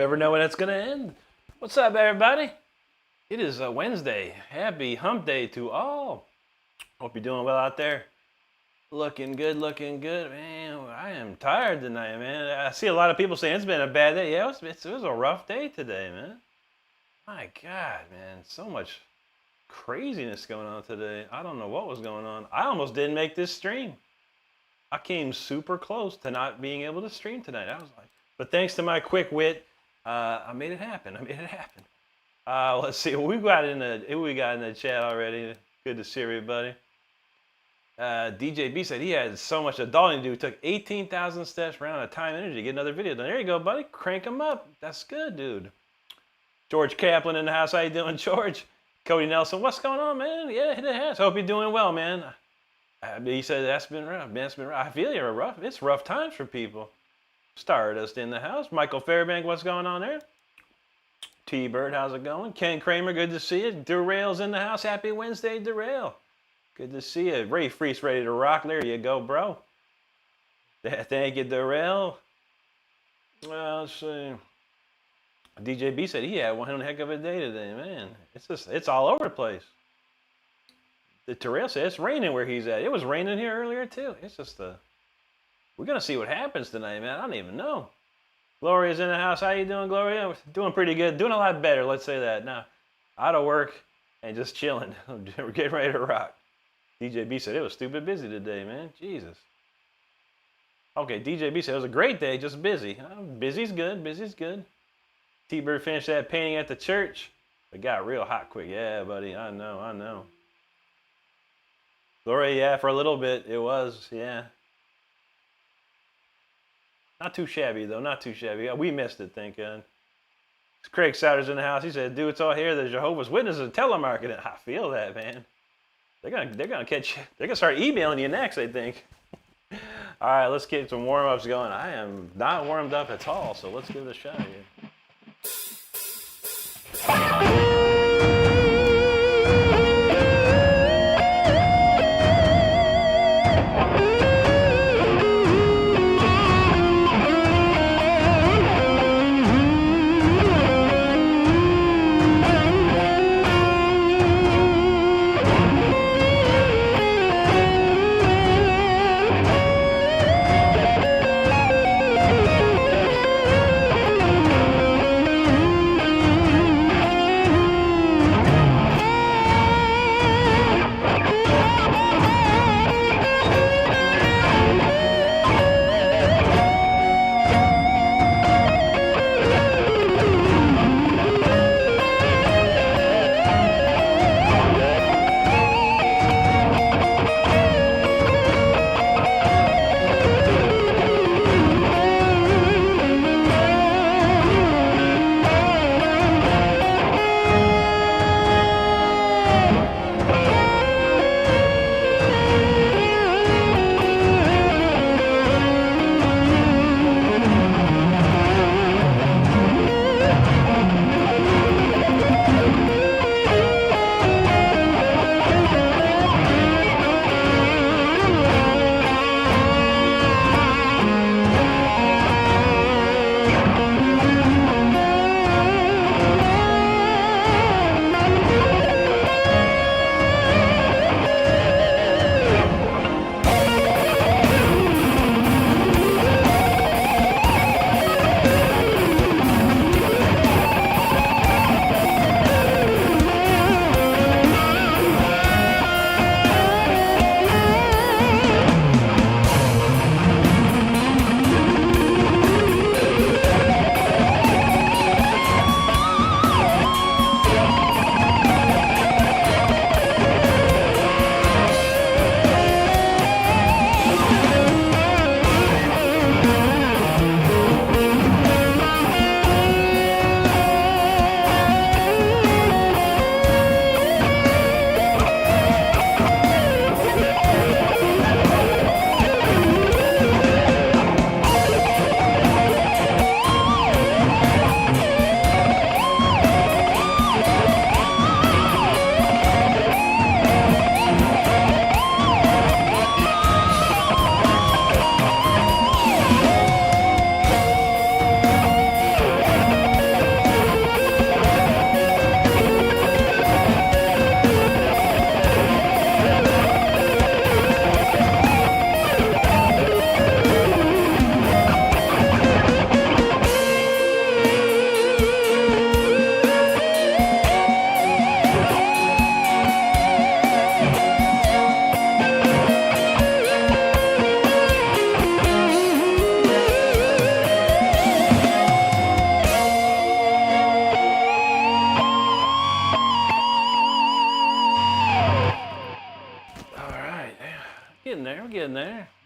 Never know when it's gonna end. What's up, everybody? It is a Wednesday. Happy hump day to all. Hope you're doing well out there. Looking good, man. I am tired tonight, man. I see a lot of people saying it's been a bad day. Yeah, it was a rough day today, man. My God, man, so much craziness going on today. I don't know what was going on. I almost didn't make this stream. I came super close to not being able to stream tonight. I was like, but thanks to my quick wit, I made it happen. Let's see what we got in the chat already. Good to see everybody. DJB said he had so much adulting to do. Took 18,000 steps around a time energy to get another video done. There you go, buddy. Crank them up. That's good, dude. George Kaplan in the house. How you doing, George? Cody Nelson. What's going on, man? Yeah, hit the house. Hope you're doing well, man. He said that's been rough. Man, it's been rough. I feel you're rough. It's rough times for people. Stardust in the house. Michael Fairbank, what's going on there? T-Bird, how's it going? Ken Kramer, good to see you. Derail's in the house. Happy Wednesday, Derail. Good to see you. Ray Freese ready to rock. There you go, bro. Thank you, Derail. Well, let's see. DJB said he had one heck of a day today, man. It's all over the place. The Terrell said it's raining where he's at. It was raining here earlier too. It's just we're gonna see what happens tonight, man. I don't even know. Gloria's in the house. How you doing, Gloria? Doing pretty good. Doing a lot better. Let's say that. Now, out of work and just chilling. We're getting ready to rock. DJB said it was stupid busy today, man. Jesus. Okay, DJB said it was a great day, just busy. Busy's good. Busy's good. T-Bird finished that painting at the church. It got real hot quick. Yeah, buddy. I know. Gloria, yeah, for a little bit it was, yeah. Not too shabby, though. Not too shabby. We missed it, thank God. Craig Sauter's in the house. He said, dude, it's all here. The Jehovah's Witnesses and telemarketing. I feel that, man. They're gonna catch you. They're gonna start emailing you next, I think. All right, let's get some warm-ups going. I am not warmed up at all, so let's give it a shot here.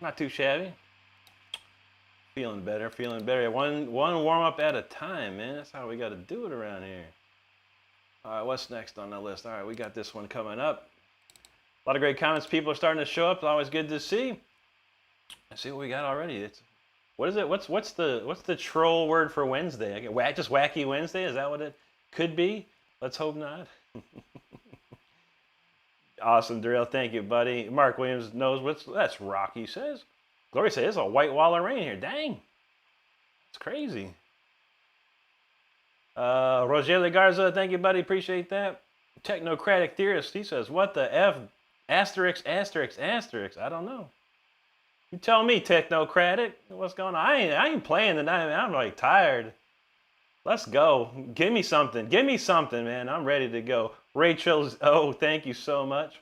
Not too shabby. Feeling better, feeling better. One warm up at a time, man. That's how we got to do it around here. All right, what's next on the list? All right, we got this one coming up. A lot of great comments. People are starting to show up. Always good to see. Let's see what we got already. It's what is it? What's the troll word for Wednesday? Just wacky Wednesday? Is that what it could be? Let's hope not. Awesome, Darrell. Thank you, buddy. Mark Williams knows that's Rocky says. Gloria says it's a white wall of rain here. Dang. It's crazy. Roger Garza, thank you, buddy. Appreciate that. Technocratic theorist, he says, what the F? Asterisk, asterisk, asterisk. I don't know. You tell me, technocratic. What's going on? I ain't playing tonight, man. I'm like tired. Let's go. Give me something. Give me something, man. I'm ready to go. Rachel's, oh, thank you so much.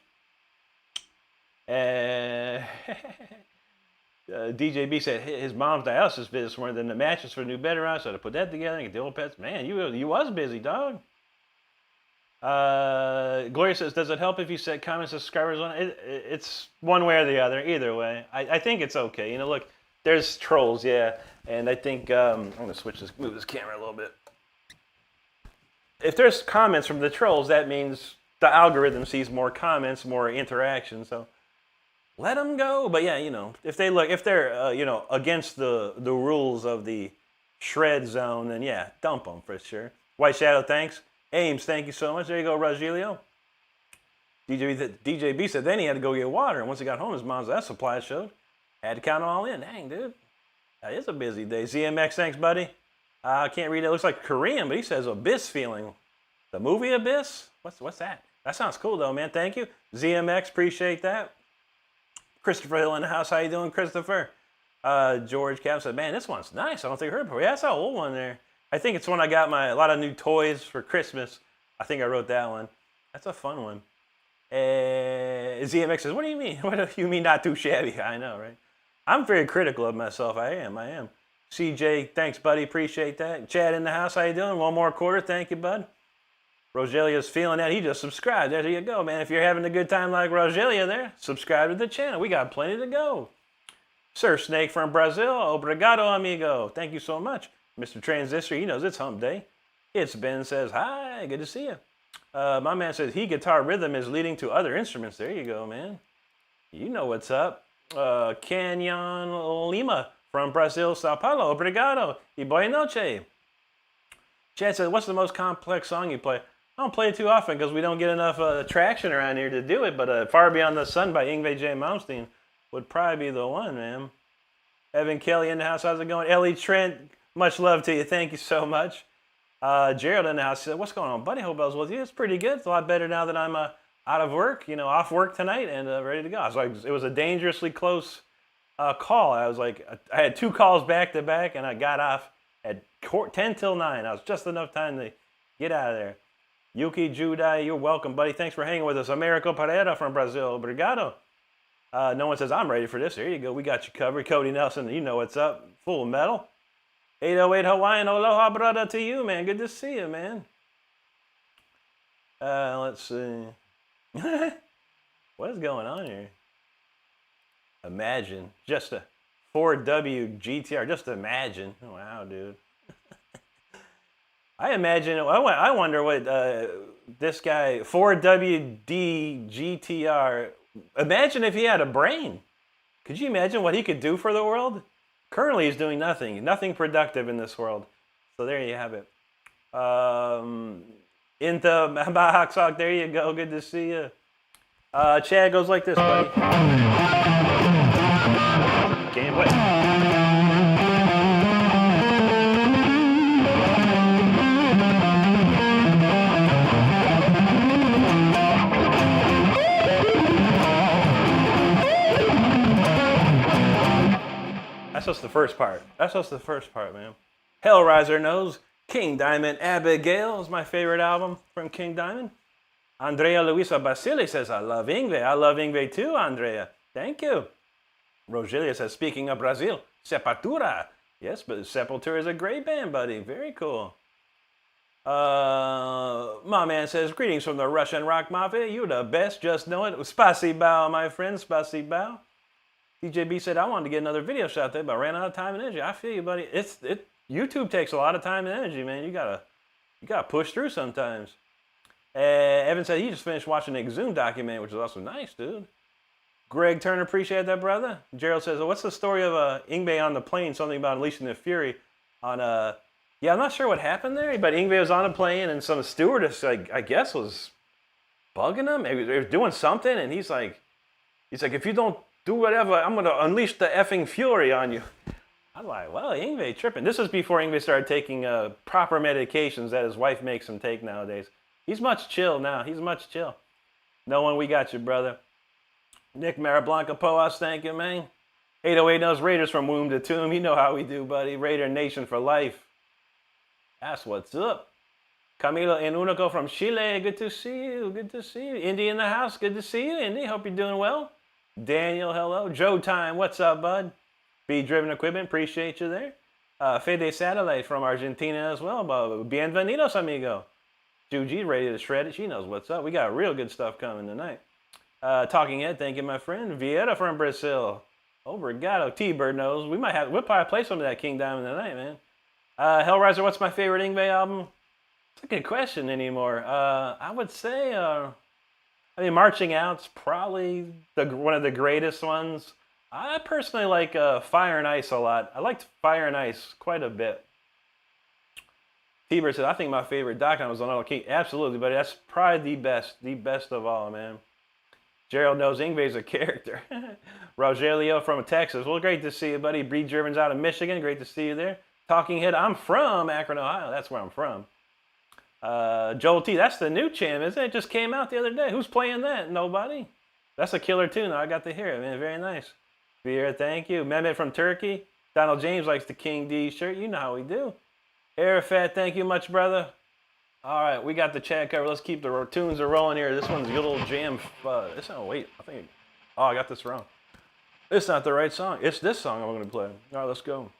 DJB said his mom's dialysis visit this morning, then the mattress for the new bed around, so to put that together and get the old pets. Man, you was busy, dog. Gloria says, does it help if you set comments to subscribers on it? It's one way or the other, either way. I think it's okay. You know, look, there's trolls, yeah. And I think, I'm going to move this camera a little bit. If there's comments from the trolls, that means the algorithm sees more comments, more interaction, so let them go. But yeah, you know, if they're you know, against the rules of the shred zone, then yeah, dump them for sure. White Shadow, thanks. Ames, thank you so much. There you go, Rogelio. DJB said then he had to go get water, and once he got home, his mom's that supply showed. Had to count them all in. Dang, dude. That is a busy day. ZMX, thanks, buddy. I can't read it. It looks like Korean, but he says Abyss feeling. The movie Abyss? What's that? That sounds cool, though, man. Thank you. ZMX, appreciate that. Christopher Hill in the house. How you doing, Christopher? George Cap said, man, this one's nice. I don't think I heard it before. Yeah, that's an old one there. I think it's when I got a lot of new toys for Christmas. I think I wrote that one. That's a fun one. ZMX says, what do you mean? What do you mean not too shabby? I know, right? I'm very critical of myself. I am. CJ, thanks, buddy. Appreciate that. Chad in the house. How you doing? One more quarter. Thank you, bud. Rogelia's feeling that. He just subscribed. There you go, man. If you're having a good time like Rogelia there, subscribe to the channel. We got plenty to go. Sir Snake from Brazil. Obrigado, amigo. Thank you so much. Mr. Transistor, he knows it's hump day. It's Ben says, hi, good to see you. My man says, guitar rhythm is leading to other instruments. There you go, man. You know what's up. Canyon Lima from Brazil, Sao Paulo. Obrigado. Y boa noche. Chad says, what's the most complex song you play? I don't play it too often because we don't get enough traction around here to do it, but Far Beyond the Sun by Yngwie J. Malmsteen would probably be the one, man. Evan Kelly in the house, how's it going? Ellie Trent, much love to you. Thank you so much. Gerald in the house said, what's going on, buddy? Hope I was with you. It's pretty good. It's a lot better now that I'm out of work, off work tonight and ready to go. I was like, it was a dangerously close call. I was like, I had 2 calls back to back and I got off at 10 till 9. I was just enough time to get out of there. Yuki Judai, you're welcome, buddy. Thanks for hanging with us. Americo Pereira from Brazil. Obrigado. No one says, I'm ready for this. There you go. We got you covered. Cody Nelson, you know what's up. Full metal. 808 Hawaiian. Aloha, brother, to you, man. Good to see you, man. Let's see. What is going on here? Imagine. Just a 4W GTR. Just imagine. Wow, dude. I imagine, I wonder what this guy, 4WD GTR, imagine if he had a brain. Could you imagine what he could do for the world? Currently, he's doing nothing productive in this world. So there you have it. Into Bahaxok, there you go. Good to see you. Chad goes like this, buddy. Can't wait. That's just the first part. That's just the first part, man. Hellraiser knows. King Diamond Abigail is my favorite album from King Diamond. Andrea Luisa Basile says, I love Yngwie. I love Yngwie too, Andrea. Thank you. Rogelia says, speaking of Brazil, Sepultura. Yes, but Sepultura is a great band, buddy. Very cool. My man says, greetings from the Russian Rock Mafia. You the best, just know it. Spasibo, my friend, spasibo. DJB said, I wanted to get another video shot there, but I ran out of time and energy. I feel you, buddy. YouTube takes a lot of time and energy, man. You gotta push through sometimes. Evan said he just finished watching the Exhumed documentary, which is also nice, dude. Greg Turner, appreciate that, brother. Gerald says, what's the story of Yngwie on the plane? Something about unleashing the fury on yeah, I'm not sure what happened there, but Yngwie was on a plane and some stewardess, I guess, was bugging him. He was doing something, and he's like, if you don't do whatever, I'm gonna unleash the effing fury on you. I'm like, well, Yngwie tripping. This is before Yngwie started taking proper medications that his wife makes him take nowadays. He's much chill now. He's much chill. No one, we got you, brother. Nick Marablanca Poas, thank you, man. 808 knows Raiders from womb to tomb. You know how we do, buddy. Raider Nation for life. That's what's up. Camilo Enunico from Chile. Good to see you. Good to see you. Indy in the house. Good to see you, Indy. Hope you're doing well. Daniel, hello. Joe Time. What's up, bud? Be Driven Equipment. Appreciate you there. Fede Satellite from Argentina as well. Bienvenidos, amigo. Juji ready to shred it. She knows what's up. We got real good stuff coming tonight. Talking Head. Thank you, my friend. Vieira from Brazil. Obrigado. T-Bird knows. We'll probably play some of that King Diamond tonight, man. Hellraiser, what's my favorite Yngwie album? It's a good question anymore. I would say, Marching Out's probably one of the greatest ones. I personally like Fire and Ice a lot. I liked Fire and Ice quite a bit. T-Bird said, I think my favorite Doc was on All King. Absolutely, buddy. That's probably the best of all, man. Gerald knows Yngwie's a character. Rogelio from Texas. Well, great to see you, buddy. Bree German's out of Michigan. Great to see you there. Talking Head, I'm from Akron, Ohio. That's where I'm from. Joel T, that's the new champ, isn't it? It just came out the other day. Who's playing that? Nobody? That's a killer tune. I got to hear it, man. Very nice. Vera, thank you. Mehmet from Turkey. Donald James likes the King D shirt. You know how we do. Arafat, thank you much, brother. All right, we got the chat covered. Let's keep the tunes are rolling here. This one's a good old jam. I got this wrong. It's not the right song. It's this song I'm going to play. All right, let's go.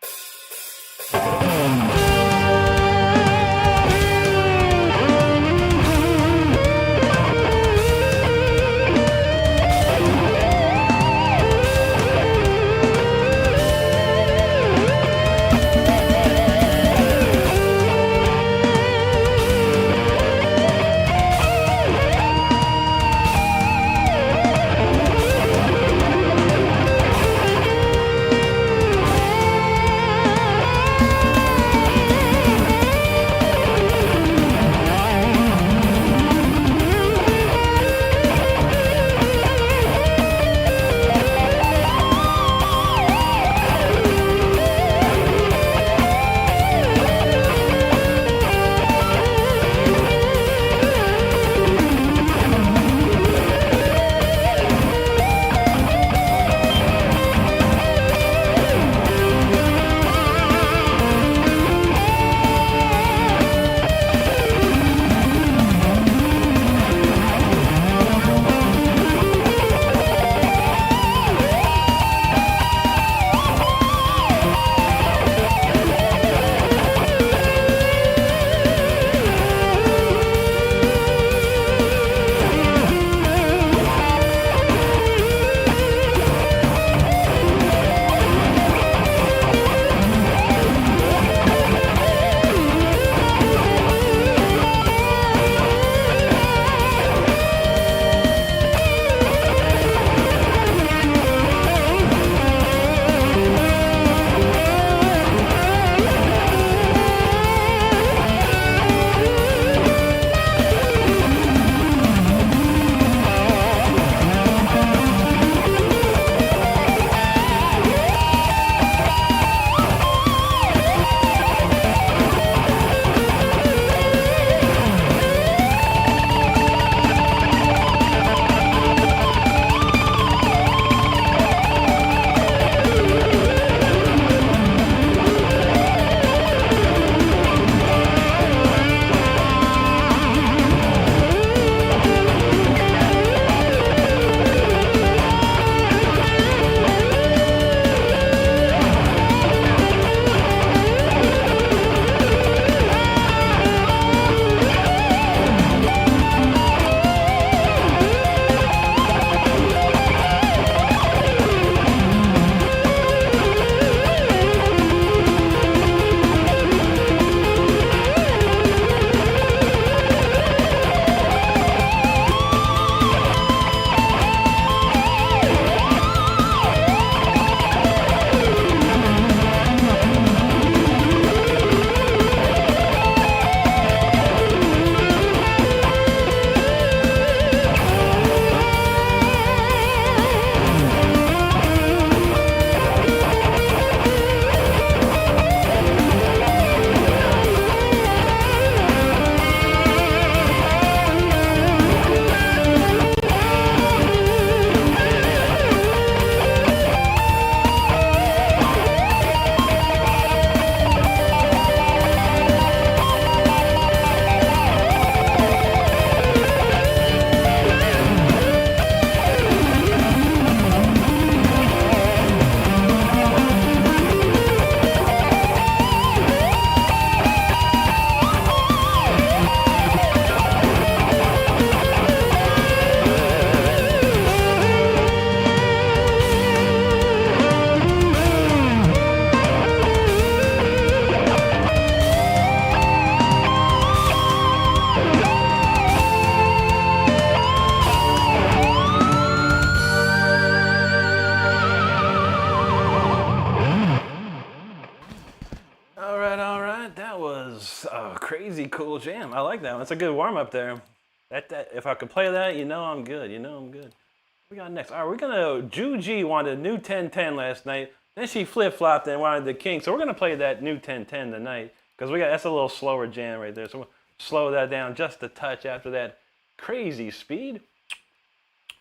crazy cool jam. I like that one. That's a good warm up there. That if I could play that, you know I'm good. You know I'm good. What we got next? All right, we're gonna. Juji wanted a new 10-10 last night. Then she flip flopped and wanted the king. So we're gonna play that new 10-10 tonight because that's a little slower jam right there. So we'll slow that down just a touch after that crazy speed.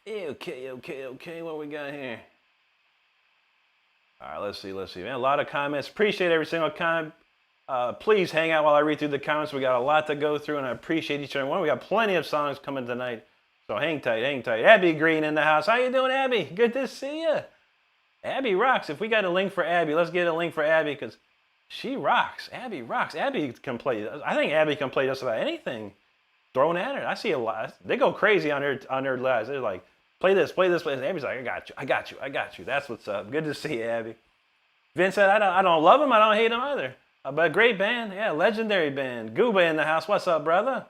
Okay. What we got here? All right, let's see, man. A lot of comments. Appreciate every single comment. Please hang out while I read through the comments. We got a lot to go through, and I appreciate each and every one. We got plenty of songs coming tonight, so hang tight. Abby Green in the house. How you doing, Abby? Good to see you. Abby rocks. If we got a link for Abby, let's get a link for Abby because she rocks. Abby rocks. Abby can play. I think Abby can play just about anything thrown at her. I see a lot. They go crazy on her lives. They're like, play this. And Abby's like, I got you. That's what's up. Good to see you, Abby. Vince said, I don't love him. I don't hate him either. But great band. Yeah, legendary band. Gooba in the house. What's up, brother?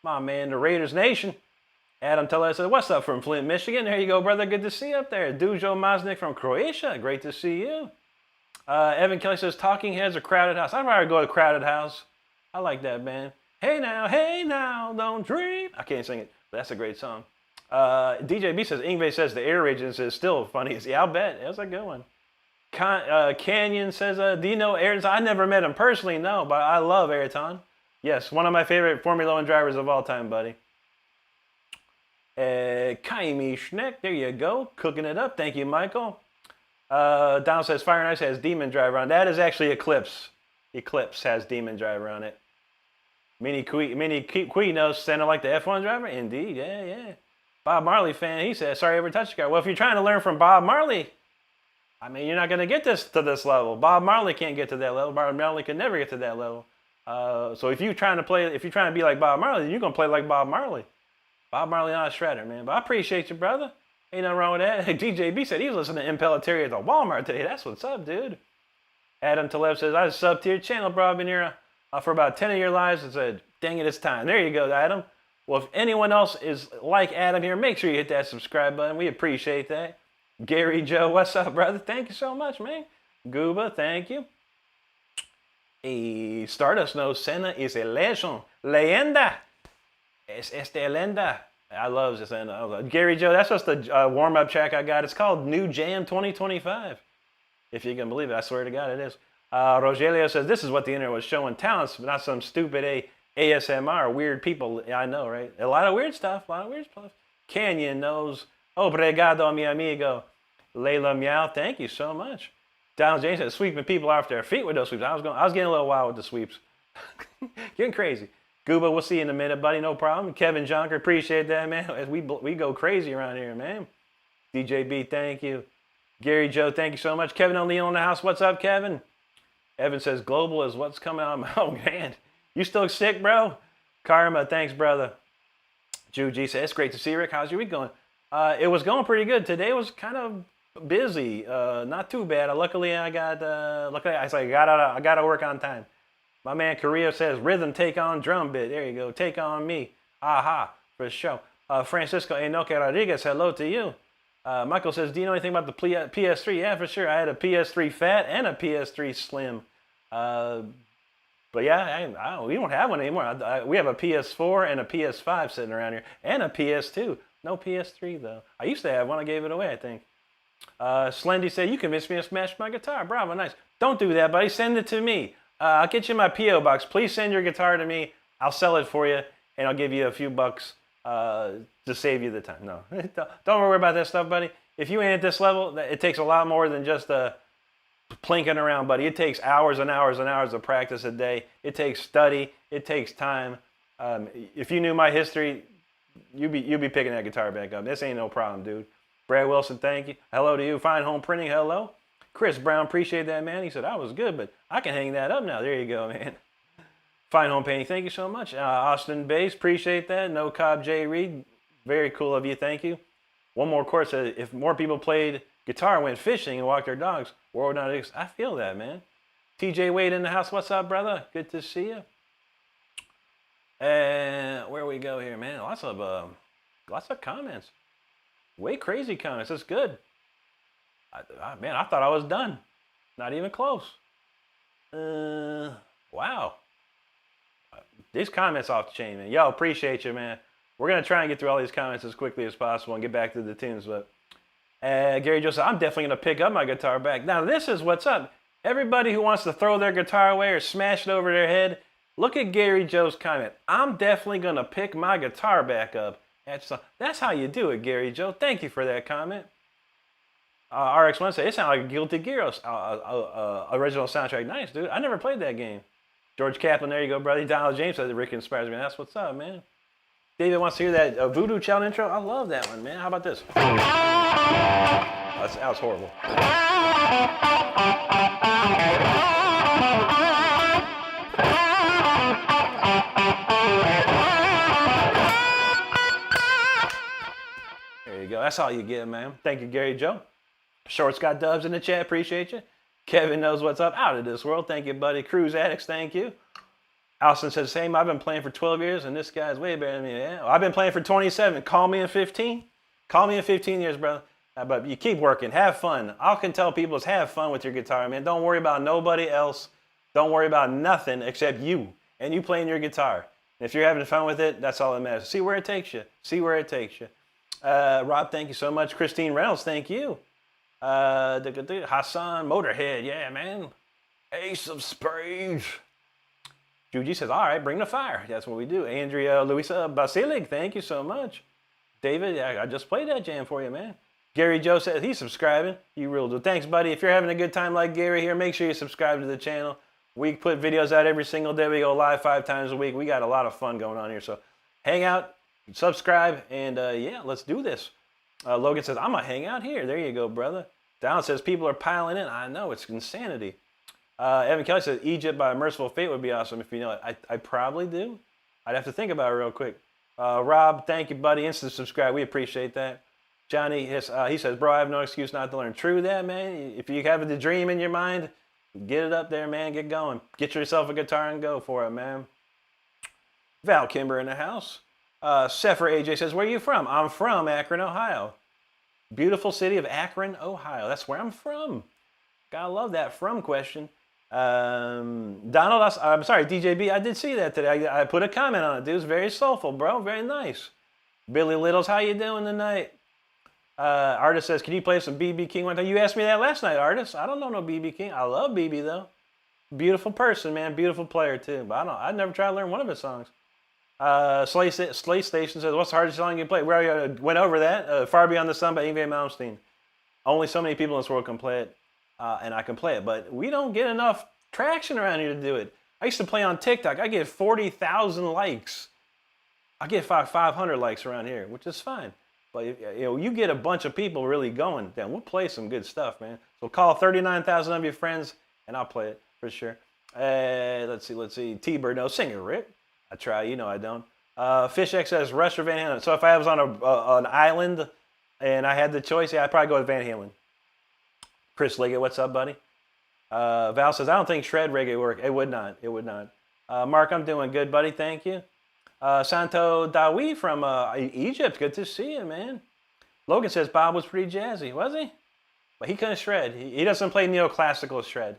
My man, the Raiders Nation. Adam Teller said, what's up from Flint, Michigan? There you go, brother. Good to see you up there. Dujo Maznik from Croatia. Great to see you. Evan Kelly says, Talking Heads or Crowded House. I'd rather go to Crowded House. I like that band. Hey now, don't dream. I can't sing it, but that's a great song. DJ B says, Ingve says, the Air Regions is still funny. Yeah, I'll bet. That's a good one. Canyon says, do you know Ayrton? I never met him personally, no, but I love Ayrton. Yes, one of my favorite Formula One drivers of all time, buddy. Kaimi Schneck, there you go, cooking it up. Thank you, Michael. Donald says, Fire and Ice has Demon Driver on. That is actually Eclipse. Eclipse has Demon Driver on it. Mini Quino sounded like the F1 driver? Indeed, yeah. Bob Marley fan, he says, sorry I ever touched the car. Well, if you're trying to learn from Bob Marley, I mean, you're not going to get to this level. Bob Marley can't get to that level. Bob Marley can never get to that level. So if you're trying to be like Bob Marley, you're going to play like Bob Marley. Bob Marley on a shredder, man. But I appreciate you, brother. Ain't nothing wrong with that. DJB said he was listening to Impellitteri at the Walmart today. That's what's up, dude. Adam Taleb says, I just subbed to your channel, bro. I've been here for about 10 of your lives. I said, dang it, it's time. There you go, Adam. Well, if anyone else is like Adam here, make sure you hit that subscribe button. We appreciate that. Gary Joe, what's up, brother? Thank you so much, man. Gooba, thank you. Y Stardust knows Senna is a legend. Leyenda. Es esta leyenda. I love this. Gary Joe, that's just the warm-up track I got. It's called New Jam 2025. If you can believe it, I swear to God it is. Rogelio says, this is what the internet was showing talents, but not some stupid ASMR, weird people. I know, right? A lot of weird stuff. Canyon knows. Obrigado, mi amigo. Layla Meow, thank you so much. Donald James said, sweeping people off their feet with those sweeps. I was getting a little wild with the sweeps. Getting crazy. Gooba, we'll see you in a minute, buddy. No problem. Kevin Jonker, appreciate that, man. As we go crazy around here, man. DJ B, thank you. Gary Joe, thank you so much. Kevin O'Neill in the house. What's up, Kevin? Evan says, global is what's coming out of my own hand. You still sick, bro? Karma, thanks, brother. Juji says, it's great to see you, Rick. How's your week going? It was going pretty good. Today was kind of busy. Not too bad. Luckily, I got to work on time. My man Korea says, rhythm, take on drum bit. There you go. Take on me. Aha, for sure. Francisco Enoque Rodriguez, hello to you. Michael says, do you know anything about the PS3? Yeah, for sure. I had a PS3 Fat and a PS3 Slim. But yeah, we don't have one anymore. We have a PS4 and a PS5 sitting around here, and a PS2. No PS3, though. I used to have one. I gave it away, I think. Slendy said, you convinced me to smash my guitar. Bravo, nice. Don't do that, buddy. Send it to me. I'll get you my P.O. box. Please send your guitar to me. I'll sell it for you, and I'll give you a few bucks to save you the time. No, don't worry about that stuff, buddy. If you ain't at this level, it takes a lot more than just plinking around, buddy. It takes hours and hours and hours of practice a day. It takes study. It takes time. If you knew my history, you'd be picking that guitar back up. This ain't no problem, dude. Brad Wilson, thank you. Hello to you. Fine Home Printing, hello. Chris Brown, appreciate that, man. He said, I was good, but I can hang that up now. There you go, man. Fine Home Painting, thank you so much. Austin Bass, appreciate that. No Cobb J. Reed, very cool of you, thank you. One more course said, if more people played guitar, went fishing, and walked their dogs, world not exist. I feel that, man. TJ Wade in the house, what's up, brother? Good to see you. And where we go here, man? Lots of comments. Way crazy comments. That's good. Man, I thought I was done. Not even close. Wow. These comments off the chain, man. Yo, appreciate you, man. We're going to try and get through all these comments as quickly as possible and get back to the tunes. But Gary Joe said, I'm definitely going to pick up my guitar back. Now, this is what's up. Everybody who wants to throw their guitar away or smash it over their head, look at Gary Joe's comment. I'm definitely going to pick my guitar back up. That's how you do it, Gary Joe. Thank you for that comment. RX1 said, it sounded like a Guilty Gear original soundtrack. Nice, dude. I never played that game. George Kaplan, there you go, brother. Donald James said, Rick inspires me. That's what's up, man. David wants to hear that Voodoo Child intro. I love that one, man. How about this? That was horrible. There you go. That's all you get, man. Thank you, Gary Joe. Shorts got dubs in the chat. Appreciate you. Kevin knows what's up. Out of this world. Thank you, buddy. Cruise Addicts, thank you. Allison says, same. I've been playing for 12 years, and this guy's way better than me. Yeah. Well, I've been playing for 27. Call me in 15. Call me in 15 years, brother. But you keep working. Have fun. All I can tell people is have fun with your guitar, man. Don't worry about nobody else. Don't worry about nothing except you and you playing your guitar. And if you're having fun with it, that's all that matters. See where it takes you. See where it takes you. Rob, thank you so much. Christine Reynolds, thank you. Hassan, Motorhead, yeah, man. Ace of Spades. Juji says, all right, bring the fire. That's what we do. Andrea Luisa Basilik, thank you so much. David, I just played that jam for you, man. Gary Joe says he's subscribing. You real do. Thanks, buddy. If you're having a good time like Gary here, make sure you subscribe to the channel. We put videos out every single day. We go live 5 times a week. We got a lot of fun going on here. So hang out, subscribe, and yeah, let's do this. Logan says, I'm going to hang out here. There you go, brother. Down says, people are piling in. I know, it's insanity. Evan Kelly says, Egypt by Merciful Fate would be awesome if you know it. I probably do. I'd have to think about it real quick. Rob, thank you, buddy. Instant subscribe. We appreciate that. Johnny, he says, bro, I have no excuse not to learn. True that, man. If you have the dream in your mind, get it up there, man. Get going. Get yourself a guitar and go for it, man. Val Kimber in the house. Sepher AJ says, where are you from? I'm from Akron, Ohio. Beautiful city of Akron, Ohio. That's where I'm from. Gotta love that from question. Donald, I'm sorry, DJB, I did see that today. I put a comment on it, dude. It's very soulful, bro. Very nice. Billy Littles, how you doing tonight? Artist says, can you play some BB King one time? You asked me that last night, Artist. I don't know no BB King. I love BB, though. Beautiful person, man. Beautiful player, too. But I'd never tried to learn one of his songs. Slay Station says, what's the hardest song you play? We already went over that. Far Beyond the Sun by Yngwie Malmsteen. Only so many people in this world can play it. And I can play it, but we don't get enough traction around here to do it. I used to play on TikTok. I get 40,000 likes. I get 500 likes around here, which is fine. But you get a bunch of people really going, then we'll play some good stuff, man. So call 39,000 of your friends, and I'll play it for sure. Let's see. T-Bird, no, sing it, Rick. I try, you know I don't. Fish X says Rush or Van Halen. So if I was on an island and I had the choice, yeah, I'd probably go with Van Halen. Chris Liggett, what's up, buddy? Val says, I don't think shred reggae work. It would not. It would not. Mark, I'm doing good, buddy. Thank you. Santo Dawi from Egypt. Good to see you, man. Logan says Bob was pretty jazzy. Was he? But he couldn't shred. He doesn't play neoclassical shred.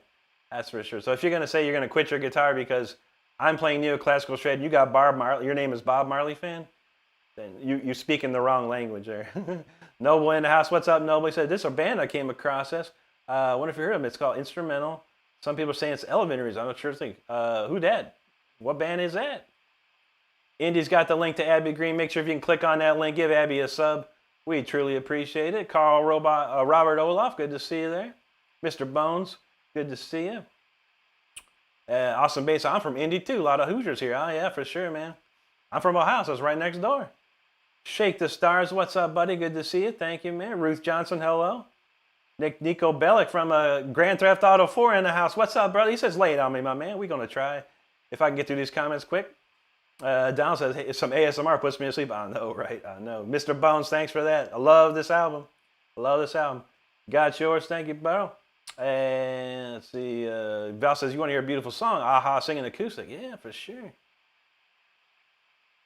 That's for sure. So if you're going to say you're going to quit your guitar because I'm playing neoclassical shred, you got Bob Marley, your name is Bob Marley fan, then you speak in the wrong language there. Noble in the house. What's up, Noble? He said, this is a band I came across this. I wonder if you heard of them. It's called Instrumental. Some people are saying it's Elementaries. I'm not sure. Who that? What band is that? Indy's got the link to Abby Green. Make sure if you can click on that link, give Abby a sub. We truly appreciate it. Robert Olaf, good to see you there. Mr. Bones, good to see you. Awesome bass. I'm from Indy too. A lot of Hoosiers here. Oh yeah, for sure, man. I'm from Ohio, so it's right next door. Shake the Stars. What's up, buddy? Good to see you. Thank you, man. Ruth Johnson, hello. Nico Bellick from Grand Theft Auto 4 in the house. What's up, brother? He says, lay it on me, my man. We're going to try. If I can get through these comments quick. Donald says, hey, some ASMR puts me to sleep. I know, right? I know. Mr. Bones, thanks for that. I love this album. I love this album. Got yours. Thank you, bro. And let's see. Val says, you want to hear a beautiful song? Aha, singing acoustic. Yeah, for sure.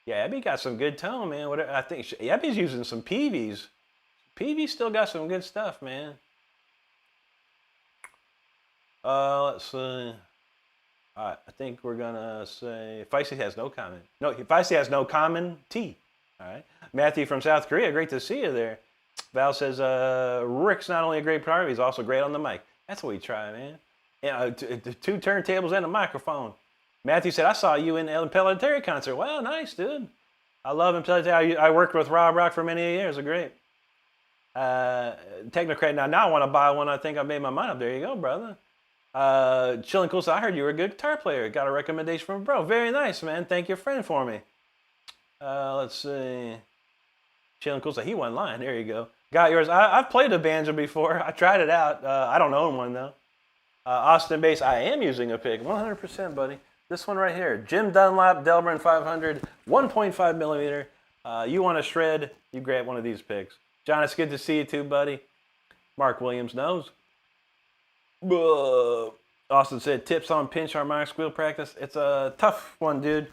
Yeah, Abby got some good tone, man. Whatever, I think Abby's using some Peavies. Peavy's still got some good stuff, man. Let's see. All right, I think we're gonna say Feisty has no comment. No, Feisty has no comment. T. All right. Matthew from South Korea, great to see you there. Val says, Rick's not only a great player, he's also great on the mic. That's what we try, man. Yeah, two turntables and a microphone. Matthew said, I saw you in El Pelletary concert. Wow, nice, dude. I love him. I worked with Rob Rock for many years. They're great. Technocrat, now I want to buy one. I think I made my mind up. There you go, brother. Chillin' Cool, so I heard you were a good guitar player. Got a recommendation from a bro. Very nice, man. Thank your friend for me. Let's see. Chillin' Cool, so he went line. There you go. Got yours. I've played a banjo before. I tried it out. I don't own one, though. Austin bass, I am using a pick. 100%, buddy. This one right here. Jim Dunlop, Delbrin 500, 1.5 millimeter. You want to shred, you grab one of these picks. John, it's good to see you too, buddy. Mark Williams knows. Austin said, tips on pinch harmonic squeal practice. It's a tough one, dude.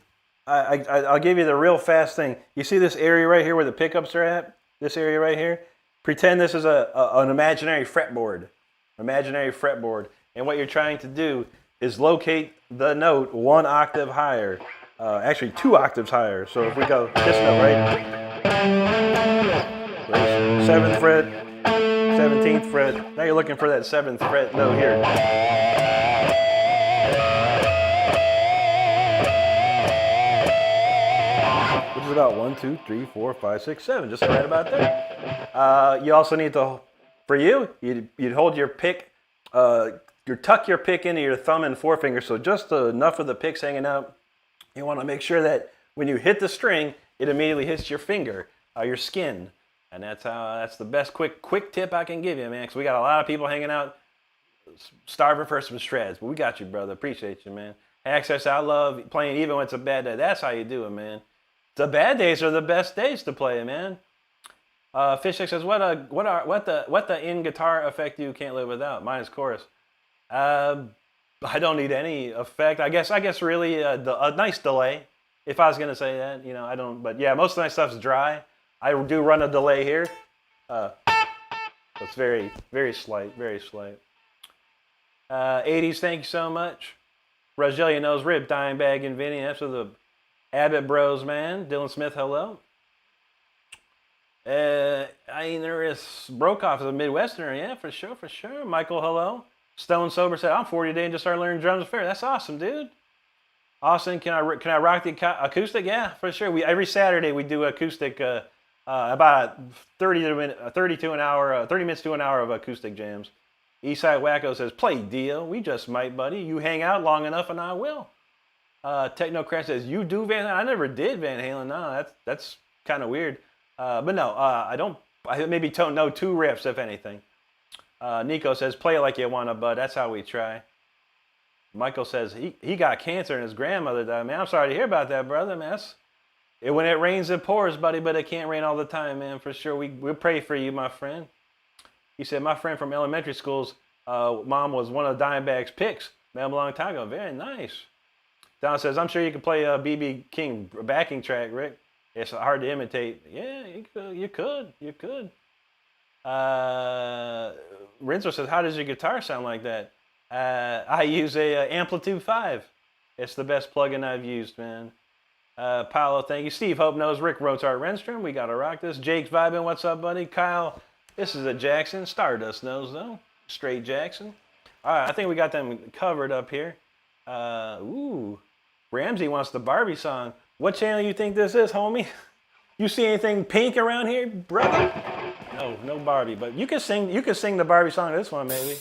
I'll give you the real fast thing. You see this area right here where the pickups are at? This area right here? Pretend this is an imaginary fretboard. Imaginary fretboard. And what you're trying to do is locate the note 1 octave higher. Actually 2 octaves higher. So if we go this note, right? 7th fret, 17th fret. Now you're looking for that 7th fret note here. Which is about 1, 2, 3, 4, 5, 6, 7. Just right about there. You also need to, for you, you'd hold your pick, you tuck your pick into your thumb and forefinger, so just enough of the pick's hanging out. You want to make sure that when you hit the string, it immediately hits your finger, your skin. And that's the best quick tip I can give you, man, because we got a lot of people hanging out starving for some shreds. But we got you, brother. Appreciate you, man. Access, I love playing even when it's a bad day. That's how you do it, man. The bad days are the best days to play, man. Fishstick says, what the in guitar effect you can't live without? Mine is chorus. I don't need any effect. I guess really a nice delay. If I was gonna say that, you know, I don't. But yeah, most of my stuff's dry. I do run a delay here. It's very, very slight, very slight. 80s, thank you so much. Rogelia knows Rip, Dime Bag, and Vinny. That's for the Abbott Bros, man. Dylan Smith, hello. Inerus Brokoff is a Midwesterner, yeah, for sure, for sure. Michael, hello. Stone Sober said, I'm 40 today and just started learning drums fair. That's awesome, dude. Austin, can I rock the acoustic? Yeah, for sure. Every Saturday we do acoustic, about 30 minutes to an hour of acoustic jams. Eastside Wacko says, play Dio. We just might, buddy. You hang out long enough and I will. Technocrat says, you do Van Halen? I never did Van Halen. No, that's kind of weird. But no, I don't. I maybe don't know 2 riffs, if anything. Nico says, play it like you want to, bud. That's how we try. Michael says, he got cancer and his grandmother died. Man, I'm sorry to hear about that, brother, man. When it rains, it pours, buddy, but it can't rain all the time, man, for sure. We'll pray for you, my friend. He said, my friend from elementary school's mom was one of Dimebag's picks. Man, a long time ago. Very nice. Don says, I'm sure you can play a B.B. King backing track, Rick. It's hard to imitate. Yeah, you could. Renzo says, how does your guitar sound like that? I use a Amplitude 5. It's the best plugin I've used, man. Paolo, thank you. Steve Hope knows Rick Rotart Renstrom. We got to rock this. Jake's vibing. What's up, buddy? Kyle, this is a Jackson. Stardust knows, though. Straight Jackson. All right, I think we got them covered up here. Ramsey wants the Barbie song. What channel you think this is, homie? You see anything pink around here, brother? No Barbie, but you can sing the Barbie song of this one, maybe.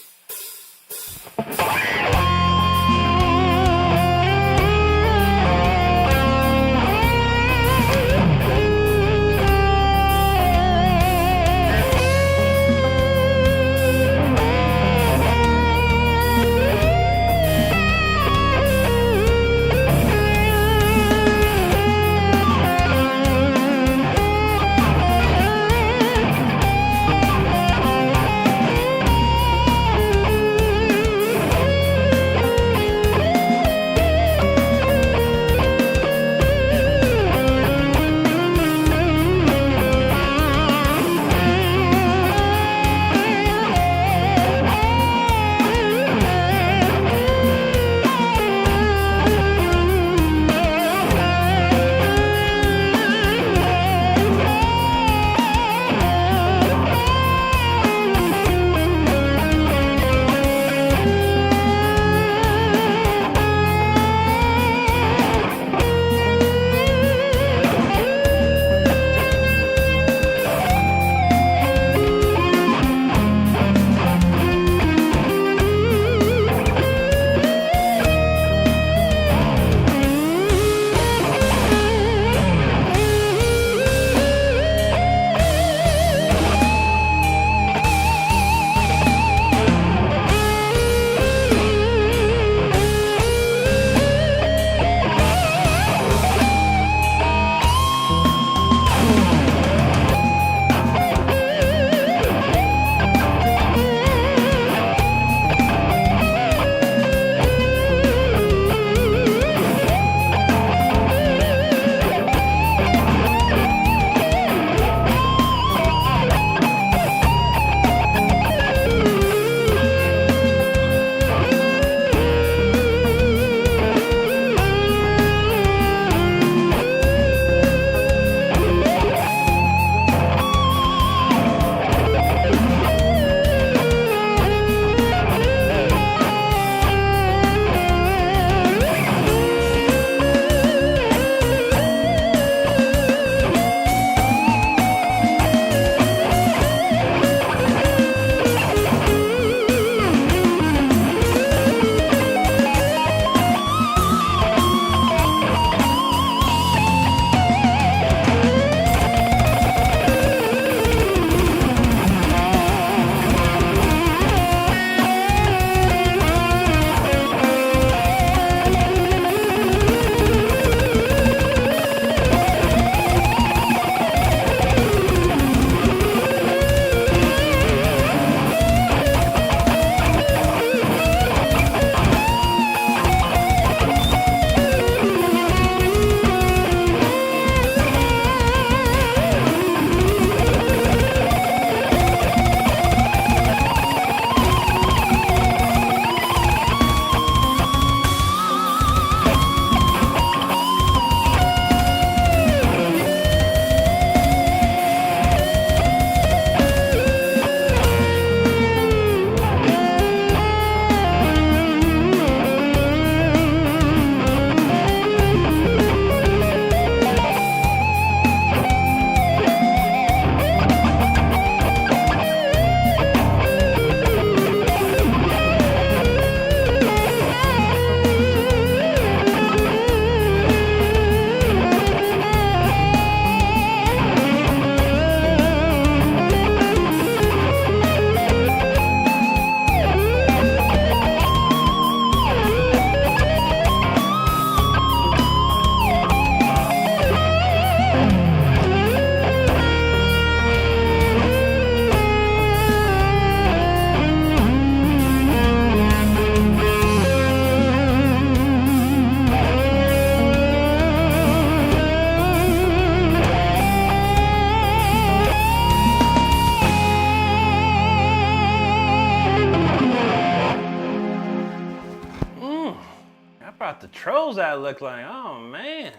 about the trolls that look like. Oh, man.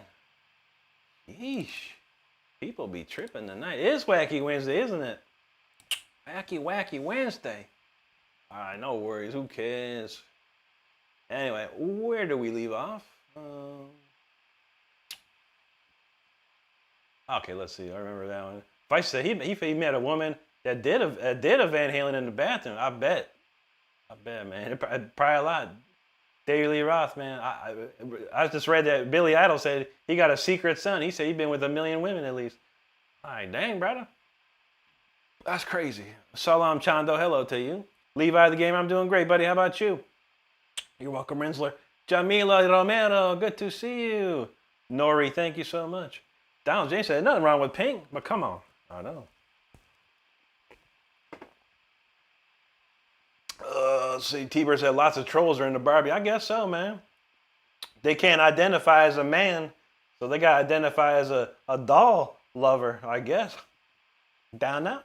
Yeesh. People be tripping tonight. It is Wacky Wednesday, isn't it? Wacky Wednesday. All right, no worries. Who cares? Anyway, where do we leave off? Okay, let's see. I remember that one. If I said he met a woman that did a Van Halen in the bathroom, I bet, man. Probably a lot. David Lee Roth, man. I just read that Billy Idol said he got a secret son. He said he's been with 1 million women at least. All right, dang, brother. That's crazy. Salam Chando, hello to you. Levi the Gamer, I'm doing great, buddy. How about you? You're welcome, Rinsler. Jamila Romero, good to see you. Nori, thank you so much. Donald James said nothing wrong with pink, but come on. I know. Let's see, T-Bird said lots of trolls are in the Barbie. I guess so, man. They can't identify as a man, so they got to identify as a doll lover, I guess. Down now.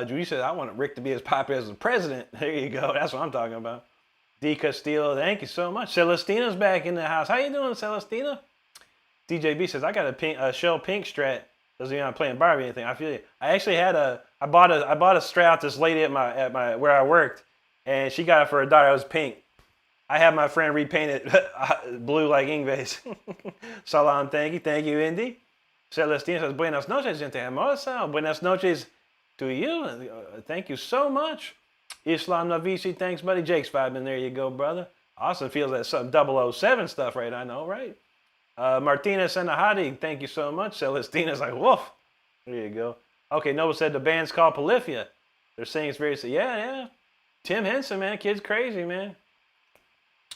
Judy said, I want Rick to be as popular as the president. There you go. That's what I'm talking about. D. Castillo, thank you so much. Celestina's back in the house. How you doing, Celestina? DJB says, I got a Shell Pink Strat. Doesn't mean I'm playing Barbie or anything. I feel you. I actually had I bought a Strat out this lady at my where I worked, and she got it for her daughter. It was pink. I had my friend repaint it blue like Ingves. Salam, thank you, Indy. Celestina says, buenas noches, gente hermosa. Buenas noches to you. Thank you so much. Islam Navisi, thanks, buddy. Jake's vibing. There you go, brother. Austin feels that some 007 stuff right, I know, right? Martina Senahadi, thank you so much. Celestina's like, woof. There you go. Okay, Noah said the band's called Polyphia. They're saying it's very, yeah. Tim Henson, man, kid's crazy, man.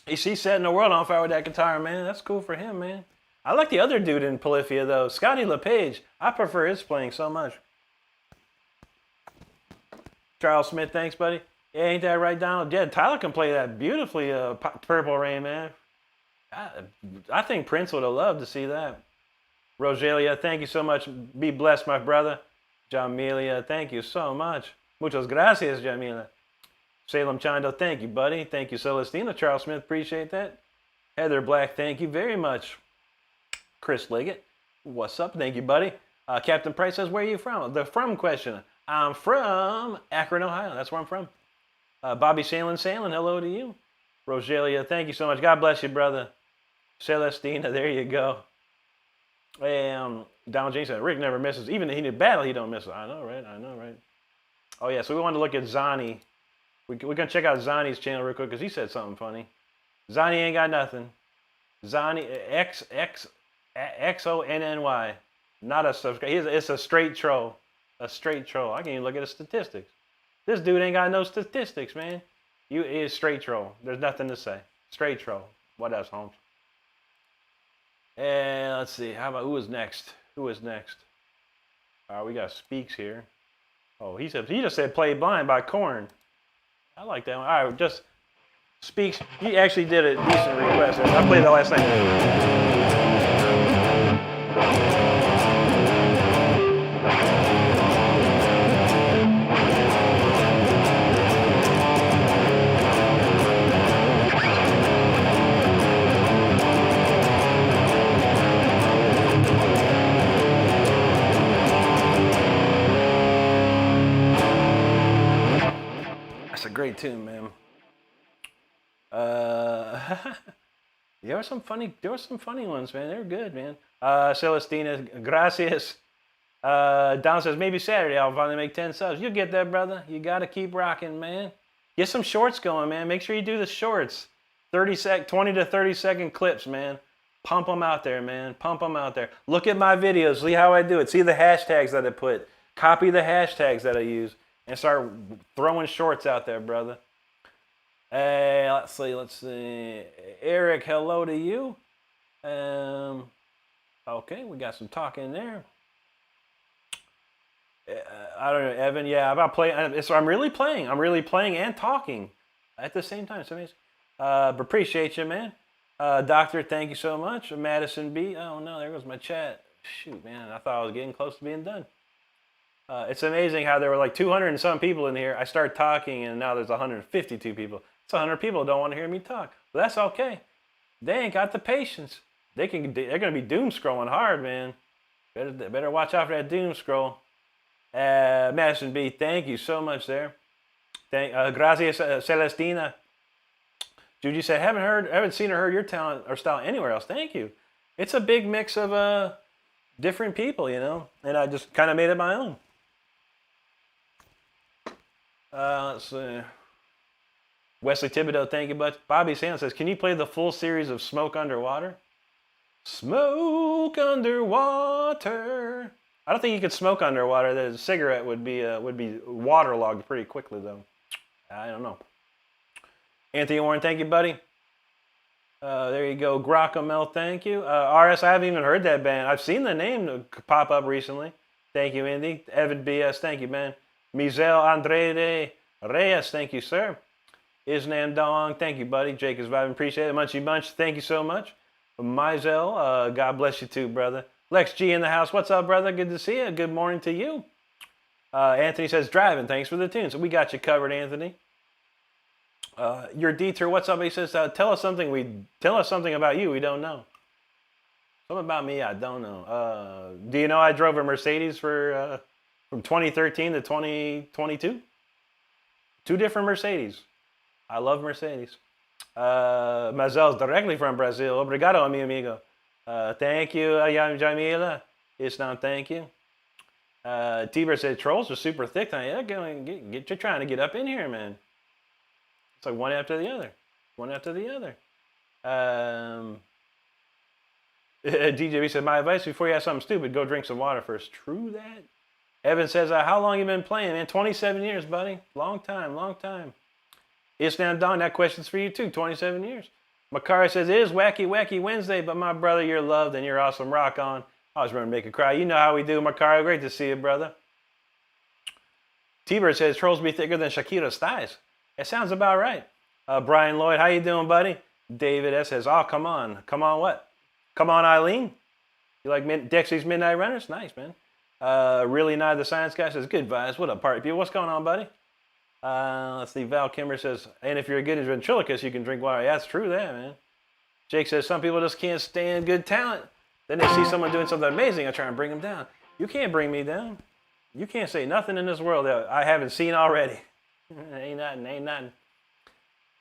He's setting the world on fire with that guitar, man. That's cool for him, man. I like the other dude in Polyphia, though. Scotty LePage. I prefer his playing so much. Charles Smith, thanks, buddy. Yeah, ain't that right, Donald? Yeah, Tyler can play that beautifully, Purple Rain, man. I think Prince would have loved to see that. Rogelia, thank you so much. Be blessed, my brother. Jamilia, thank you so much. Muchas gracias, Jamila. Salem Chando, thank you, buddy. Thank you, Celestina. Charles Smith, appreciate that. Heather Black, thank you very much. Chris Liggett, what's up? Thank you, buddy. Captain Price says, where are you from? The from question. I'm from Akron, Ohio. That's where I'm from. Bobby Sailing, hello to you. Rogelia, thank you so much. God bless you, brother. Celestina, there you go. And Donald James said, Rick never misses. Even in a heated battle, he don't miss it. I know, right? Oh, yeah, so we wanted to look at Zani. We're going to check out Zani's channel real quick because he said something funny. Zani ain't got nothing. Zani, Xonny. Not a subscriber. It's a straight troll. A straight troll. I can't even look at the statistics. This dude ain't got no statistics, man. You is straight troll. There's nothing to say. Straight troll. What else, Holmes? And let's see. How about who is next? We got Speaks here. Oh, he just said Play Blind by Korn. I like that one. All right, just Speaks. He actually did a decent request. I played that last night. Great tune, man. There were some funny ones, man. They were good, man. Celestina, gracias. Don says maybe Saturday I'll finally make 10 subs. You'll get that, brother. You gotta keep rocking, man. Get some shorts going, man. Make sure you do the shorts. 20 to 30 second clips, man. Pump them out there, man. Pump them out there. Look at my videos. See how I do it. See the hashtags that I put. Copy the hashtags that I use. And start throwing shorts out there, brother. Hey, let's see. Eric, hello to you. Okay, we got some talking there. I don't know, Evan. Yeah, about playing. So I'm really playing and talking at the same time. So amazing. But appreciate you, man. Doctor, thank you so much. Madison B. Oh no, there goes my chat. Shoot, man. I thought I was getting close to being done. It's amazing how there were like 200 and some people in here. I started talking and now there's 152 people. It's 100 people that don't want to hear me talk. But that's okay. They ain't got the patience. They're going to be doom scrolling hard, man. Better watch out for that doom scroll. Madison B, thank you so much there. Gracias, Celestina. Juju said, haven't seen or heard your talent or style anywhere else. Thank you. It's a big mix of different people, you know, and I just kind of made it my own. Let's see. Wesley Thibodeau, thank you, bud. Bobby Sand says, can you play the full series of Smoke Underwater? Smoke underwater. I don't think you could smoke underwater. The cigarette would be waterlogged pretty quickly, though. I don't know. Anthony Warren, thank you, buddy. There you go. Grockamel, thank you. RS, I haven't even heard that band. I've seen the name pop up recently. Thank you, Andy. Evan BS, thank you, man. Mizel Andrade Reyes, thank you, sir. Isnam Dong, thank you, buddy. Jake is vibing, appreciate it. Munchy Bunch, thank you so much. Mizel, God bless you too, brother. Lex G in the house, what's up, brother? Good to see you. Good morning to you. Anthony says, driving, thanks for the tunes. So we got you covered, Anthony. Your detour, what's up? He says, tell us something about you we don't know. Something about me I don't know. Do you know I drove a Mercedes from 2013 to 2022? 2 different Mercedes. I love Mercedes. Mazel's directly from Brazil. Obrigado, mi amigo. Thank you, Jamila. Islam, thank you. Tiber said, trolls are super thick. You're trying to get up in here, man. It's like one after the other. One after the other. DJB said, my advice before you ask something stupid, go drink some water first. True that. Evan says, how long you been playing, man? 27 years, buddy. Long time, long time. Islam Don, that question's for you too. 27 years. Makari says, it is Wacky Wacky Wednesday, but my brother, you're loved and you're awesome. Rock on. I was running to make a cry. You know how we do, Makari. Great to see you, brother. T-Bird says, trolls be thicker than Shakira's thighs. That sounds about right. Brian Lloyd, how you doing, buddy? David S. says, oh, come on. Come on what? Come on, Eileen. You like Dexy's Midnight Runners? Nice, man. Really Not the Science Guy says, good vibes. What up, party people? What's going on, buddy? Let's see. Val Kimber says, and if you're a good ventriloquist, you can drink water. Yeah, that's true, that, man. Jake says, some people just can't stand good talent. Then they see someone doing something amazing and try and bring them down. You can't bring me down. You can't say nothing in this world that I haven't seen already. Ain't nothing.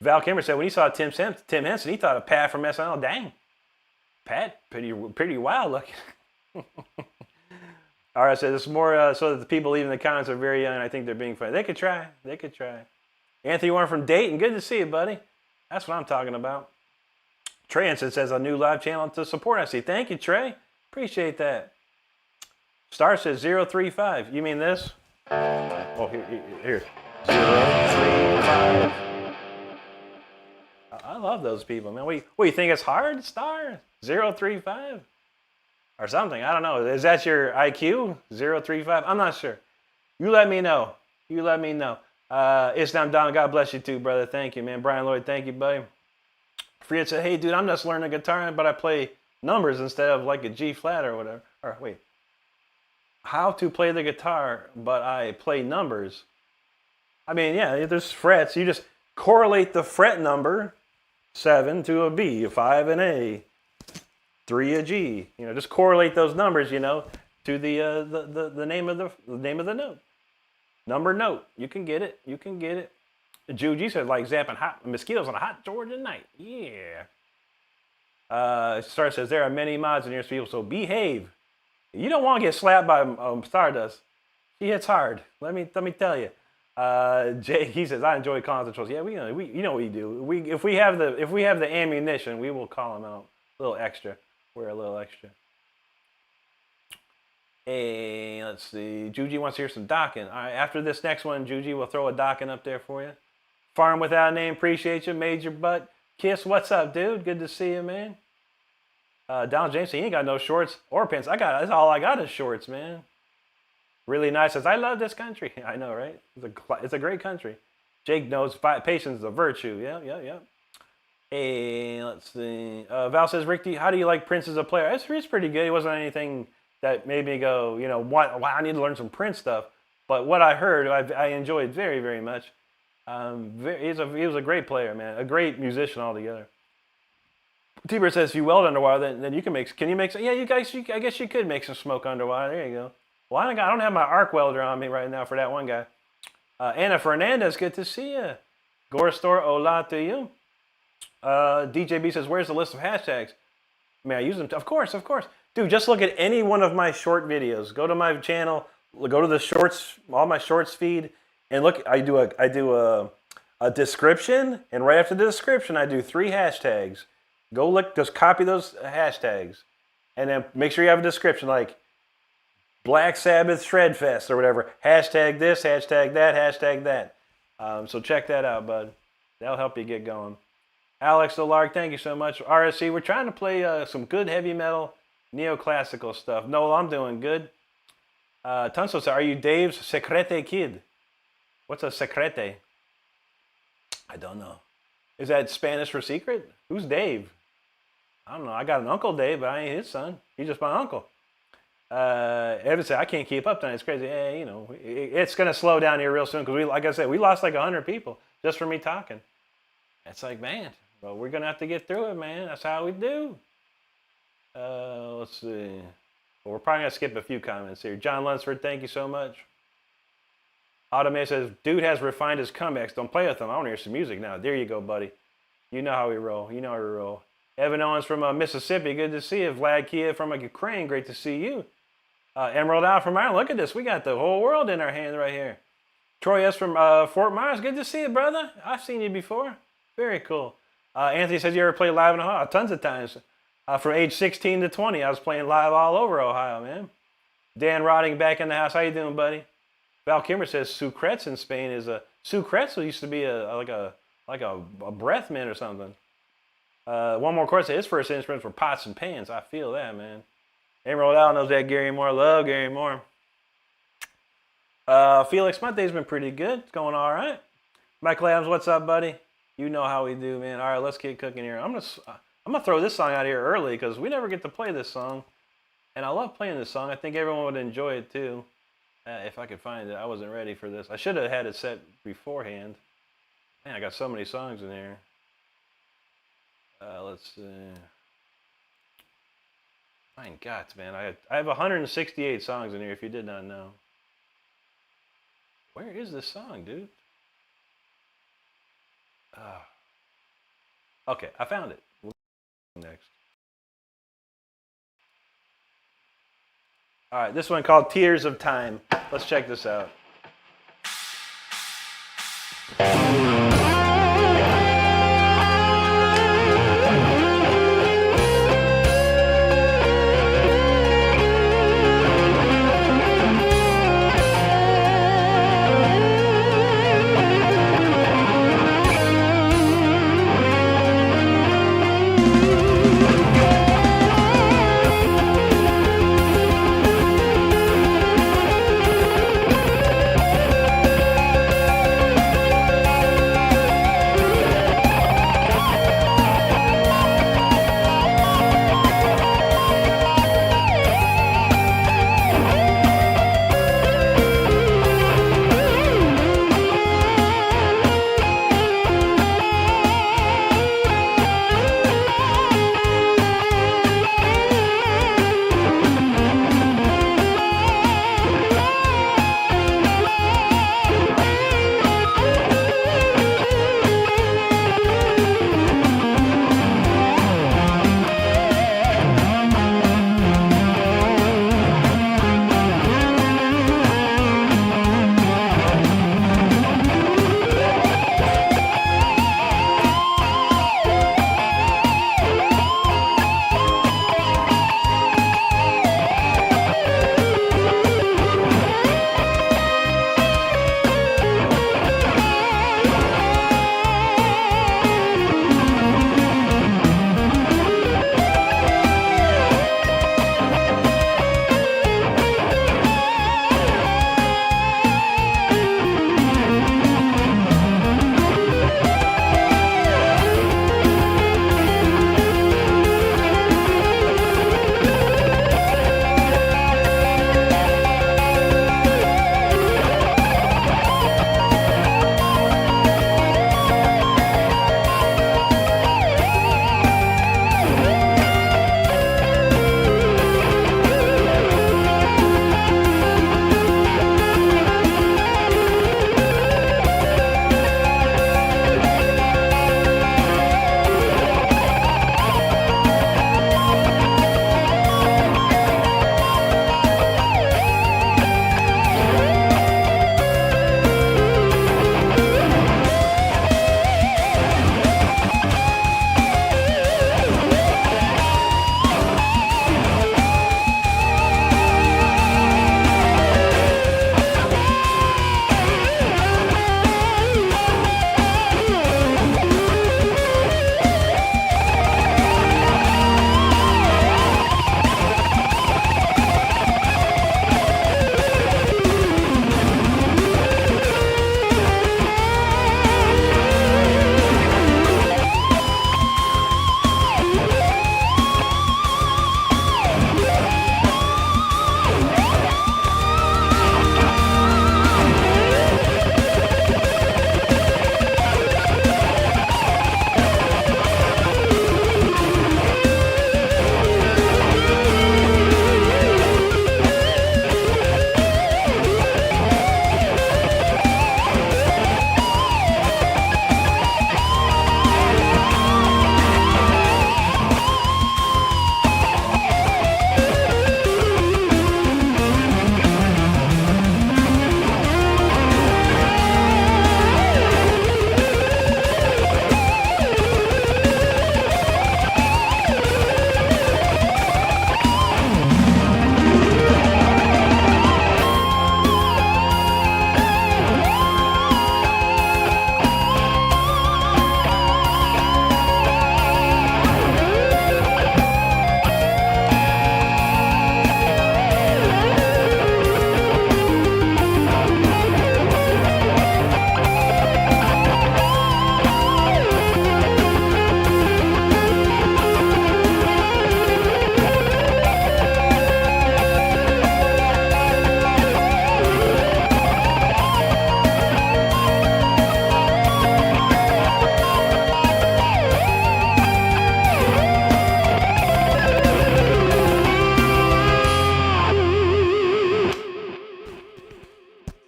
Val Kimber said when he saw Tim Henson, he thought of Pat from SNL. Dang. Pat, pretty wild looking. All right, so it's more so that the people leaving the comments are very young and I think they're being funny. They could try. Anthony Warren from Dayton, good to see you, buddy. That's what I'm talking about. Trey Henson says a new live channel to support. I see. Thank you, Trey. Appreciate that. Star says 035. You mean this? Oh, here. 035. I love those people, man. What you think it's hard, Star? 035? Or something. I don't know. Is that your IQ? 035? I'm not sure. You let me know. Islam Don, God bless you too, brother. Thank you, man. Brian Lloyd, thank you, buddy. Fred said, hey, dude, I'm just learning guitar, but I play numbers instead of like a G flat or whatever. Or wait. How to play the guitar, but I play numbers. I mean, yeah, there's frets. You just correlate the fret number, 7 to a B, 5 an A, 3 a G. You know, just correlate those numbers, you know, to the name of the note. Number note. You can get it. Juji said like zapping hot mosquitoes on a hot Georgia night. Yeah. Star says there are many mods in here, people, so behave. You don't want to get slapped by Stardust. He hits hard. Let me tell you. Jay, he says I enjoy concentrations. Yeah, we you know what we do. If we have the ammunition, we will call him out a little extra. We're a little extra. Hey, let's see. Juji wants to hear some docking. All right, after this next one, Juji will throw a docking up there for you. Farm Without a Name, appreciate you. Major Butt. Kiss, what's up, dude? Good to see you, man. Donald James, he ain't got no shorts or pants. That's all I got is shorts, man. Really nice. Says, I love this country. I know, right? It's a great country. Jake knows patience is a virtue. Yeah. Hey, let's see. Val says, Rick, how do you like Prince as a player? It's pretty good. It wasn't anything that made me go, wow, I need to learn some Prince stuff. But what I heard, I enjoyed very, very much. He was a great player, man. A great musician altogether. T-Bird says, if you weld underwater, then you can make. Can you make some? Yeah, you guys. I guess you could make some smoke underwater. There you go. Well, I don't have my arc welder on me right now for that one guy. Anna Fernandez, good to see you. Gore Store, hola to you. DJB says, where's the list of hashtags? May I use them? Of course. Dude, just look at any one of my short videos. Go to my channel, go to the shorts, all my shorts feed, and look. I do a description, and right after the description, I do 3 hashtags. Go look, just copy those hashtags, and then make sure you have a description like Black Sabbath Shredfest or whatever. Hashtag this, hashtag that, hashtag that. So check that out, bud. That'll help you get going. Alex Delark, thank you so much. RSC, we're trying to play some good heavy metal, neoclassical stuff. Noel, I'm doing good. Tunso says, are you Dave's secrete kid? What's a secrete? I don't know. Is that Spanish for secret? Who's Dave? I don't know. I got an Uncle Dave, but I ain't his son. He's just my uncle. Evan said, I can't keep up tonight. It's crazy. Hey, you know, it's going to slow down here real soon because, like I said, we lost like 100 people just for me talking. It's like, man, well, we're going to have to get through it, man. That's how we do. Let's see. Well, we're probably going to skip a few comments here. John Lunsford, thank you so much. Automate says, dude has refined his comebacks. Don't play with him. I want to hear some music now. There you go, buddy. You know how we roll. You know how we roll. Evan Owens from Mississippi. Good to see you. Vlad Kia from Ukraine. Great to see you. Emerald Out from Ireland. Look at this. We got the whole world in our hands right here. Troy S. from Fort Myers. Good to see you, brother. I've seen you before. Very cool. Anthony says, you ever play live in Ohio? Tons of times. From age 16 to 20, I was playing live all over Ohio, man. Dan Rodding back in the house. How you doing, buddy? Val Kimmer says sucrets in Spain is a... Sucrets used to be like a breath mint or something. One more course. His first instruments were pots and pans. I feel that, man. Emerald Out knows that Gary Moore. Love Gary Moore. Felix, my day's been pretty good. It's going all right. Michael Adams, what's up, buddy? You know how we do, man. All right, let's get cooking here. I'm gonna throw this song out here early because we never get to play this song, and I love playing this song. I think everyone would enjoy it too, if I could find it. I wasn't ready for this. I should have had it set beforehand. Man, I got so many songs in here. Let's see. My God, man, I have 168 songs in here. If you did not know, where is this song, dude? Okay, I found it. We'll go next. All right, this one called Tears of Time. Let's check this out.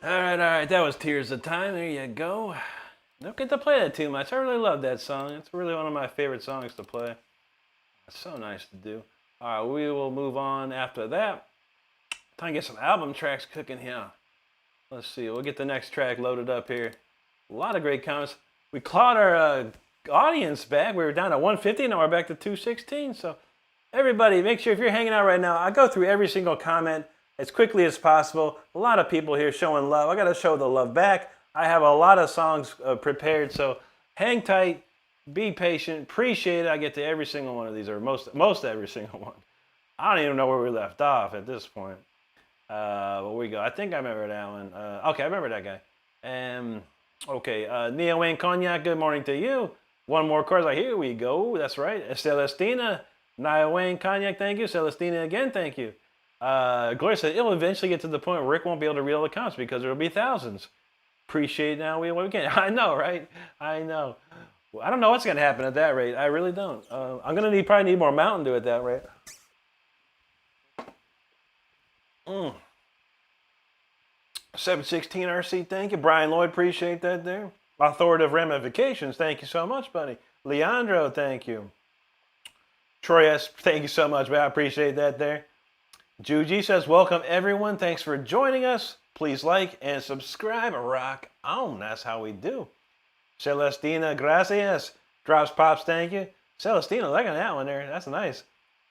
All right. That was Tears of Time. There you go. Don't get to play that too much. I really love that song. It's really one of my favorite songs to play. It's so nice to do. All right, we will move on after that. Time to get some album tracks cooking here. Let's see. We'll get the next track loaded up here. A lot of great comments. We clawed our audience back. We were down at 150. Now we're back to 216. So everybody, make sure if you're hanging out right now, I go through every single comment as quickly as possible. A lot of people here showing love. I got to show the love back. I have a lot of songs prepared. So hang tight. Be patient. Appreciate it. I get to every single one of these, or most every single one. I don't even know where we left off at this point. Where we go? I think I remember that one. Okay, I remember that guy. Okay, Neil Wayne Cognac, good morning to you. One more chorus. Like, here we go. That's right. Celestina, Nia Wayne Cognac, thank you. Celestina again, thank you. Gloria said, it'll eventually get to the point where Rick won't be able to read all the comments because there will be thousands. Appreciate now we can. I know, right? I know. I don't know what's going to happen at that rate. I really don't. I'm going to probably need more Mountain Dew at that rate. 716 RC, thank you. Brian Lloyd, appreciate that there. Authoritative Ramifications, thank you so much, buddy. Leandro, thank you. Troy S., thank you so much, man. I appreciate that there. Juji says, welcome everyone. Thanks for joining us. Please like and subscribe. Rock on. That's how we do. Celestina, gracias. Drops Pops, thank you. Celestina, liking that one there. That's nice.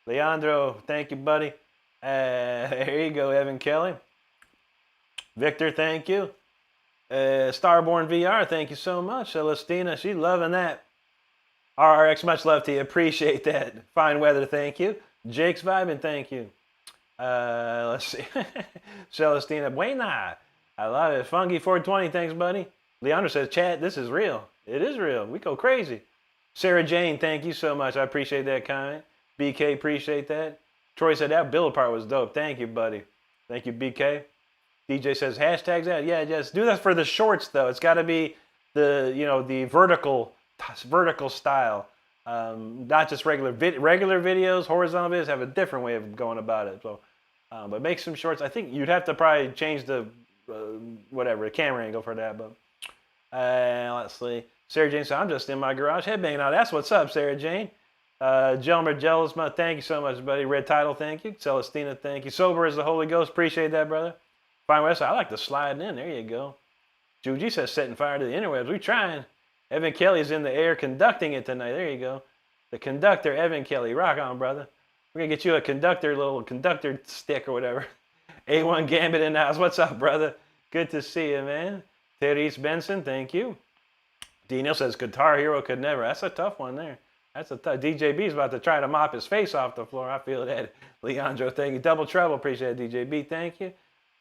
Leandro, thank you, buddy. There you go, Evan Kelly. Victor, thank you. Starborn VR, thank you so much. Celestina, she's loving that. RRX, much love to you. Appreciate that. Fine weather, thank you. Jake's vibing, thank you. Let's see. Celestina, buena. I love it. Funky 420, thanks, buddy. Leandro says, chat, this is real. It is real. We go crazy. Sarah Jane, thank you so much. I appreciate that comment. BK, appreciate that. Troy said that build part was dope. Thank you, buddy. Thank you, BK. DJ says, hashtags that. Yeah, just do that for the shorts, though. It's got to be the vertical style. Not just regular videos. Horizontal videos have a different way of going about it. So, but make some shorts. I think you'd have to probably change the camera angle for that, but. Let's see. Sarah Jane said, I'm just in my garage headbanging. Now, that's what's up, Sarah Jane. Jelmer Jealous, thank you so much, buddy. Red Title, thank you. Celestina, thank you. Sober as the Holy Ghost, appreciate that, brother. Fine West, I like to slide in. There you go. Juji says, setting fire to the interwebs. We trying. Evan Kelly's in the air conducting it tonight. There you go. The conductor, Evan Kelly. Rock on, brother. We're going to get you a little conductor stick or whatever. A1 Gambit in the house. What's up, brother? Good to see you, man. Therese Benson, thank you. Daniel says, Guitar Hero could never. That's a tough one there. That's a tough. DJB's about to try to mop his face off the floor. I feel that. Leandro, thank you. Double Trouble, appreciate it. DJB, thank you.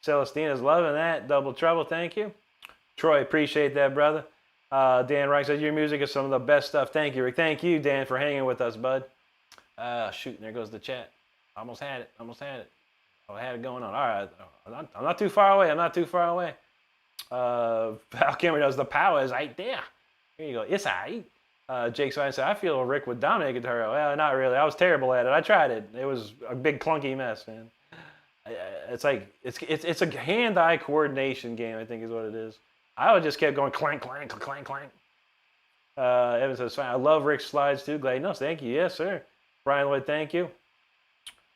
Celestina's loving that. Double Trouble, thank you. Troy, appreciate that, brother. Dan Wright says, your music is some of the best stuff. Thank you, Rick. Thank you, Dan, for hanging with us, bud. Shoot, there goes the chat. Almost had it. Oh, I had it going on. All right. I'm not too far away. Val Cameron knows the power is right there. Here you go. It's aight. Jake Stein said, I feel Rick would dominate guitar. Well, not really. I was terrible at it. I tried it. It was a big clunky mess, man. It's like it's a hand-eye coordination game, I think is what it is. I would just kept going clank, clank, clank, clank. Evan says, fine. I love Rick's slides too. Glad knows. Thank you. Yes, sir. Brian Lloyd, thank you.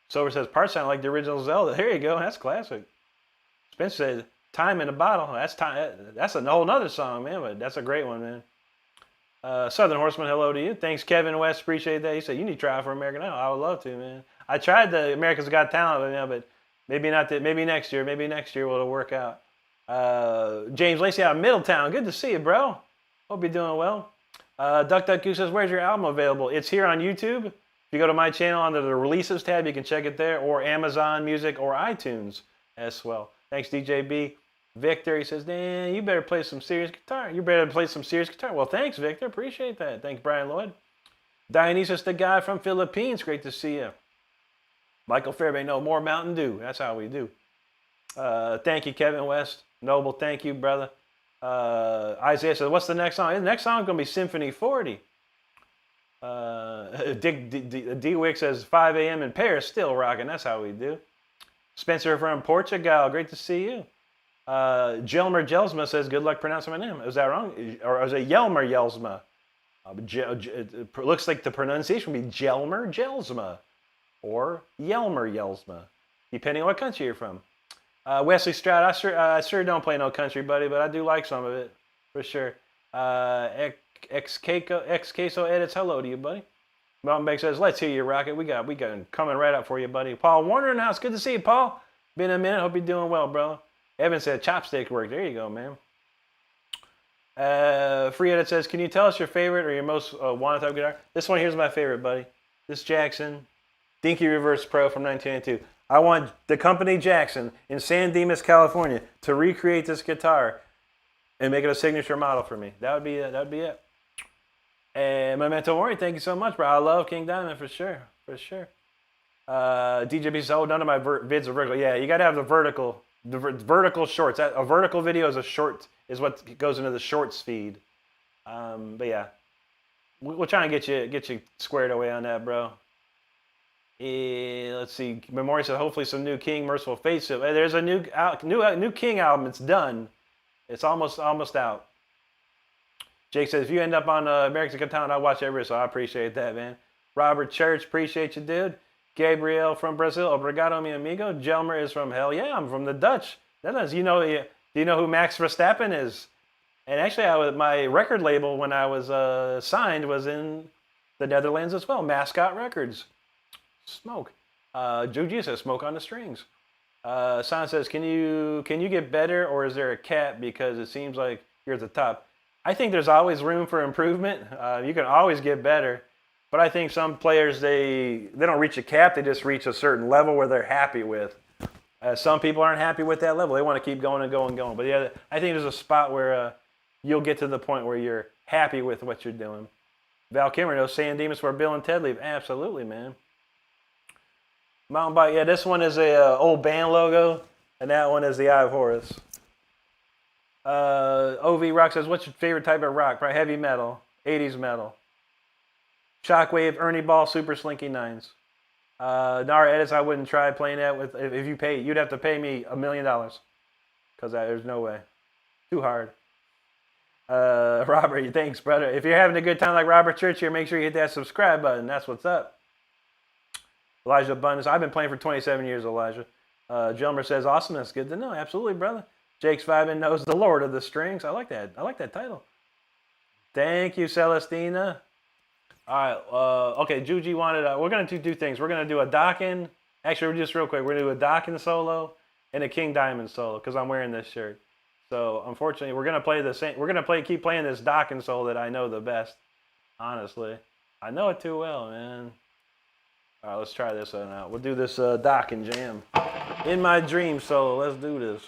Silver says, parts sound like the original Zelda. There you go. That's classic. Spencer says, Time in a Bottle. That's time. That's a whole nother song, man, but that's a great one, man. Southern Horseman, hello to you. Thanks, Kevin West. Appreciate that. He said, you need to try for American Idol. I would love to, man. I tried the America's Got Talent, but maybe not. Maybe next year. Maybe next year will work out. James Lacey out of Middletown. Good to see you, bro. Hope you're doing well. Duck Duck Goose says, where's your album available? It's here on YouTube. If you go to my channel under the Releases tab, you can check it there, or Amazon Music or iTunes as well. Thanks, DJB. Victor, he says, Dan, you better play some serious guitar. Well, thanks, Victor. Appreciate that. Thanks, Brian Lloyd. Dionysus, the guy from Philippines. Great to see you. Michael Fairbank, no, more Mountain Dew. That's how we do. Thank you, Kevin West. Noble, thank you, brother. Isaiah says, what's the next song? The next song is going to be Symphony 40. D Wick says, 5 a.m. in Paris, still rocking. That's how we do. Spencer from Portugal, great to see you. Jelmer Jelsma says, good luck pronouncing my name. Is that wrong? Or is it Yelmer Jelsma? It looks like the pronunciation would be Jelmer Jelsma or Yelmer Jelsma, depending on what country you're from. Wesley Stroud, I sure don't play no country, buddy, but I do like some of it, for sure. Ex-Queso edits, hello to you, buddy. Mountain Bake says, let's hear you, Rocket. We got coming right up for you, buddy. Paul Warner in the house, good to see you, Paul. Been a minute, hope you're doing well, bro. Evan said chopstick work. There you go, man. Free Edit says, can you tell us your favorite or your most wanted type guitar? This one here's my favorite, buddy. This Jackson Dinky Reverse Pro from 1992. I want the company Jackson in San Dimas, California to recreate this guitar and make it a signature model for me. That would be it. That would be it. And Memento Mori, thank you so much, bro. I love King Diamond for sure. For sure. DJB says, oh, none of my vids are vertical. Yeah, you got to have the vertical shorts. A vertical video is a short, is what goes into the shorts feed. But yeah, we'll try and get you squared away on that, bro. Let's see. Memorial said, hopefully some new King Merciful Fate. There's a new King album. It's done. It's almost out. Jake says, if you end up on American Got Talent, I'll watch every, so I appreciate that, man. Robert Church, appreciate you, dude. Gabriel from Brazil, obrigado, mi amigo. Jelmer is from hell. Yeah, I'm from the Dutch. Do you know who Max Verstappen is? And actually, my record label when I was signed was in the Netherlands as well. Mascot Records. Smoke. Juju says, smoke on the strings. San says, can you get better, or is there a cap because it seems like you're at the top? I think there's always room for improvement. You can always get better. But I think some players, they don't reach a cap. They just reach a certain level where they're happy with. Some people aren't happy with that level. They want to keep going and going and going. But yeah, I think there's a spot where you'll get to the point where you're happy with what you're doing. Val Kimmer knows San Dimas where Bill and Ted live. Absolutely, man. Mountain Bike, yeah, this one is a old band logo, and that one is the Eye of Horus. OV Rock says, what's your favorite type of rock? Probably heavy metal, 80s metal. Shockwave, Ernie Ball, Super Slinky 9s. Nara Edits, I wouldn't try playing that with, if you pay, you'd have to pay me $1 million. Because there's no way. Too hard. Robert, thanks, brother. If you're having a good time like Robert Church here, make sure you hit that subscribe button. That's what's up. Elijah Abundance, I've been playing for 27 years, Elijah. Jelmer says, awesome, that's good to know. Absolutely, brother. Jake's Vibin knows the Lord of the Strings. I like that. I like that title. Thank you, Celestina. All right. Okay, Juji wanted, we're going to do things. We're going to do a Dokken. Actually, just real quick, we're going to do a Dokken solo and a King Diamond solo because I'm wearing this shirt. So, unfortunately, we're going to play the same. We're going to keep playing this Dokken solo that I know the best, honestly. I know it too well, man. All right, let's try this one out. We'll do this Dokken jam. In My Dream solo. Let's do this.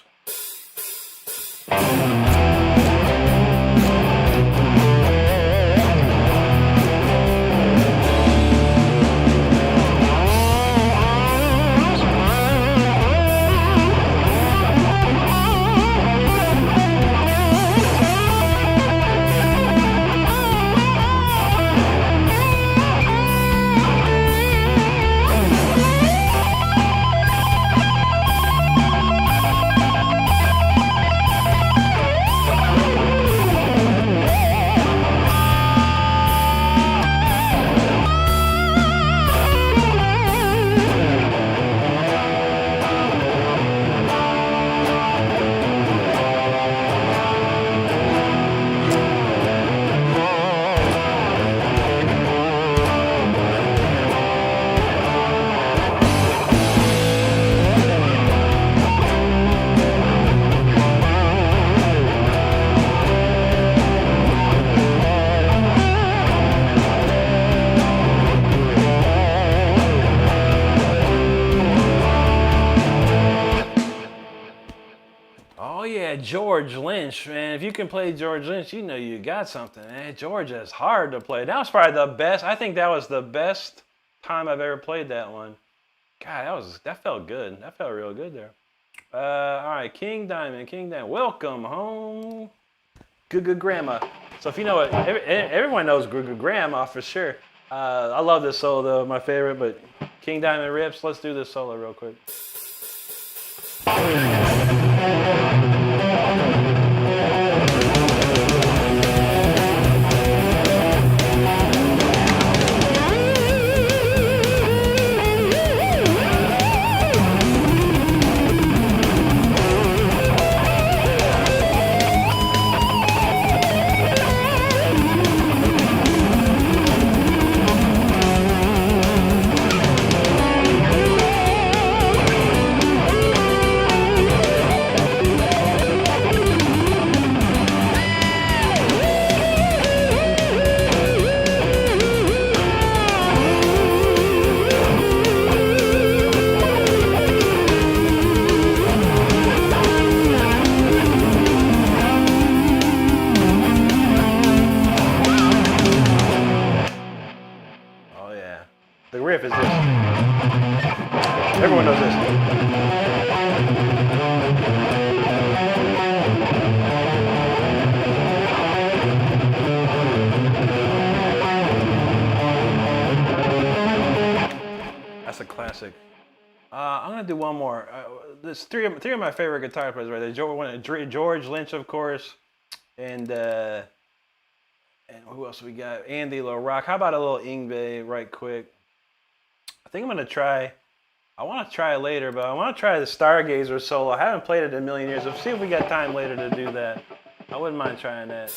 George Lynch, man. If you can play George Lynch, you know you got something, man. George is hard to play. That was probably the best. I think that was the best time I've ever played that one. God, that felt good. That felt real good there. All right, King Diamond. Welcome home, good grandma. So if you know it, everyone knows good grandma for sure. I love this solo though, my favorite. But King Diamond rips. Let's do this solo real quick. one more. There's three of my favorite guitar players right there. George Lynch, of course, and who else we got? Andy LaRock. How about a little Yngwie right quick? I think I'm gonna try. I want to try it later, but I want to try the Stargazer solo. I haven't played it in a million years. Let's see if we got time later to do that. I wouldn't mind trying that.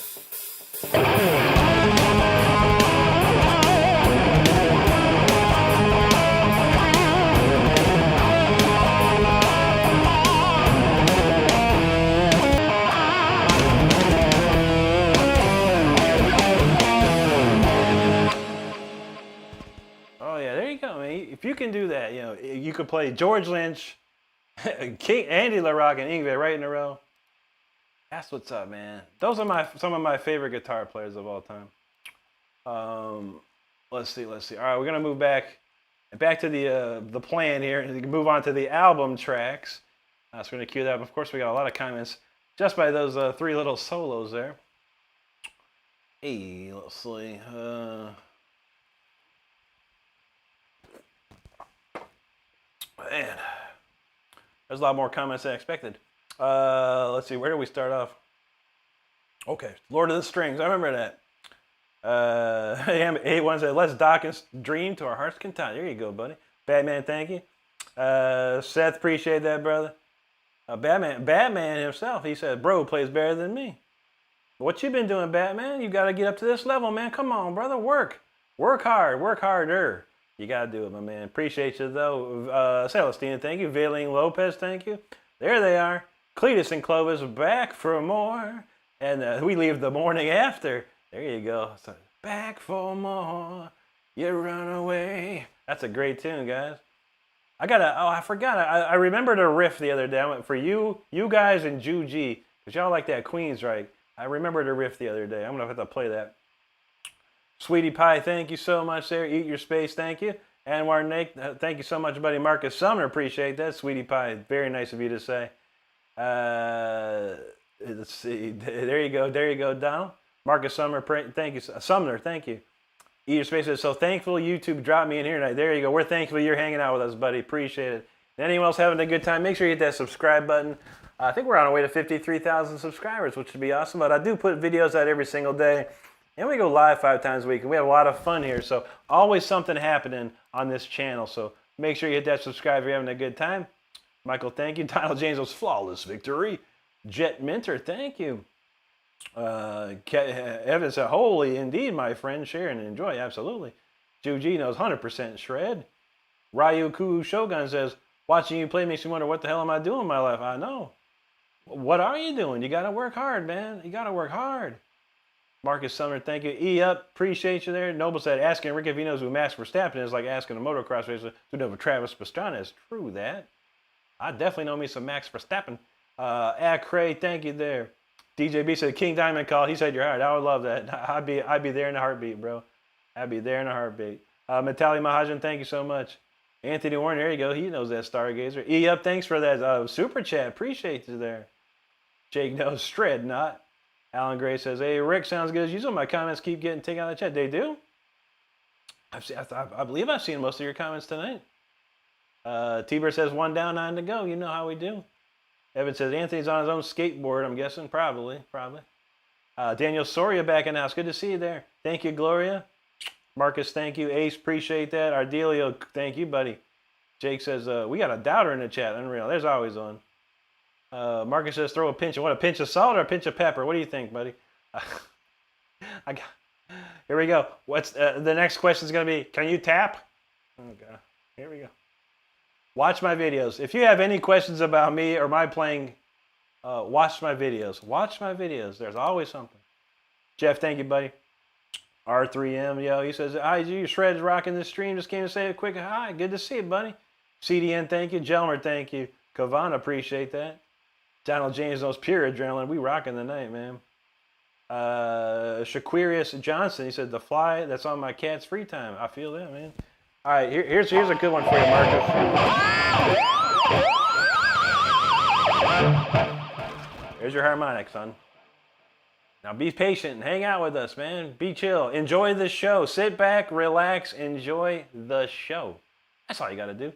Oh yeah, there you go, man. If you can do that, you know, you could play George Lynch, Andy LaRock, and Yngwie right in a row. That's what's up, man. Those are some of my favorite guitar players of all time. Let's see. All right, we're gonna move back to the plan here, and we can move on to the album tracks. So we're gonna cue that up. Of course, we got a lot of comments just by those three little solos there. Hey, let's see. Man, there's a lot more comments than I expected. Let's see, where do we start off? Okay, Lord of the Strings, I remember that. A1 said, let's dock and dream to our heart's content. There you go, buddy. Batman, thank you. Seth, appreciate that, brother. Batman himself, he said, bro plays better than me. What you been doing, Batman? You got to get up to this level, man. Come on, brother, work hard, work harder. You got to do it, my man. Appreciate you, though. Celestina, thank you. Valine Lopez, thank you. There they are. Cletus and Clovis back for more. And we leave the morning after. There you go. So, back for more. You run away. That's a great tune, guys. I forgot. I remembered a riff the other day. I went for you guys and Juji, because y'all like that Queensryche. I remembered a riff the other day. I'm going to have to play that. Sweetie Pie, thank you so much there. Eat Your Space, thank you. Anwar Nate, thank you so much, buddy. Marcus Sumner, appreciate that. Sweetie Pie, very nice of you to say. Let's see. There you go, Donald. Marcus Sumner, thank you. Sumner, thank you. Eat Your Space says, so thankful YouTube dropped me in here tonight. There you go. We're thankful you're hanging out with us, buddy. Appreciate it. And anyone else having a good time, make sure you hit that subscribe button. I think we're on our way to 53,000 subscribers, which would be awesome. But I do put videos out every single day. And we go live 5 times a week, and we have a lot of fun here. So always something happening on this channel. So make sure you hit that subscribe if you're having a good time. Michael, thank you. Donald James was flawless victory. Jet Minter, thank you. Evan said, holy indeed, my friend. Share and enjoy, absolutely. Juji knows 100% shred. Ryu Ku Shogun says, watching you play makes me wonder what the hell am I doing in my life? I know. What are you doing? You got to work hard, man. You got to work hard. Marcus Sumner, thank you. E-Up, appreciate you there. Noble said, asking Rick if he knows who Max Verstappen is like asking a motocross racer who knows who Travis Pastrana is. True that. I definitely know me some Max Verstappen. Cray, thank you there. DJB said, King Diamond called. He said, you're hard. I would love that. I'd be there in a heartbeat, bro. I'd be there in a heartbeat. Matali Mahajan, thank you so much. Anthony Warren, there you go. He knows that Stargazer. E-Up, thanks for that super chat. Appreciate you there. Jake knows Shred not. Alan Gray says, hey, Rick, sounds good as usual. My comments keep getting taken out of the chat. They do? I believe I've seen most of your comments tonight. T-Bird says, 1 down, 9 to go. You know how we do. Evan says, Anthony's on his own skateboard, I'm guessing. Probably. Daniel Soria back in the house. Good to see you there. Thank you, Gloria. Marcus, thank you. Ace, appreciate that. Ardelio, thank you, buddy. Jake says, we got a doubter in the chat. Unreal. There's always one. Marcus says, throw a pinch of what? A pinch of salt or a pinch of pepper? What do you think, buddy? Here we go. What's the next question is going to be? Can you tap? Okay. Here we go. Watch my videos. If you have any questions about me or my playing, watch my videos. Watch my videos. There's always something. Jeff, thank you, buddy. R3M, yo, he says, hi, you Shreds rocking the stream. Just came to say a quick hi. Good to see you, buddy. CDN, thank you. Jelmer, thank you. Kavan, appreciate that. Donald James knows pure adrenaline. We rocking the night, man. Shaquirius Johnson, he said, the fly that's on my cat's free time. I feel that, man. All right, here's a good one for you, Marcus. Here's your harmonic, son. Now be patient and hang out with us, man. Be chill. Enjoy the show. Sit back, relax, enjoy the show. That's all you got to do.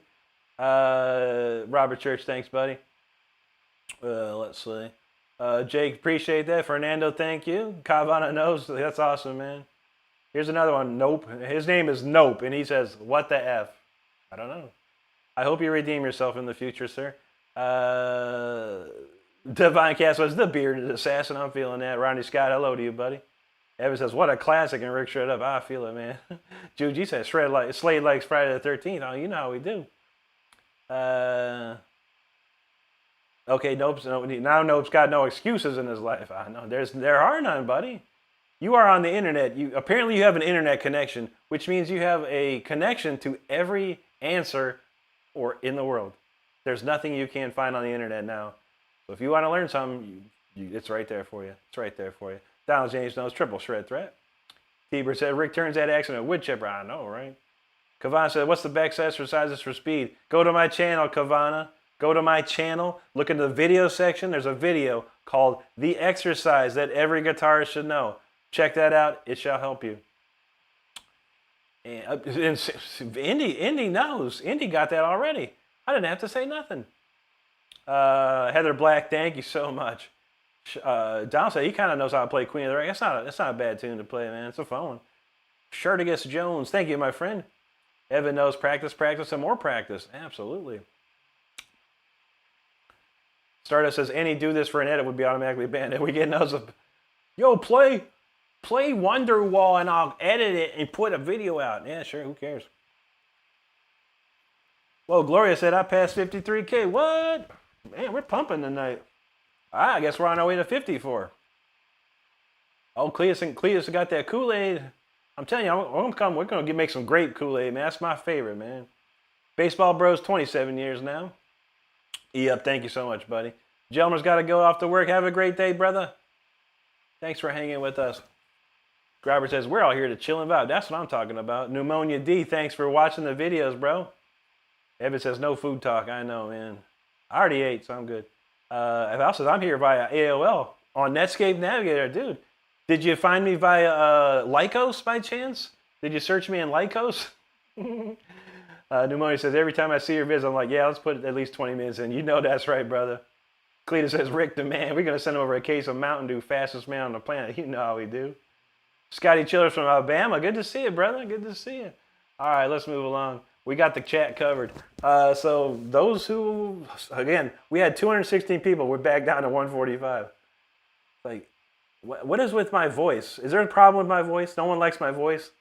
Robert Church, thanks, buddy. Let's see. Jake, appreciate that. Fernando, thank you. Kavana knows. That's awesome, man. Here's another one. Nope. His name is Nope, and he says, "What the F?" I don't know. I hope you redeem yourself in the future, sir. Divine Cast was the bearded assassin. I'm feeling that. Ronnie Scott, hello to you, buddy. Evan says, "What a classic," and Rick shred up. I feel it, man. Juji says, Slade likes Friday the 13th. Oh, you know how we do. Okay, Nope's, now Nope's got no excuses in his life. I know. There are none, buddy. You are on the internet. Apparently you have an internet connection, which means you have a connection to every answer in the world. There's nothing you can't find on the internet now. So if you want to learn something, it's right there for you. It's right there for you. Donald James knows triple shred threat. Tieber said, Rick turns that axe into a wood chipper. I know, right? Kavana said, what's the best exercises for speed? Go to my channel, Kavana. Go to my channel. Look in the video section. There's a video called The Exercise That Every Guitarist Should Know. Check that out. It shall help you. And Indy knows. Indy got that already. I didn't have to say nothing. Heather Black, thank you so much. Don said he kind of knows how to play Queen of the Ring. That's not a bad tune to play, man. It's a fun one. Shertigus Jones, thank you, my friend. Evan knows practice, and more practice. Absolutely. Stardust says any do this for an edit would be automatically banned. And we get knows of, yo, play Wonderwall and I'll edit it and put a video out. Yeah, sure, who cares? Whoa, Gloria said I passed 53K. What? Man, we're pumping tonight. I guess we're on our way to 54. Oh, Cletus got that Kool-Aid. I'm telling you, we're going to make some great Kool-Aid, man. That's my favorite, man. Baseball Bros, 27 years now. Yep, thank you so much, buddy. Jelmer's got to go off to work. Have a great day, brother. Thanks for hanging with us. Grabber says, we're all here to chill and vibe. That's what I'm talking about. Pneumonia D, thanks for watching the videos, bro. Evan says, no food talk. I know, man. I already ate, so I'm good. Val says, I'm here via AOL on Netscape Navigator. Dude, did you find me via Lycos by chance? Did you search me in Lycos? Pneumonia says, every time I see your vids, I'm like, yeah, let's put at least 20 minutes in. You know that's right, brother. Cletus says, Rick the man. We're going to send him over a case of Mountain Dew, fastest man on the planet. You know how we do. Scotty Chillers from Alabama. Good to see you, brother. Good to see you. All right, let's move along. We got the chat covered. So those who, again, we had 216 people. We're back down to 145. Like, what is with my voice? Is there a problem with my voice? No one likes my voice?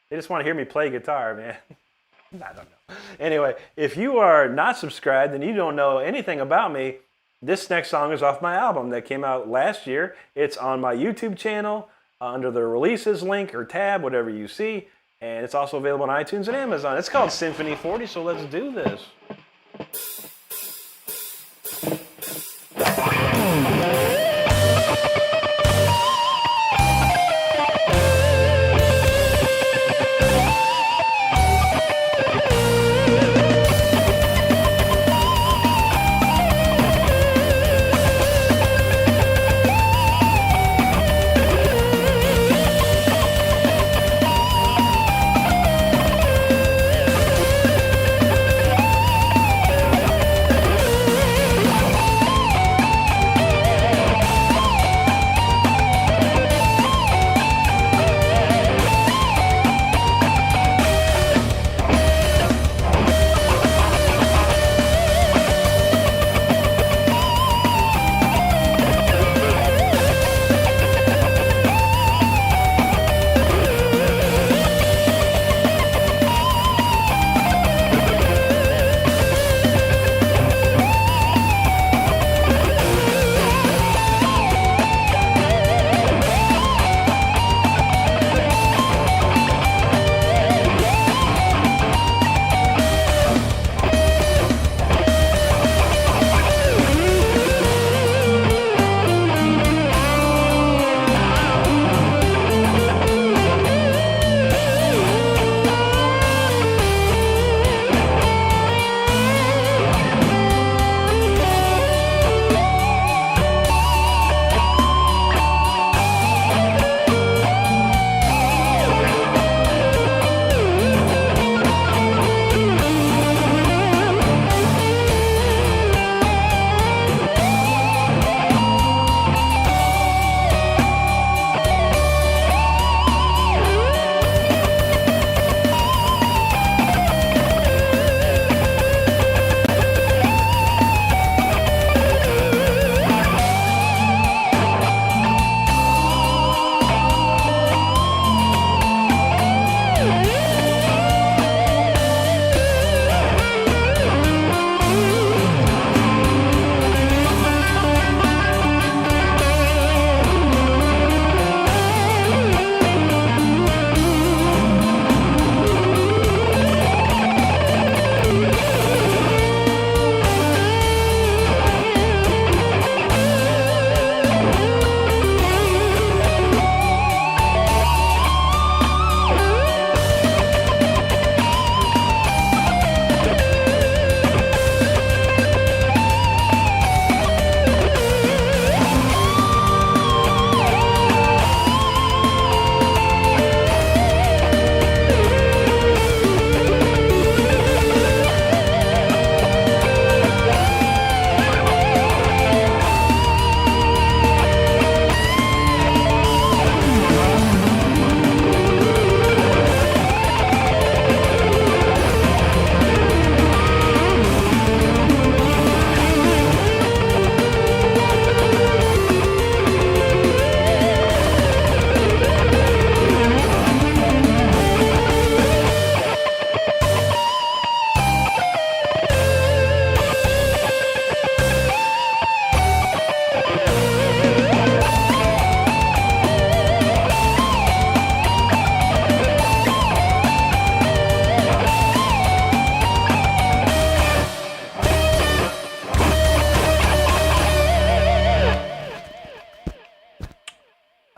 They just want to hear me play guitar, man. I don't know. Anyway, if you are not subscribed and you don't know anything about me, this next song is off my album that came out last year. It's on my YouTube channel under the releases link or tab, whatever you see. And it's also available on iTunes and Amazon. It's called Symphony 40, so let's do this.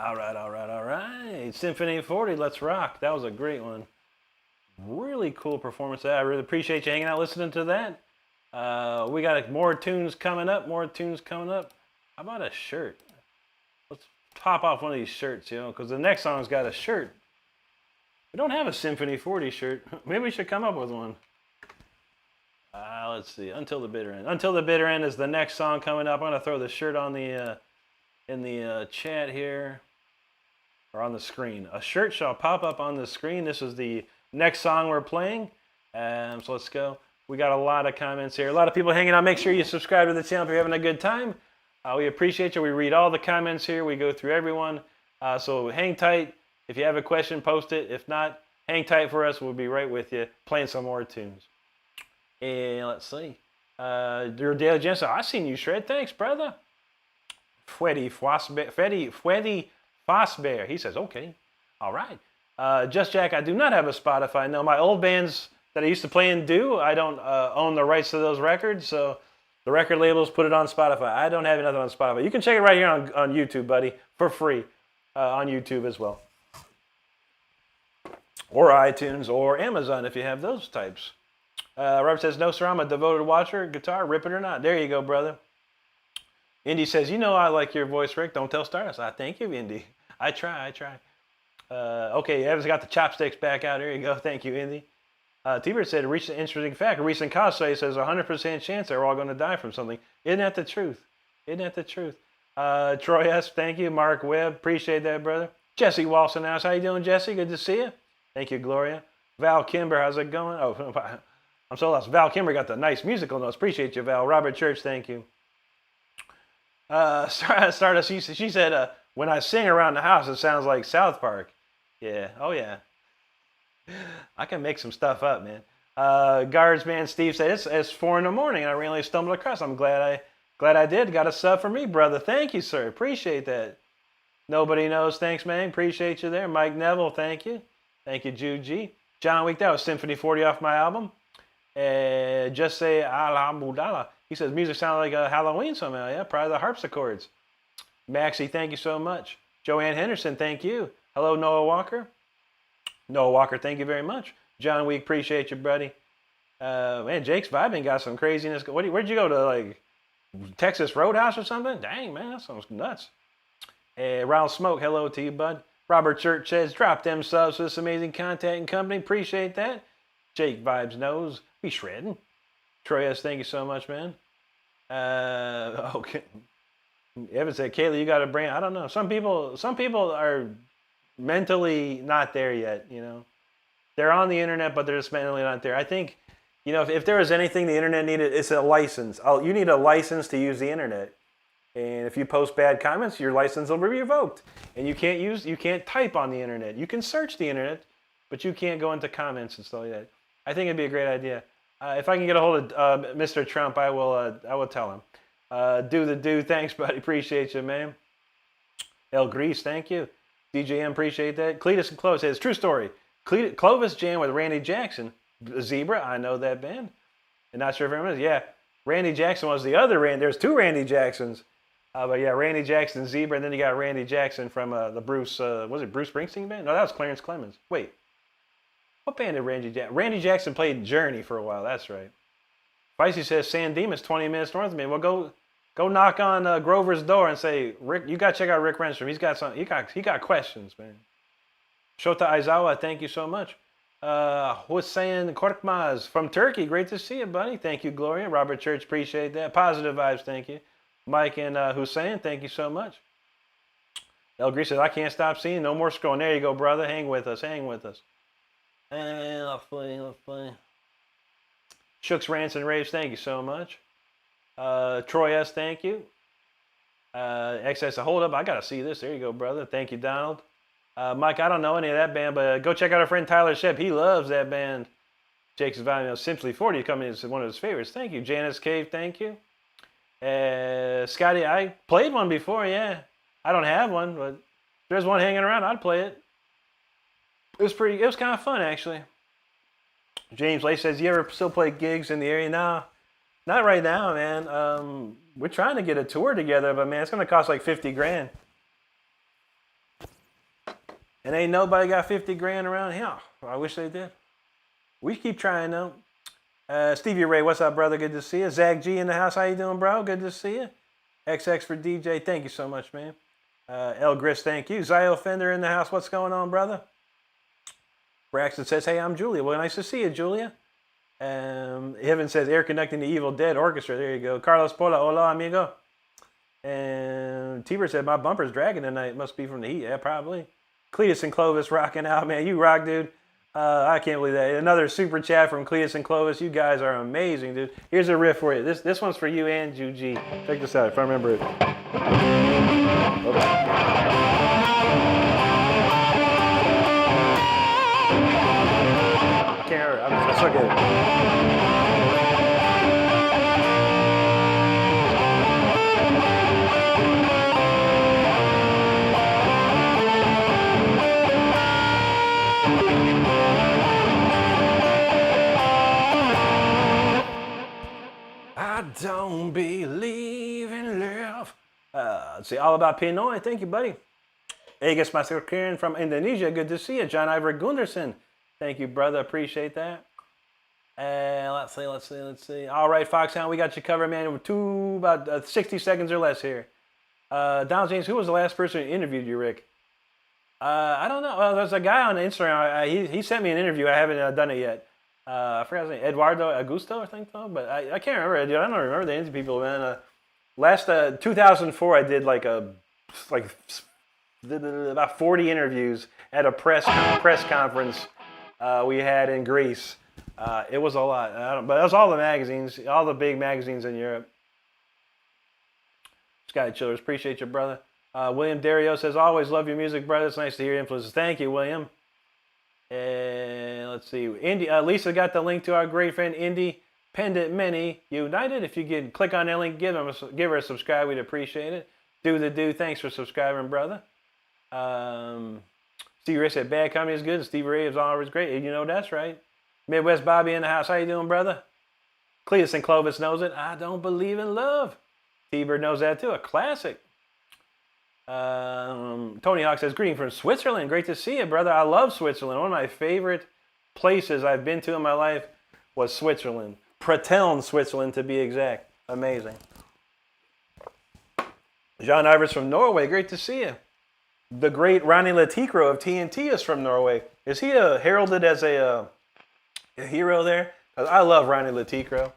All right, all right, all right. Symphony 40, let's rock. That was a great one. Really cool performance. I really appreciate you hanging out, listening to that. We got more tunes coming up, more tunes coming up. How about a shirt? Let's top off one of these shirts, you know, because the next song's got a shirt. We don't have a Symphony 40 shirt. Maybe we should come up with one. Let's see. Until the Bitter End. Until the Bitter End is the next song coming up. I'm going to throw the shirt on the in the chat here, or on the screen. A shirt shall pop up on the screen. This is the next song we're playing. So let's go. We got a lot of comments here. A lot of people hanging out. Make sure you subscribe to the channel if you're having a good time. We appreciate you. We read all the comments here. We go through everyone. So hang tight. If you have a question, post it. If not, hang tight for us. We'll be right with you playing some more tunes. And let's see. Your Daily Jensen. I seen you, Shred. Thanks, brother. Freddy Fosbear. He says, okay. All right. Just Jack, I do not have a Spotify. No, my old bands that I used to play in do. I don't own the rights to those records, so the record labels put it on Spotify. I don't have nothing on Spotify. You can check it right here on YouTube, buddy, for free on YouTube as well. Or iTunes or Amazon if you have those types. Robert says, no, sir, I'm a devoted watcher. Guitar, rip it or not. There you go, brother. Indy says, you know I like your voice, Rick. Don't tell Stardust. Thank you, Indy. I try. Okay, Evan's got the chopsticks back out. There you go. Thank you, Indy. T-Bird said, a recent interesting fact. A recent cosplay says 100% chance they're all going to die from something. Isn't that the truth? Troy S., thank you. Mark Webb, appreciate that, brother. Jesse Walson house. How you doing, Jesse? Good to see you. Thank you, Gloria. Val Kimber, how's it going? Oh, I'm so lost. Val Kimber got the nice musical notes. Appreciate you, Val. Robert Church, thank you. Stardust, she said, when I sing around the house, it sounds like South Park. Yeah, oh yeah. I can make some stuff up, man. Guardsman Steve said, it's 4 in the morning and I randomly stumbled across. I'm glad I did. Got a sub for me, brother. Thank you, sir. Appreciate that. Nobody knows. Thanks, man. Appreciate you there. Mike Neville, thank you. Thank you, Jude G. John Week, that was Symphony 40 off my album. Just say Alhamdulillah. He says music sounded like a Halloween somehow. Yeah, probably the harpsichords. Maxie, thank you so much. Joanne Henderson, thank you. Hello, Noah Walker. Noah Walker, thank you very much. John Week, appreciate you, buddy. Man, Jake's vibing got some craziness. Where'd you go to, like, Texas Roadhouse or something? Dang, man, that sounds nuts. Ralph Smoke, hello to you, bud. Robert Church says, drop them subs for this amazing content and company. Appreciate that. Jake Vibes knows. Be shredding. Troy S., thank you so much, man. Okay. Evan said, Kayla, you got a brain. I don't know. Some people are mentally not there yet, you know. They're on the internet, but they're just mentally not there. I think, you know, if there was anything the internet needed, it's a license. You need a license to use the internet. And if you post bad comments, your license will be revoked. And you can't type on the internet. You can search the internet, but you can't go into comments and stuff like that. I think it'd be a great idea. If I can get a hold of Mr. Trump, I will tell him. Do, thanks, buddy. Appreciate you, man. El Grease, thank you. DJM, appreciate that. Cletus and Clovis says, true story. Clovis jammed with Randy Jackson. Zebra, I know that band. And not sure if everyone knows. Yeah, Randy Jackson was the other Randy. There's 2 Randy Jacksons. But yeah, Randy Jackson, Zebra, and then you got Randy Jackson from the Bruce, was it Bruce Springsteen band? No, that was Clarence Clemens. Wait. What band did Randy Jackson? Randy Jackson played Journey for a while. That's right. Feisty says San Dimas, 20 minutes north of me. Well, go knock on Grover's door and say, Rick, you got to check out Rick Renstrom. He's got some. He got questions, man. Shota Aizawa, thank you so much. Hussein Korkmaz from Turkey. Great to see you, buddy. Thank you, Gloria. Robert Church, appreciate that. Positive vibes, thank you. Mike and Hussein, thank you so much. El Grease says, I can't stop seeing. No more scrolling. There you go, brother. Hang with us. And let's play. Shooks, Rants, and Raves, thank you so much. Troy S., thank you. XS, hold up, I got to see this. There you go, brother. Thank you, Donald. Mike, I don't know any of that band, but go check out our friend Tyler Shep. He loves that band. Jake's Volume Simply 40 coming is one of his favorites. Thank you. Janice Cave, thank you. Scotty, I played one before, yeah. I don't have one, but if there's one hanging around, I'd play it. It was kind of fun, actually. James Lay says, you ever still play gigs in the area? No, not right now, man. We're trying to get a tour together, but man, it's going to cost like 50 grand. And ain't nobody got 50 grand around here. I wish they did. We keep trying though. Stevie Ray, what's up, brother? Good to see you. Zach G in the house. How you doing, bro? Good to see you. XX for DJ. Thank you so much, man. El Gris, thank you. Zio Fender in the house. What's going on, brother? Braxton says, hey, I'm Julia. Well, nice to see you, Julia. Evan says, air conducting the Evil Dead Orchestra. There you go. Carlos Pola, hola, amigo. And Tiber said, my bumper's dragging tonight. Must be from the heat. Yeah, probably. Cletus and Clovis rocking out, man. You rock, dude. I can't believe that. Another super chat from Cletus and Clovis. You guys are amazing, dude. Here's a riff for you. This one's for you and Juji. Check this out if I remember it. I can't remember. I suck at it. I don't believe in love. Let's see, all about Pinoy. Thank you, buddy. Agus Master Kieran from Indonesia. Good to see you. John Ivor Gunderson. Thank you, brother. Appreciate that. And let's see. All right, Foxhound, we got you covered, man. We're about 60 seconds or less here. Donald James, who was the last person who interviewed you, Rick? I don't know. Well, there's a guy on Instagram. He sent me an interview. I haven't done it yet. I forgot his name. Eduardo Augusto, I think so. But I can't remember. Dude, I don't remember the interview people, man. Last 2004, I did like about 40 interviews at a press conference we had in Greece. It was a lot. But it was all the magazines, all the big magazines in Europe. Sky Chillers, appreciate you, brother. William Dario says, always love your music, brother. It's nice to hear your influences. Thank you, William. And let's see. Lisa got the link to our great friend Independent Mini United. If you could click on that link, give her a subscribe. We'd appreciate it. Thanks for subscribing, brother. Steve Ray said, bad comedy is good. Steve Ray is always great. You know that's right. Midwest Bobby in the house. How you doing, brother? Cletus and Clovis knows it. I don't believe in love. T-Bird knows that too. A classic. Tony Hawk says, greeting from Switzerland. Great to see you, brother. I love Switzerland. One of my favorite places I've been to in my life was Switzerland. Prateln, Switzerland, to be exact. Amazing. John Ivers from Norway. Great to see you. The great Ronnie Latikro of TNT is from Norway. Is he heralded as a hero there? 'Cause I love Ronnie Latikro.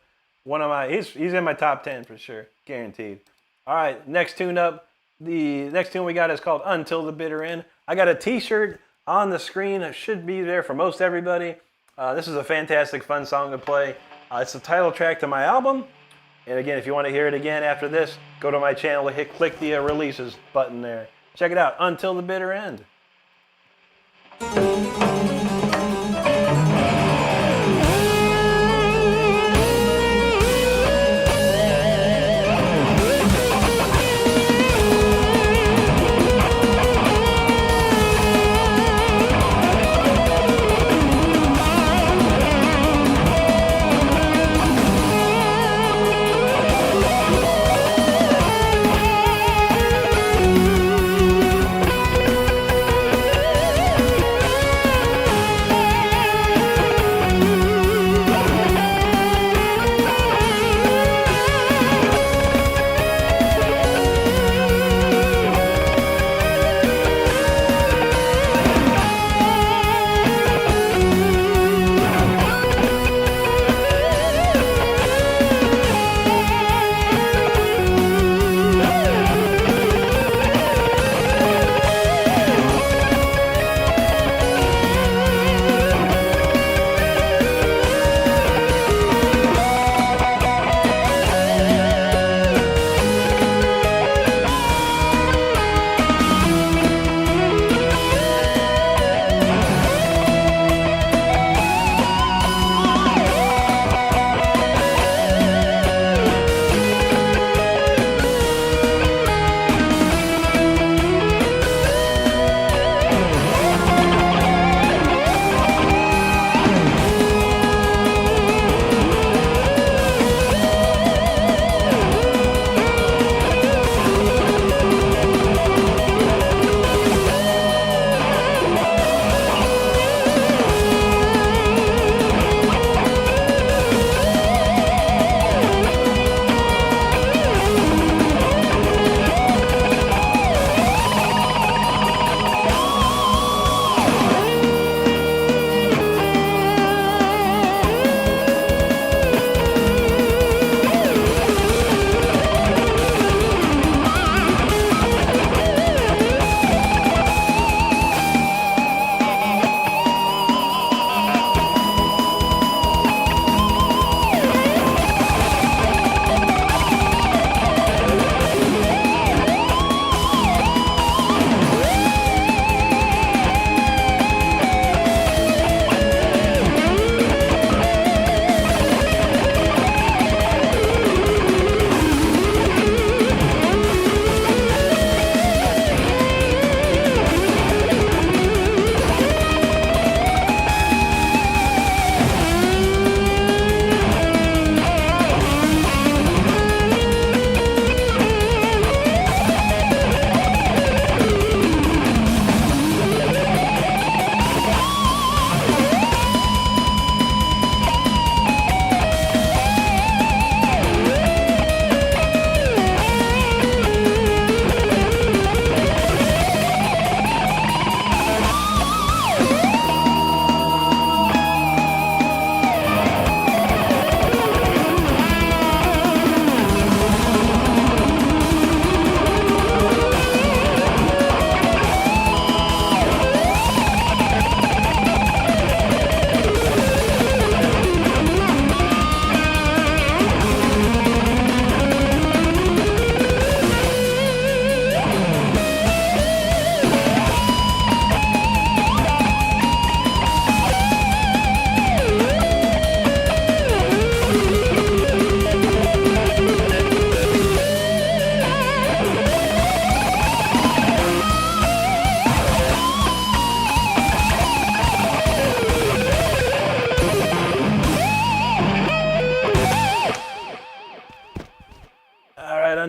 He's in my top 10 for sure, guaranteed. All right, next tune up. The next tune we got is called Until the Bitter End. I got a t-shirt on the screen. It should be there for most everybody. This is a fantastic, fun song to play. It's the title track to my album. And again, if you want to hear it again after this, go to my channel and click the releases button there. Check it out, Until the Bitter End.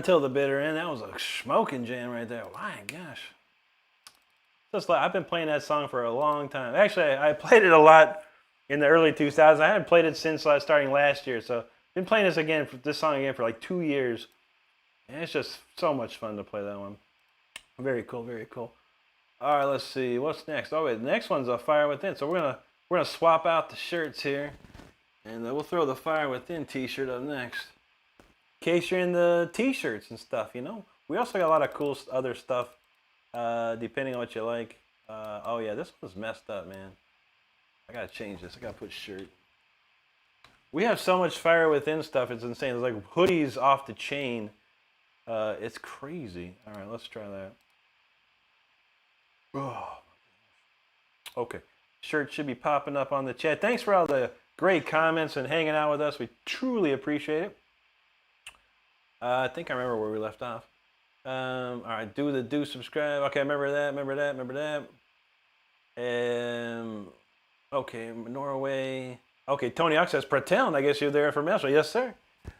Until the Bitter End. That was a smoking jam right there. My gosh. Just like I've been playing that song for a long time. Actually, I played it a lot in the early 2000s. I hadn't played it since starting last year. So I've been playing this song again for like 2 years. And it's just so much fun to play that one. Very cool, very cool. All right, let's see. What's next? Oh, wait, the next one's a Fire Within. So we're gonna swap out the shirts here. And we'll throw the Fire Within t-shirt up next. In case you're in the t-shirts and stuff, you know. We also got a lot of cool other stuff, depending on what you like. Oh yeah, this one's messed up, man. I gotta change this. I gotta put shirt. We have so much Fire Within stuff. It's insane. It's like hoodies off the chain. It's crazy. All right, let's try that. Oh. Okay. Shirt should be popping up on the chat. Thanks for all the great comments and hanging out with us. We truly appreciate it. I think I remember where we left off. All right, do subscribe. Okay, remember that. Okay, Norway. Okay, Tony Ox says Prateln. I guess you're there for Melshel. Yes, sir.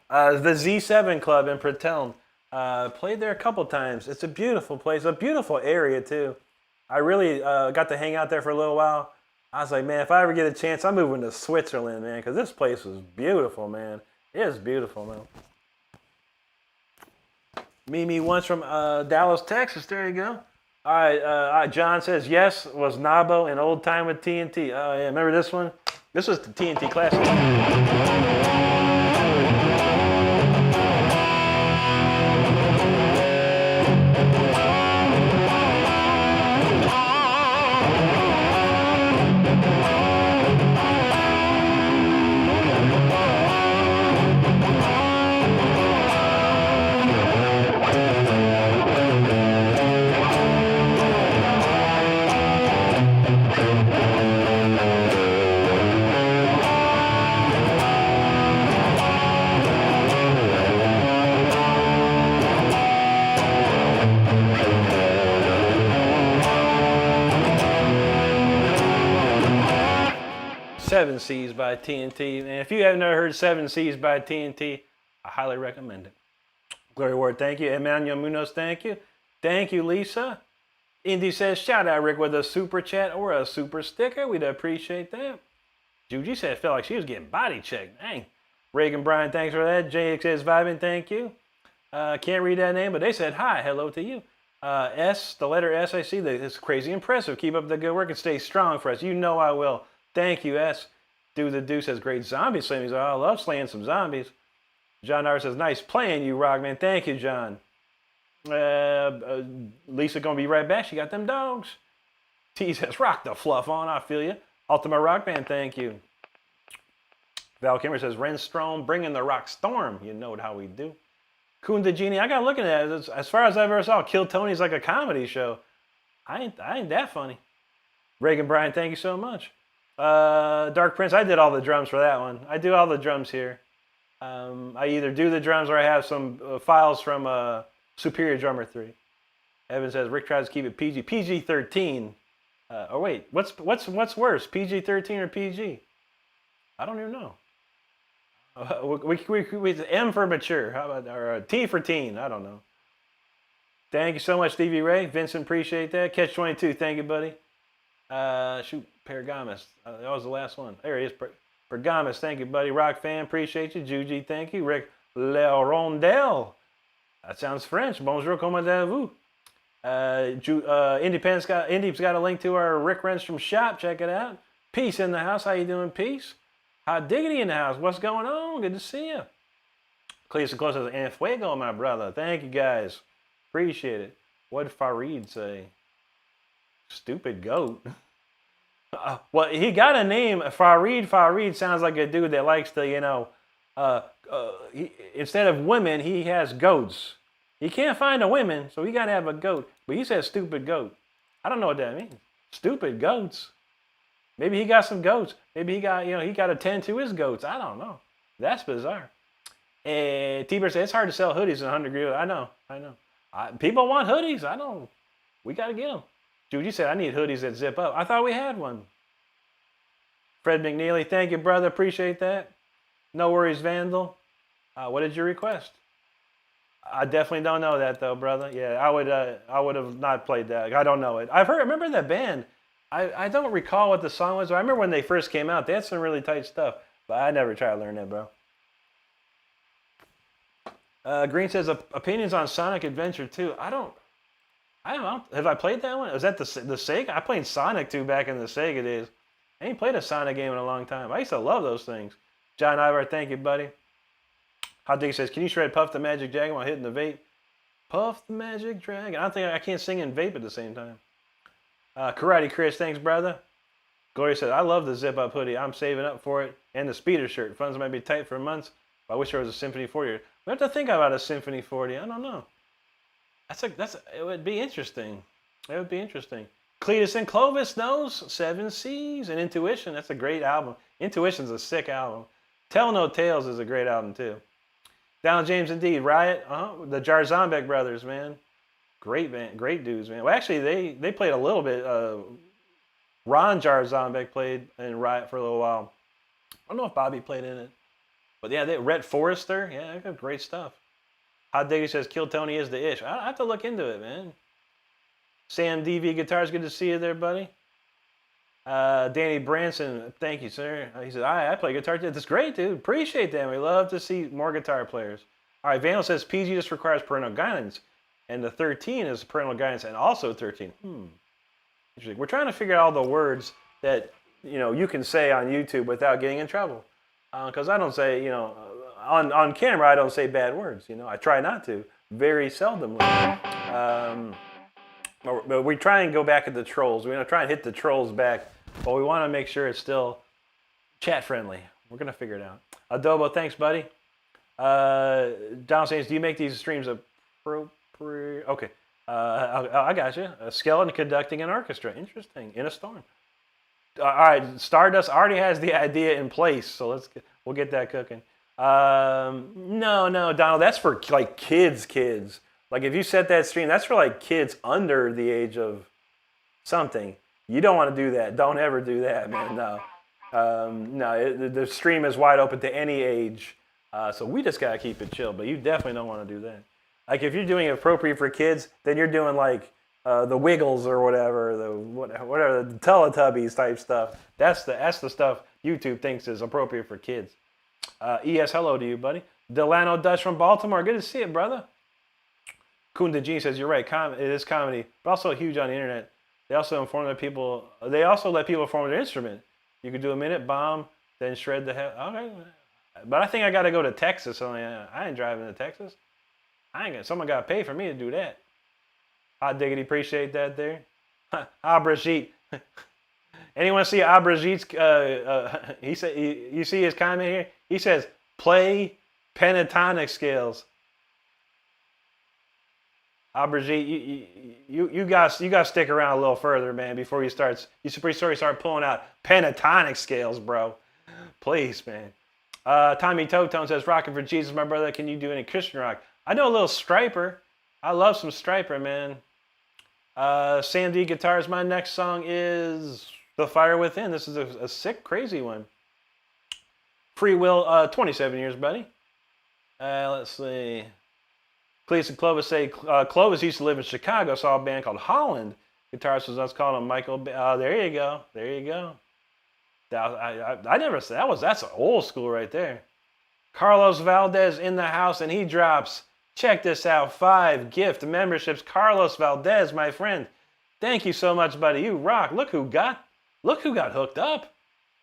The Z7 Club in Prateln. Played there a couple times. It's a beautiful place, a beautiful area too. I really got to hang out there for a little while. I was like, man, if I ever get a chance, I'm moving to Switzerland, man, because this place was beautiful, man. It is beautiful, man. Mimi once from Dallas, Texas. There you go. All right, John says, yes, was Nabo an old time with TNT. Oh, yeah, remember this one? This was the TNT Classic. 7 Seas by TNT. And if you haven't ever heard 7 Seas by TNT, I highly recommend it. Glory Ward, thank you. Emmanuel Munoz, thank you. Thank you, Lisa. Indy says, shout out Rick with a super chat or a super sticker. We'd appreciate that. Juji said it felt like she was getting body checked. Dang. Reagan Bryan, thanks for that. JX says, vibing, thank you. Can't read that name, but they said hi, hello to you. S, the letter S, I see that it's crazy impressive. Keep up the good work and stay strong for us. You know I will. Thank you, S. Do the Deuce says, great zombie slaying. He's like, I love slaying some zombies. John R says, nice playing you, Rockman. Thank you, John. Lisa gonna be right back. She got them dogs. T says, rock the fluff on. I feel you. Ultima Rock Band, thank you. Val Kimmer says, Renstrom, bringing the rock storm. You know how we do. Kunda Genie, I got looking at it. As far as I've ever saw, Kill Tony's like a comedy show. I ain't that funny. Reagan Bryan, thank you so much. Dark Prince, I did all the drums for that one. I do all the drums here. I either do the drums or I have some files from Superior Drummer 3. Evan says, Rick tries to keep it PG. PG-13. Oh wait, what's worse, PG-13 or PG? I don't even know. We M for mature. How about or T for teen? I don't know. Thank you so much, Stevie Ray. Vincent, appreciate that. Catch 22, thank you, buddy. Shoot, Pergamus. That was the last one. There he is. Pergamus, thank you, buddy. Rock fan, appreciate you. Juji, thank you. Rick Le Rondel. That sounds French. Bonjour, comment allez-vous? Indy's got a link to our Rick Renstrom shop. Check it out. Peace in the house. How you doing, Peace? Hot diggity in the house. What's going on? Good to see you. Cleus and Close says, En fuego, my brother. Thank you, guys. Appreciate it. What did Farid say? Stupid goat. Well, he got a name. Farid. Farid sounds like a dude that likes to, you know, instead of women, he has goats. He can't find a women, so he got to have a goat. But he says stupid goat. I don't know what that means. Stupid goats. Maybe he got some goats. Maybe he got, he got to tend to his goats. I don't know. That's bizarre. And T-Bird said, it's hard to sell hoodies in 100 degree. I know. People want hoodies. We got to get them. Judy said, I need hoodies that zip up. I thought we had one. Fred McNeely, thank you, brother. Appreciate that. No worries, Vandal. What did you request? I definitely don't know that though, brother. Yeah, I would have not played that. I don't know it. Remember that band. I don't recall what the song was. I remember when they first came out. They had some really tight stuff, but I never tried to learn that, bro. Green says opinions on Sonic Adventure 2. I don't know. Have I played that one? Was that the Sega? I played Sonic 2 back in the Sega days. I ain't played a Sonic game in a long time. I used to love those things. John Ivar, thank you, buddy. Hot Dig says, can you shred Puff the Magic Dragon while hitting the vape? Puff the Magic Dragon. I can't sing and vape at the same time. Karate Chris, thanks, brother. Gloria said, I love the zip-up hoodie. I'm saving up for it. And the speeder shirt. Funds might be tight for months. But I wish there was a Symphony 40. We have to think about a Symphony 40. I don't know. It would be interesting. It would be interesting. Cletus and Clovis knows 7 C's and Intuition. That's a great album. Intuition's a sick album. Tell No Tales is a great album too. Donald James indeed. Riot. The Jarzombek brothers, man. Great band. Great dudes, man. Well, actually, they played a little bit. Ron Jarzombek played in Riot for a little while. I don't know if Bobby played in it. But yeah, Rhett Forrester. Yeah, they got great stuff. Hot Diggy says, Kill Tony is the ish. I have to look into it, man. Sam DV Guitars, good to see you there, buddy. Danny Branson, thank you, sir. He said, I play guitar too. That's great, dude. Appreciate that. We love to see more guitar players. All right, Vandal says PG just requires parental guidance, and the 13 is parental guidance, and also 13. Interesting. We're trying to figure out all the words that you can say on YouTube without getting in trouble. Because I don't say, on camera I don't say bad words. I try not to, very seldomly. But we try and go back at the trolls. We're going to try and hit the trolls back, but we want to make sure it's still chat friendly. We're going to figure it out. Adobo, thanks, buddy. Donald says, do you make these streams appropriate? Okay. I got you. A skeleton conducting an orchestra. Interesting. In a storm. All right. Stardust already has the idea in place, so we'll get that cooking. No, Donald, that's for like kids. Like if you set that stream, that's for like kids under the age of something. You don't want to do that. Don't ever do that, man. No. The stream is wide open to any age. So we just got to keep it chill, but you definitely don't want to do that. Like if you're doing it appropriate for kids, then you're doing like the Wiggles or whatever, the Teletubbies type stuff. That's the stuff YouTube thinks is appropriate for kids. ES, hello to you, buddy. Delano Dutch from Baltimore. Good to see you, brother. Kunda G says, you're right, it is comedy, but also huge on the internet. They also let people form their instrument. You could do a minute, bomb, then shred the hell. Okay. But I think I got to go to Texas. I ain't driving to Texas. Someone got to pay for me to do that. Hot diggity, appreciate that there. Brigitte. Anyone see Brigitte's, he said, you see his comment here? He says, play pentatonic scales. Brigitte, you got to stick around a little further, man, before you start pulling out pentatonic scales, bro. Please, man. Tommy Totone says, rocking for Jesus, my brother. Can you do any Christian rock? I know a little Striper. I love some Striper, man. Sam D Guitars, my next song is The Fire Within. This is a sick, crazy one. Free Will, 27 years, buddy. Let's see. Cleese and Clovis say, Clovis used to live in Chicago, saw a band called Holland. Guitarist was us calling him Michael. There you go. I never said that's old school right there. Carlos Valdez in the house, and he drops, check this out, 5 gift memberships. Carlos Valdez, my friend, thank you so much, buddy. You rock. Look who got hooked up.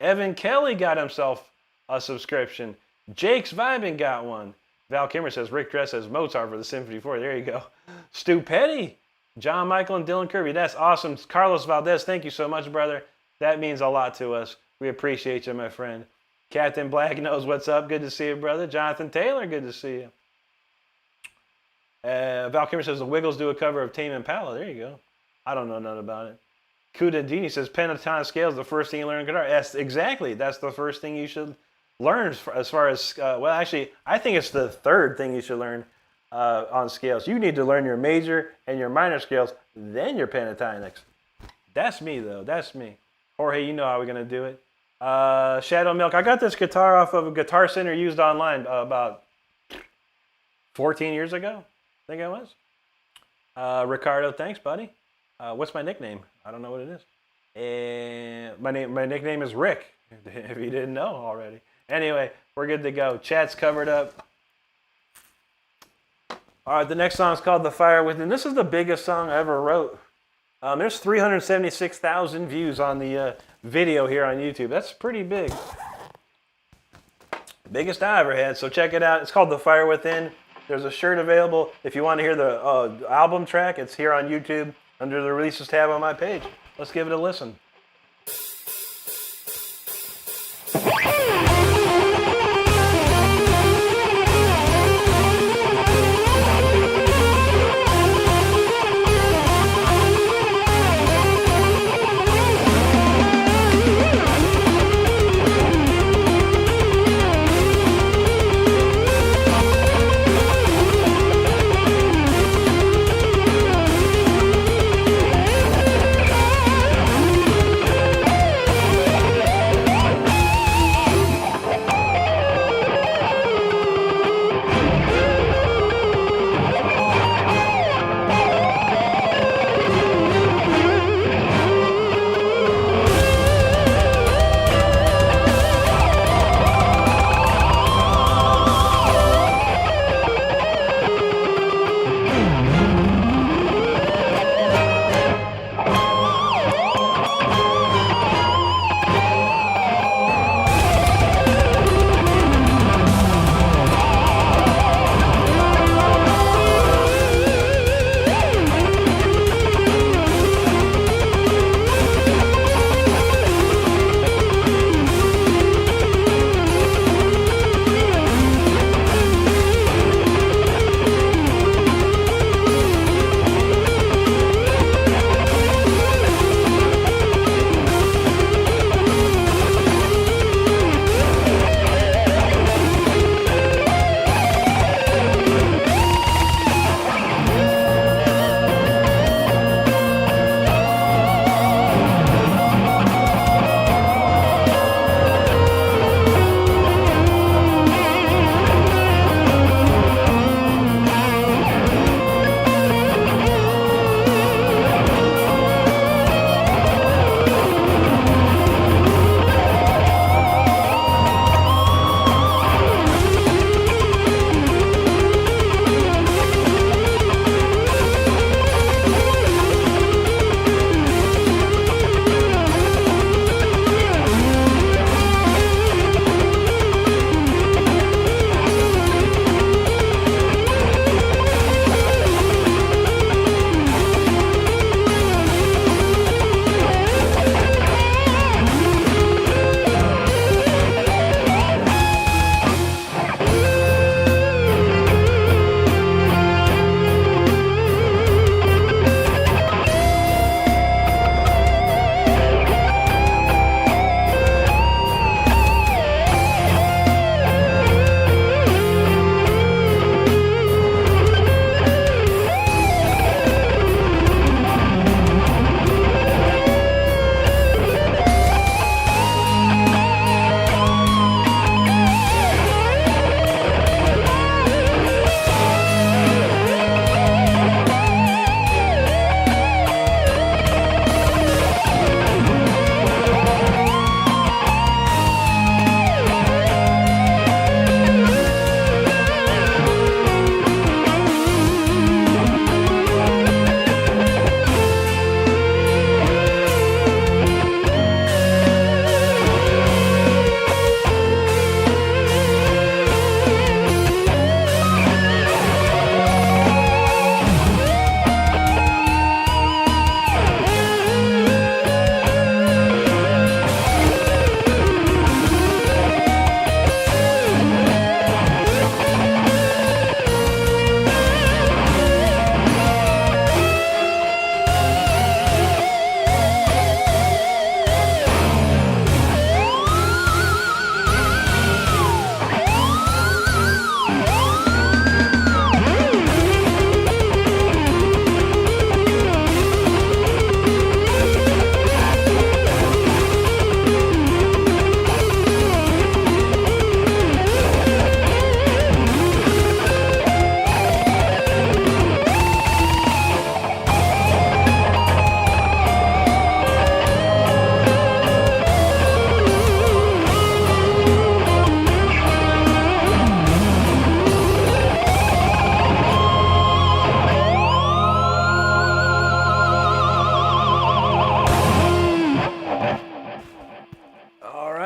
Evan Kelly got himself a subscription. Jake's Vibing got one. Val Kimmer says, Rick Dress as Mozart for the Symphony 4. There you go. Stu Petty, John Michael, and Dylan Kirby. That's awesome. Carlos Valdez, thank you so much, brother. That means a lot to us. We appreciate you, my friend. Captain Black knows what's up. Good to see you, brother. Jonathan Taylor, good to see you. Val Kimmer says, the Wiggles do a cover of Tame Impala. There you go. I don't know nothing about it. Kuda Dini says, pentatonic scale is the first thing you learn in guitar. Yes, exactly. That's the first thing you should learn as far as, actually, I think it's the third thing you should learn on scales. You need to learn your major and your minor scales, then your pentatonics. That's me, though. That's me. Jorge, you know how we're going to do it. Shadow Milk. I got this guitar off of a Guitar Center used online about 14 years ago. think I was. Ricardo, thanks, buddy. What's my nickname? I don't know what it is. And my nickname is Rick, if you didn't know already. Anyway, we're good to go. Chat's covered up. All right, the next song is called The Fire Within. This is the biggest song I ever wrote. There's 376,000 views on the video here on YouTube. That's pretty big. Biggest I ever had, so check it out. It's called The Fire Within. There's a shirt available. If you want to hear the album track, it's here on YouTube under the releases tab on my page. Let's give it a listen.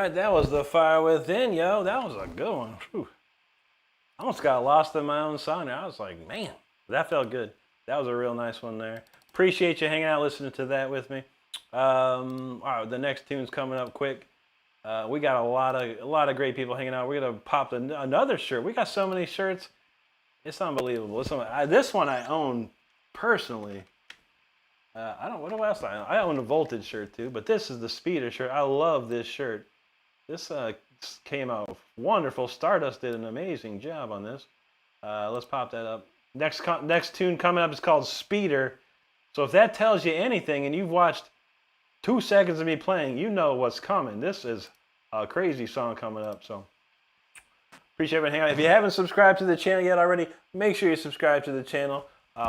right, that was the Fire Within, yo. That was a good one. Whew. I almost got lost in my own song there. I was like, man, that felt good. That was a real nice one there. Appreciate you hanging out, listening to that with me. All right, the next tune's coming up quick. We got a lot of great people hanging out. We're gonna pop another shirt. We got so many shirts. It's unbelievable. This one I own personally. I don't. What else I own? I own a Voltage shirt too, but this is the Speeder shirt. I love this shirt. This came out wonderful. Stardust did an amazing job on this. Let's pop that up. Next tune coming up is called Speeder. So if that tells you anything, and you've watched 2 seconds of me playing, you know what's coming. This is a crazy song coming up. So appreciate everyone hanging out. If you haven't subscribed to the channel yet already, make sure you subscribe to the channel.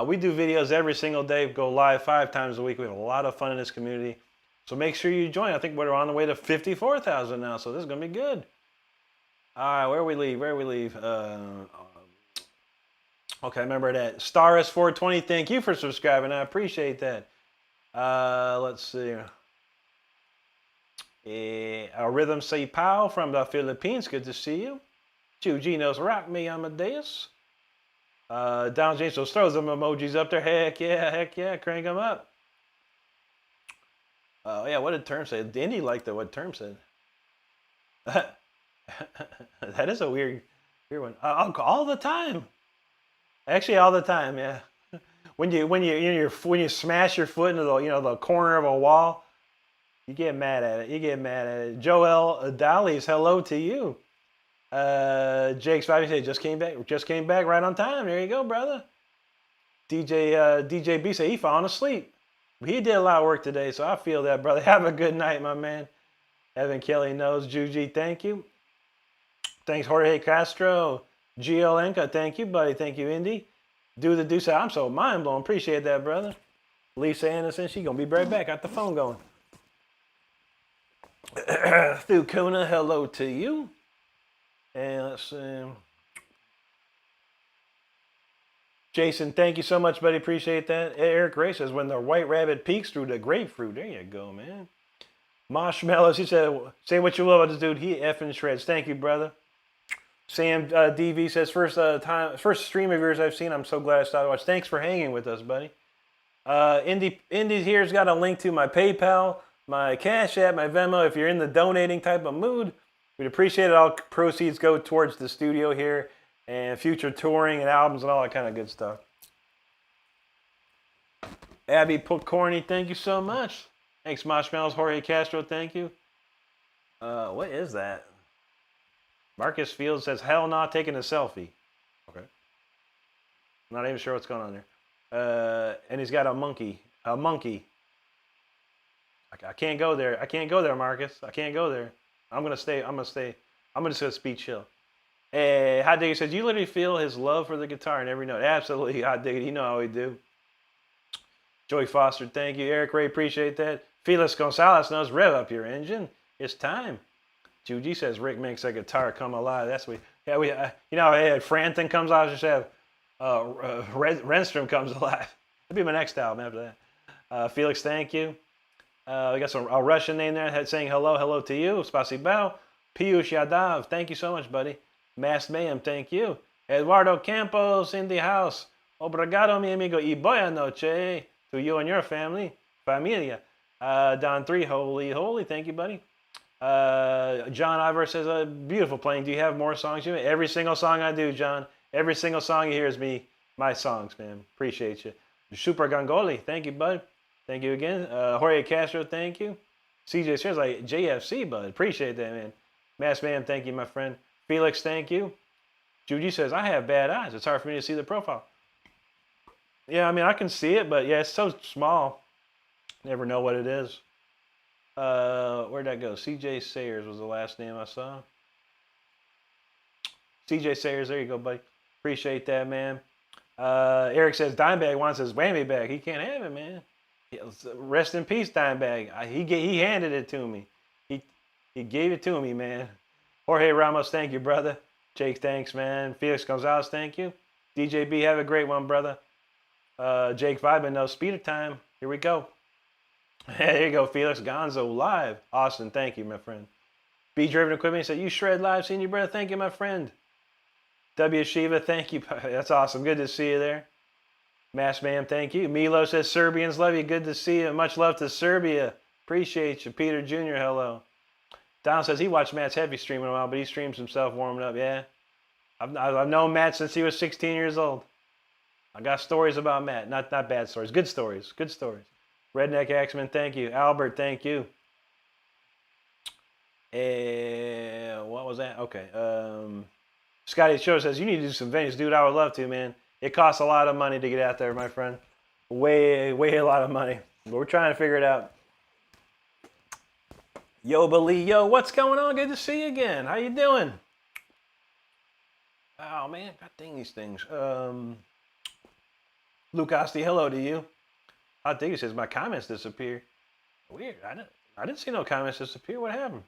We do videos every single day, go live 5 times a week. We have a lot of fun in this community. So make sure you join. I think we're on the way to 54,000 now, so this is going to be good. All right, where we leave? Okay, remember that. StarS420, thank you for subscribing. I appreciate that. Let's see. Rhythm Say Pow from the Philippines, good to see you. Ginos Rock Me Amadeus. Down James, so throw some emojis up there. Heck yeah, crank them up. Oh yeah, what did Term say? Indy liked what Term said. That is a weird one. All the time. Actually, all the time, yeah. When you smash your foot into the corner of a wall, you get mad at it. Joel Dali's hello to you. Jake's 5 say just came back right on time. There you go, brother. DJ B say he falling asleep. He did a lot of work today, so I feel that, brother. Have a good night, my man. Evan Kelly knows. Juji, thank you. Thanks, Jorge Castro. GL Enka, thank you, buddy. Thank you, Indy. Do the do say I'm so mind blown. Appreciate that, brother. Lisa Anderson, she gonna be right back. Got the phone going. Stu Kuna, hello to you. And let's see. Jason, thank you so much, buddy. Appreciate that. Eric Ray says, when the white rabbit peeks through the grapefruit. There you go, man. Marshmallows, he said, say what you love about this dude. He effing shreds. Thank you, brother. Sam DV says, first stream of yours I've seen. I'm so glad I started watching. Thanks for hanging with us, buddy. Indy here's got a link to my PayPal, my Cash App, my Venmo. If you're in the donating type of mood, we'd appreciate it. All proceeds go towards the studio here and future touring and albums and all that kind of good stuff. Abby Corney, thank you so much. Thanks, Marshmallows. Jorge Castro, thank you. What is that? Marcus Fields says, hell nah, taking a selfie. Okay. Not even sure what's going on there. And he's got a monkey. I can't go there. I can't go there, Marcus. I can't go there. I'm just gonna speak chill. Hey, Hot Diggity says, you literally feel his love for the guitar in every note. Absolutely, Hot Diggity. You know how we do. Joey Foster, thank you. Eric Ray, appreciate that. Felix Gonzalez knows, rev up your engine. It's time. Juji says, Rick makes that guitar come alive. That's what Franton comes out, just have Renstrom comes alive. That'd be my next album after that. Felix, thank you. We got a Russian name there saying hello to you. Spasibo. Piyush Yadav, thank you so much, buddy. Masked Mayhem, thank you. Eduardo Campos in the house. Obrigado, mi amigo, y buena noche to you and your familia. Don 3, holy, thank you, buddy. John Ivor says, beautiful playing. Do you have more songs? Every single song I do, John. Every single song you hear is my songs, man. Appreciate you. Super Gangoli, thank you, bud. Thank you again. Jorge Castro, thank you. CJ says, like JFC, bud. Appreciate that, man. Mass Man, thank you, my friend. Felix, thank you. Juji says, I have bad eyes. It's hard for me to see the profile. Yeah, I mean, I can see it, but yeah, it's so small. Never know what it is. Where'd that go? CJ Sayers was the last name I saw. CJ Sayers, there you go, buddy. Appreciate that, man. Eric says, Dimebag wants his whammy bag. He can't have it, man. Rest in peace, Dimebag. He handed it to me. He gave it to me, man. Jorge Ramos, thank you, brother. Jake, thanks, man. Felix Gonzalez, thank you. DJ B, have a great one, brother. Jake Vibin, no speeder time. Here we go. There you go, Felix Gonzo live. Austin, thank you, my friend. Driven Equipment said, you shred live, seeing you, brother. Thank you, my friend. W. Shiva, thank you. That's awesome. Good to see you there. Mass Man, thank you. Milo says, Serbians love you. Good to see you. Much love to Serbia. Appreciate you. Peter Jr., hello. Don says he watched Matt's heavy stream in a while, but he streams himself warming up. Yeah. I've known Matt since he was 16 years old. I got stories about Matt. Not bad stories. Good stories. Good stories. Redneck Axeman, thank you. Albert, thank you. What was that? Okay. Scotty Show says, you need to do some venues. Dude, I would love to, man. It costs a lot of money to get out there, my friend. Way a lot of money. But we're trying to figure it out. Yo, Billy, yo, what's going on? Good to see you again. How you doing? Oh, man. God dang these things. Luke Osti, hello to you. I think it says my comments disappear. Weird. I didn't see no comments disappear. What happened?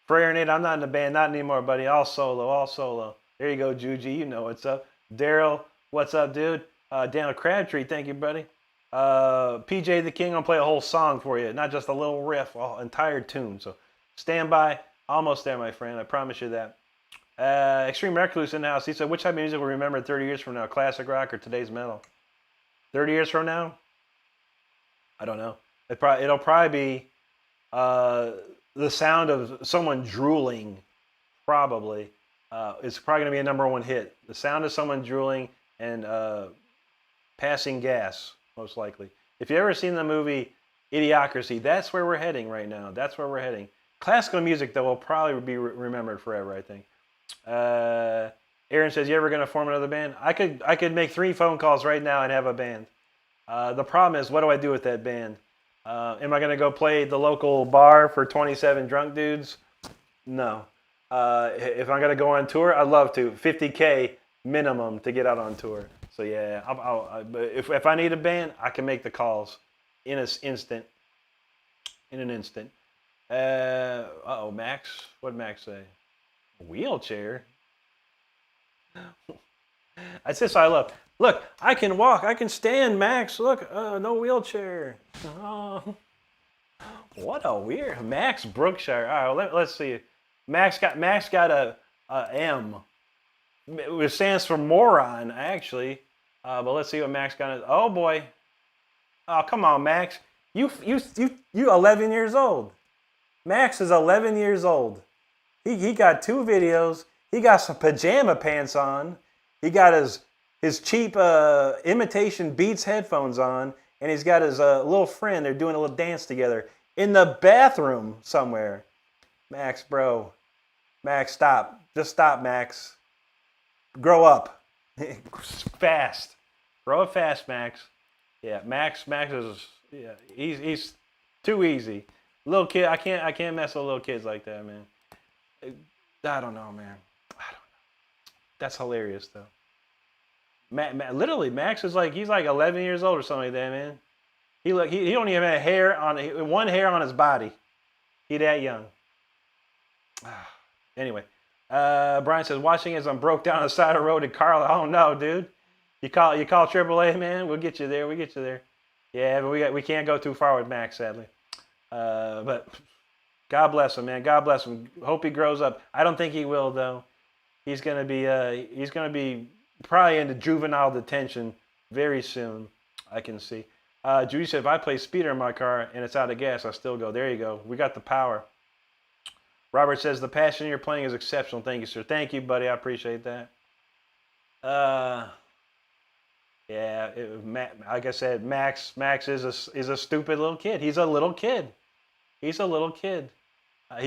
Freya Nate, I'm not in the band. Not anymore, buddy. All solo. All solo. There you go, Juji. You know what's up. Daryl, what's up, dude? Daniel Crabtree, thank you, buddy. PJ the King, I'm going to play a whole song for you. Not just a little riff, an entire tune. So stand by. Almost there, my friend. I promise you that. Extreme Recluse in the house. He said, which type of music will remember 30 years from now? Classic rock or today's metal? 30 years from now? I don't know. It'll probably be the sound of someone drooling, probably. It's probably going to be a #1 hit. The sound of someone drooling and passing gas, most likely. If you've ever seen the movie Idiocracy, that's where we're heading right now. That's where we're heading. Classical music, though, will probably be remembered forever, I think. Aaron says, you ever going to form another band? I could make 3 phone calls right now and have a band. The problem is, what do I do with that band? Am I going to go play the local bar for 27 drunk dudes? No. If I'm going to go on tour, I'd love to. $50K minimum to get out on tour. So yeah, if I need a band, I can make the calls in an instant. Uh-oh, Max. What did Max say? A wheelchair? That's this I love. Look, I can walk. I can stand, Max. Look, no wheelchair. Oh, what a weird Max Brookshire. All right, well, let's see. Max got a M. It stands for moron, actually. But let's see what Max got. Oh boy. Oh, come on, Max. You 11 years old. Max is 11 years old. He got 2 videos. He got some pajama pants on. He got his cheap imitation Beats headphones on, and he's got his little friend. They're doing a little dance together in the bathroom somewhere. Max, bro. Max, stop. Just stop, Max. Grow up. Fast. Grow up fast, Max. Yeah, Max is he's too easy. Little kid, I can't mess with little kids like that, man. I don't know, man. I don't know. That's hilarious though. Literally, Max is he's like 11 years old or something like that, man. He don't even have one hair on his body. He that young. Anyway, Brian says, watching as I'm broke down the side of the road in Carla. Oh no, dude. You call AAA, man. We'll get you there. Yeah, but we can't go too far with Max, sadly. But God bless him, man. God bless him. Hope he grows up. I don't think he will, though. He's gonna be probably into juvenile detention very soon. I can see. Judy said, if I play speeder in my car and it's out of gas, I still go. There you go. We got the power. Robert says, the passion you're playing is exceptional. Thank you, sir. Thank you, buddy. I appreciate that. Yeah, like I said, Max is a stupid little kid. He's a little kid. He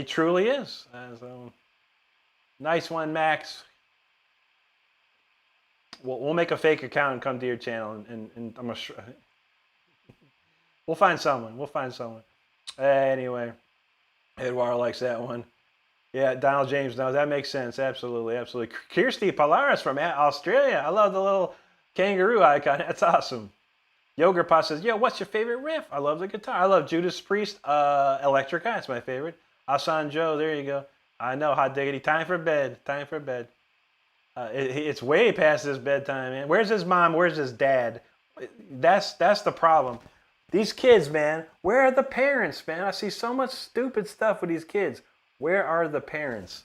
truly is. So, nice one, Max. We'll make a fake account and come to your channel, and I'm sure we'll find someone. Anyway, Eduardo likes that one. Yeah, Donald James knows. That makes sense. Absolutely. Kirsty Polaris from Australia. I love the little kangaroo icon. That's awesome. Yogurt Pot says, yo, what's your favorite riff? I love the guitar. I love Judas Priest. Electric Eye. It's my favorite. Asan Joe. There you go. I know. Hot diggity. Time for bed. It's way past his bedtime, man. Where's his mom? Where's his dad? That's the problem. These kids, man. Where are the parents, man? I see so much stupid stuff with these kids. Where are the parents?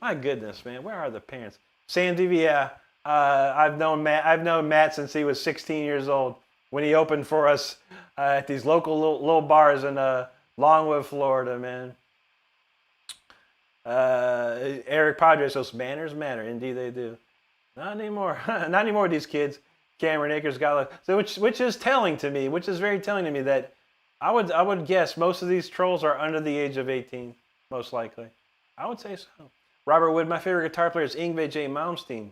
My goodness, man, where are the parents? Sam TV, yeah. I've known Matt since he was 16 years old when he opened for us at these local little bars in Longwood, Florida, man. Eric Padres, those manners matter. Indeed, they do. Not anymore. Not anymore. These kids. Cameron Akers got so, which is telling to me. Which is very telling to me that I would guess most of these trolls are under the age of 18, most likely. I would say so. Robert Wood, my favorite guitar player is Yngwie J. Malmsteen.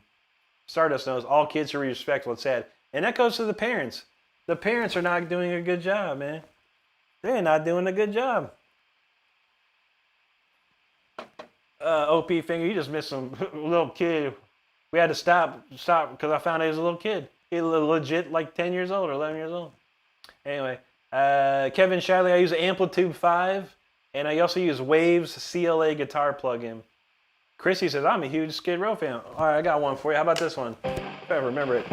Stardust knows all kids are respectful. It's sad, and that goes to the parents. The parents are not doing a good job, man. They're not doing a good job. OP Finger, you just missed some little kid. We had to stop because I found out he was a little kid. He was legit like 10 years old or 11 years old. Anyway, Kevin Shiley, I use Amplitude 5, and I also use Waves CLA guitar plugin. Chrissy says, I'm a huge Skid Row fan. All right, I got one for you. How about this one? If I remember it.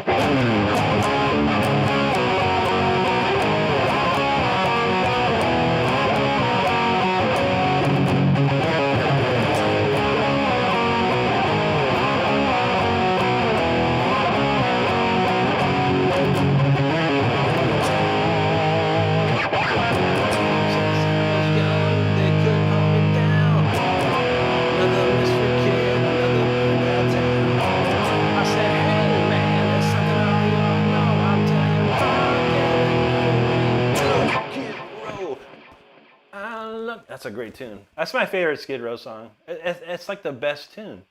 That's a great tune. That's my favorite Skid Row song. It's like the best tune.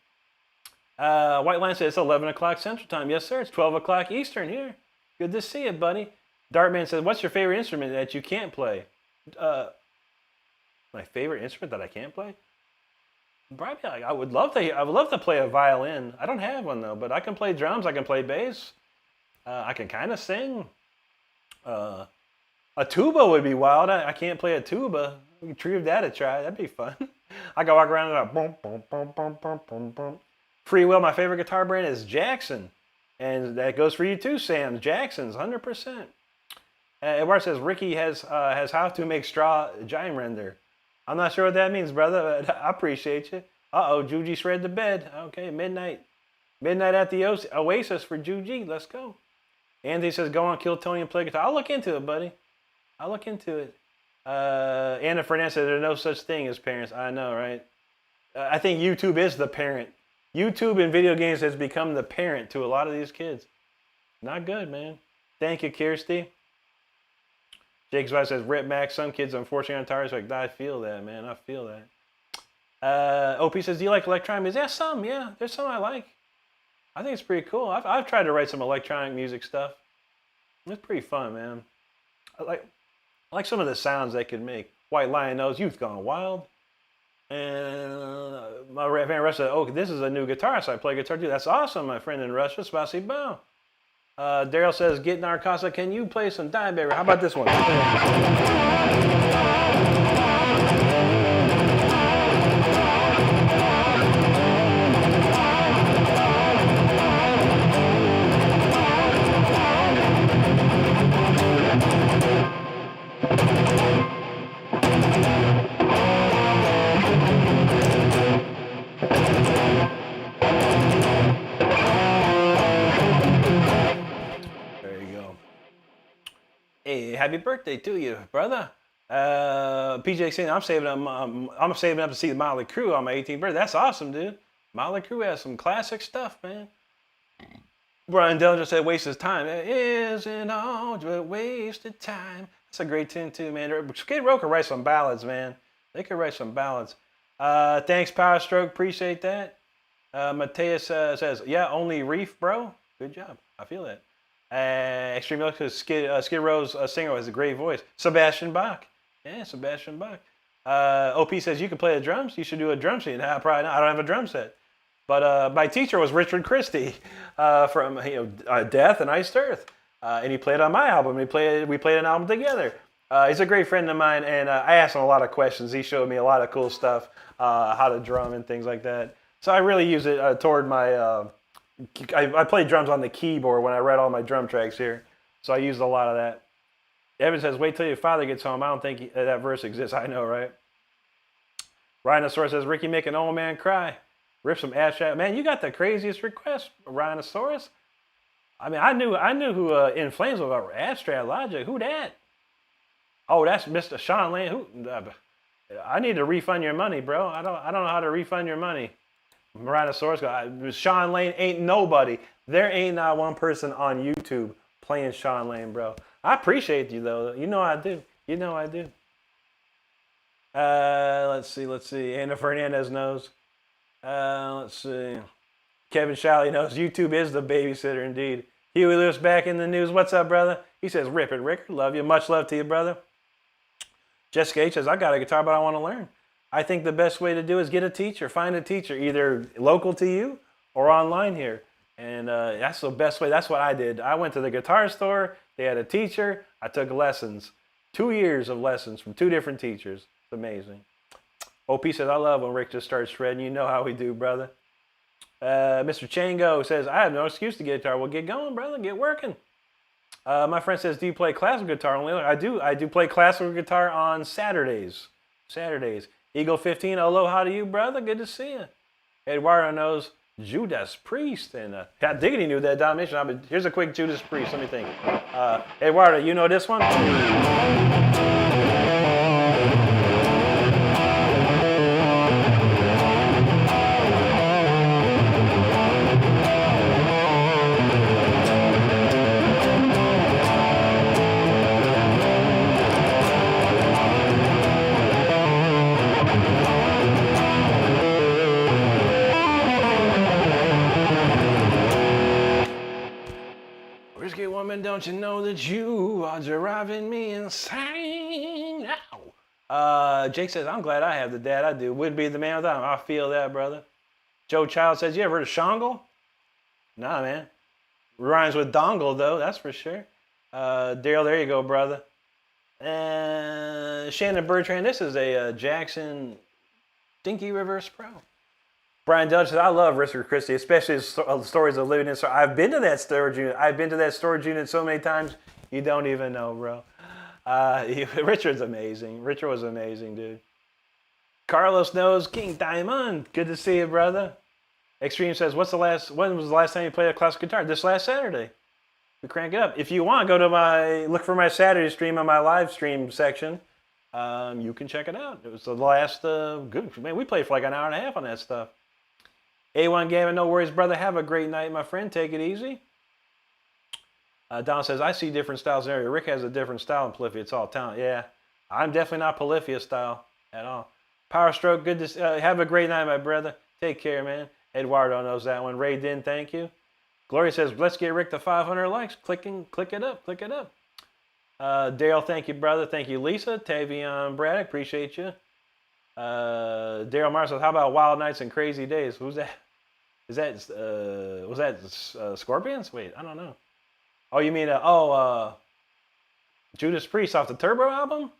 White Line says it's 11 o'clock Central Time. Yes, sir. It's 12 o'clock Eastern here. Good to see you, buddy. Dartman says, what's your favorite instrument that you can't play? My favorite instrument that I can't play? Probably, I would love to play a violin. I don't have one though, but I can play drums. I can play bass. I can kind of sing. A tuba would be wild. I can't play a tuba. We can give that a try. That'd be fun. I can walk around and boom, boom, boom, boom, boom, boom, boom. Free Will, my favorite guitar brand is Jackson. And that goes for you too, Sam. Jackson's 100%. Edward says Ricky has how to make straw giant render. I'm not sure what that means, brother, but I appreciate you. Uh-oh, Juji shred the bed. Okay, midnight. Midnight at the Oasis for Juji. Let's go. Anthony says, go on, kill Tony and play guitar. I'll look into it, buddy. I'll look into it. Anna Fernandez says there's no such thing as parents. I know, right? I think YouTube is the parent. YouTube and video games has become the parent to a lot of these kids. Not good, man. Thank you, Kirsty. Jake's wife says, Rip Max, some kids unfortunately on tires. Like, I feel that, man. I feel that. OP says, do you like electronic music? Yeah, some, yeah. There's some I like. I think it's pretty cool. I've tried to write some electronic music stuff. It's pretty fun, man. I like some of the sounds they could make. White Lion knows Youth Gone Wild. And my fan Russia said, oh, this is a new guitar, so I play guitar too. That's awesome, my friend in Russia. Spasibo. Daryl says, get Narcosa, can you play some Dimeberry? How about this one? Hey, happy birthday to you, brother. PJ saying I'm saving up to see the Motley Crue on my 18th birthday. That's awesome, dude. Motley Crue has some classic stuff, man. Brian Dellinger said, waste his time. It isn't all just wasted time. That's a great tune too, man. Skid Row could write some ballads, man. They could write some ballads. Thanks, Power Stroke. Appreciate that. Mateus says, yeah, only Reef, bro. Good job. I feel that. Extreme Milk says Skid Row's singer has a great voice. Sebastian Bach. Yeah, Sebastian Bach. OP says you can play the drums. You should do a drum set. Nah, probably not. I don't have a drum set. But my teacher was Richard Christie from Death and Iced Earth, and he played on my album. We played an album together. He's a great friend of mine, and I asked him a lot of questions. He showed me a lot of cool stuff, how to drum and things like that. So I really use it toward my. I played drums on the keyboard when I read all my drum tracks here, so I used a lot of that. Evan says, wait till your father gets home. I don't think that verse exists. I know, right? Rhinosaurus says, Ricky make an old man cry. Rip some abstract. Man, you got the craziest request, Rhinosaurus. I mean, I knew who In Flames was about abstract logic. Who that? Oh, that's Mr. Sean Lane. Who? I need to refund your money, bro. I don't know how to refund your money. Rhinosaurus. Sean Lane ain't nobody. There ain't not one person on YouTube playing Sean Lane, bro. I appreciate you though. You know I do. You know I do. Let's see. Anna Fernandez knows. Let's see. Kevin Shalley knows YouTube is the babysitter indeed. Huey Lewis back in the news. What's up, brother? He says, rip it, Rick. Love you. Much love to you, brother. Jessica H says, I got a guitar, but I want to learn. I think the best way to do is get a teacher. Find a teacher, either local to you or online here. And that's the best way. That's what I did. I went to the guitar store. They had a teacher. I took lessons. 2 years of lessons from 2 different teachers. It's amazing. OP says, I love when Rick just starts shredding. You know how we do, brother. Mr. Chango says, I have no excuse to get a guitar. Well, get going, brother. Get working. My friend says, do you play classical guitar only? I do play classical guitar on Saturdays. Eagle 15, aloha to you, brother. Good to see you. Eduardo knows Judas Priest. And God diggity knew that domination. Here's a quick Judas Priest. Let me think. Eduardo, you know this one? Risky woman, don't you know that you are driving me insane? Ow. Jake says, I'm glad I have the dad I do. Would be the man without him. I feel that, brother. Joe Child says, you ever heard of Shangle? Nah, man. Rhymes with dongle, though, that's for sure. Daryl, there you go, brother. Shannon Bertrand, this is a Jackson Dinky Reverse Pro. Brian Dudge says, I love Richard Christie, especially his stories of living in. I've been to that storage unit. So many times, you don't even know, bro. Richard's amazing. Richard was amazing, dude. Carlos knows King Diamond. Good to see you, brother. Extreme says, when was the last time you played a classic guitar? This last Saturday. We crank it up. If you want, look for my Saturday stream on my live stream section. You can check it out. It was the last, man, we played for like an hour and a half on that stuff. A1 Gavin, no worries, brother. Have a great night, my friend. Take it easy. Don says, I see different styles in the area. Rick has a different style in Polyphia. It's all talent. Yeah, I'm definitely not Polyphia style at all. Power Stroke, good to have a great night, my brother. Take care, man. Eduardo knows that one. Ray Din, thank you. Gloria says, let's get Rick to 500 likes. Click it up. Dale, thank you, brother. Thank you, Lisa. Tavion Braddock, appreciate you. Daryl Mars says, how about Wild Nights and Crazy Days? Who's that? Was that Scorpions? Wait, I don't know. Oh, you mean, Judas Priest off the Turbo album?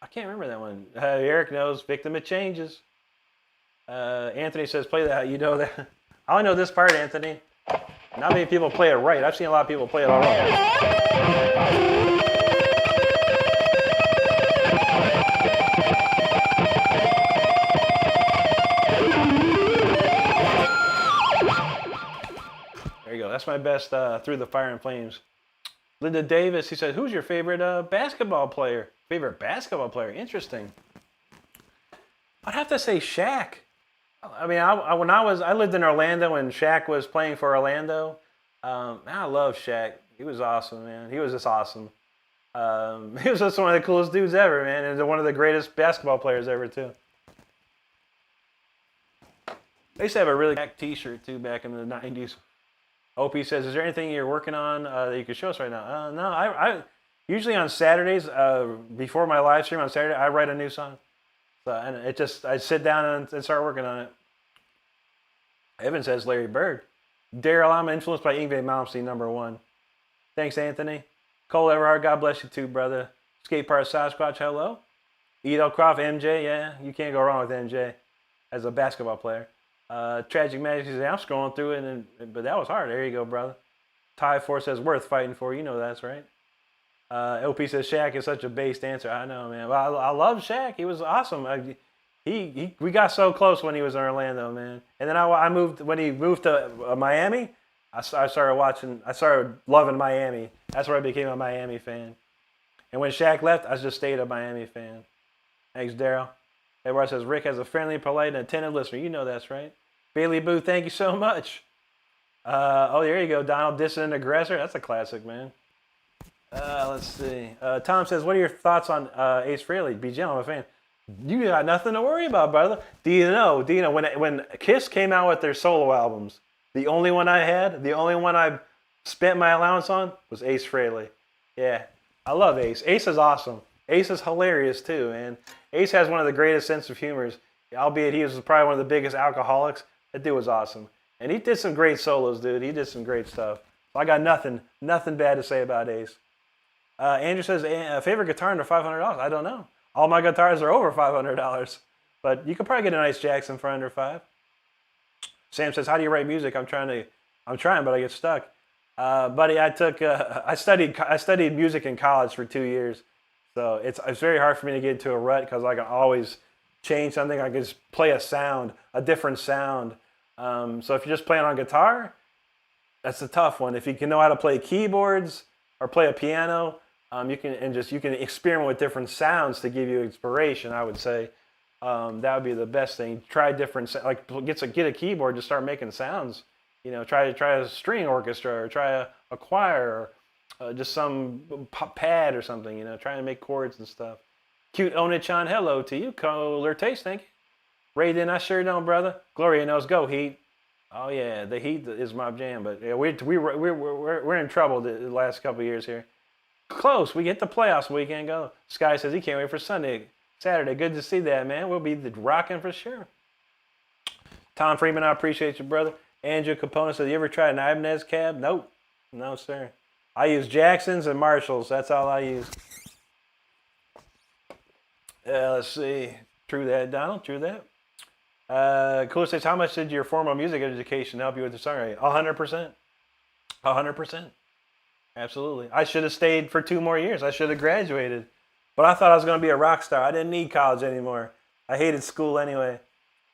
I can't remember that one. Eric knows, Victim of Changes. Anthony says, play that. You know that. I only know this part, Anthony. Not many people play it right. I've seen a lot of people play it all wrong. There you go. That's my best Through the Fire and Flames. Linda Davis, he said, who's your favorite basketball player? Favorite basketball player? Interesting. I'd have to say Shaq. I mean, I lived in Orlando when Shaq was playing for Orlando. I love Shaq. He was awesome, man. He was just awesome. He was just one of the coolest dudes ever, man, and one of the greatest basketball players ever, too. They used to have a really Shaq t-shirt, too, back in the 90s. OP says, is there anything you're working on that you could show us right now? No, I usually on Saturdays, before my live stream on Saturday, I write a new song. So, and I sit down and start working on it. Evan says, Larry Bird. Daryl, I'm influenced by Yngwie Malmsteen, #1. Thanks, Anthony. Cole Everhart, God bless you too, brother. Skate Park Sasquatch, hello. Edo Croft, MJ, yeah, you can't go wrong with MJ as a basketball player. Tragic Magic says, I'm scrolling through it, but that was hard. There you go, brother. Ty Force says, worth fighting for. You know that's right. LP says, Shaq is such a based answer. I know, man. Well, I love Shaq. He was awesome. We got so close when he was in Orlando, man. And then I moved when he moved to Miami. I started loving Miami. That's where I became a Miami fan. And when Shaq left, I just stayed a Miami fan. Thanks, Daryl. Everybody says Rick has a friendly, polite, and attentive listener. You know that's right. Bailey Boo, thank you so much. Oh, there you go, Donald, dissident aggressor. That's a classic, man. Let's see. Tom says, what are your thoughts on Ace Frehley? BG, I'm a fan. You got nothing to worry about, brother. Do you know, when Kiss came out with their solo albums, the only one I spent my allowance on was Ace Frehley. Yeah, I love Ace. Ace is awesome. Ace is hilarious too, man. Ace has one of the greatest sense of humors, albeit he was probably one of the biggest alcoholics. That dude was awesome. And he did some great solos, dude. He did some great stuff. So I got nothing bad to say about Ace. Andrew says, favorite guitar under $500? I don't know. All my guitars are over $500. But you could probably get a nice Jackson for under $5. Sam says, how do you write music? I'm trying, but I get stuck. Buddy, I studied music in college for 2 years. So it's very hard for me to get into a rut because I can always change something. I can just play a different sound. So if you're just playing on guitar, that's a tough one. If you can know how to play keyboards or play a piano, you can experiment with different sounds to give you inspiration. I would say that would be the best thing. Try different, like get a keyboard, just start making sounds. You know, try a string orchestra or try a choir or just some pad or something. You know, try to make chords and stuff. Cute Onichan, hello to you. Cooler taste, thank you. Raiden, I sure don't, brother. Gloria knows, go Heat. Oh yeah, the Heat is my jam, but yeah, we're in trouble the last couple of years here. Close, we get the playoffs weekend go. Sky says he can't wait for Saturday. Good to see that, man. We'll be rocking for sure. Tom Freeman, I appreciate you, brother. Andrew Capone says, you ever tried an Ibanez cab? Nope, no sir. I use Jacksons and Marshalls. That's all I use. Let's see. True that, Donald. True that. Cool says, how much did your formal music education help you with the songwriting? 100%. 100%. Absolutely. I should have stayed for 2 more years. I should have graduated. But I thought I was going to be a rock star. I didn't need college anymore. I hated school anyway.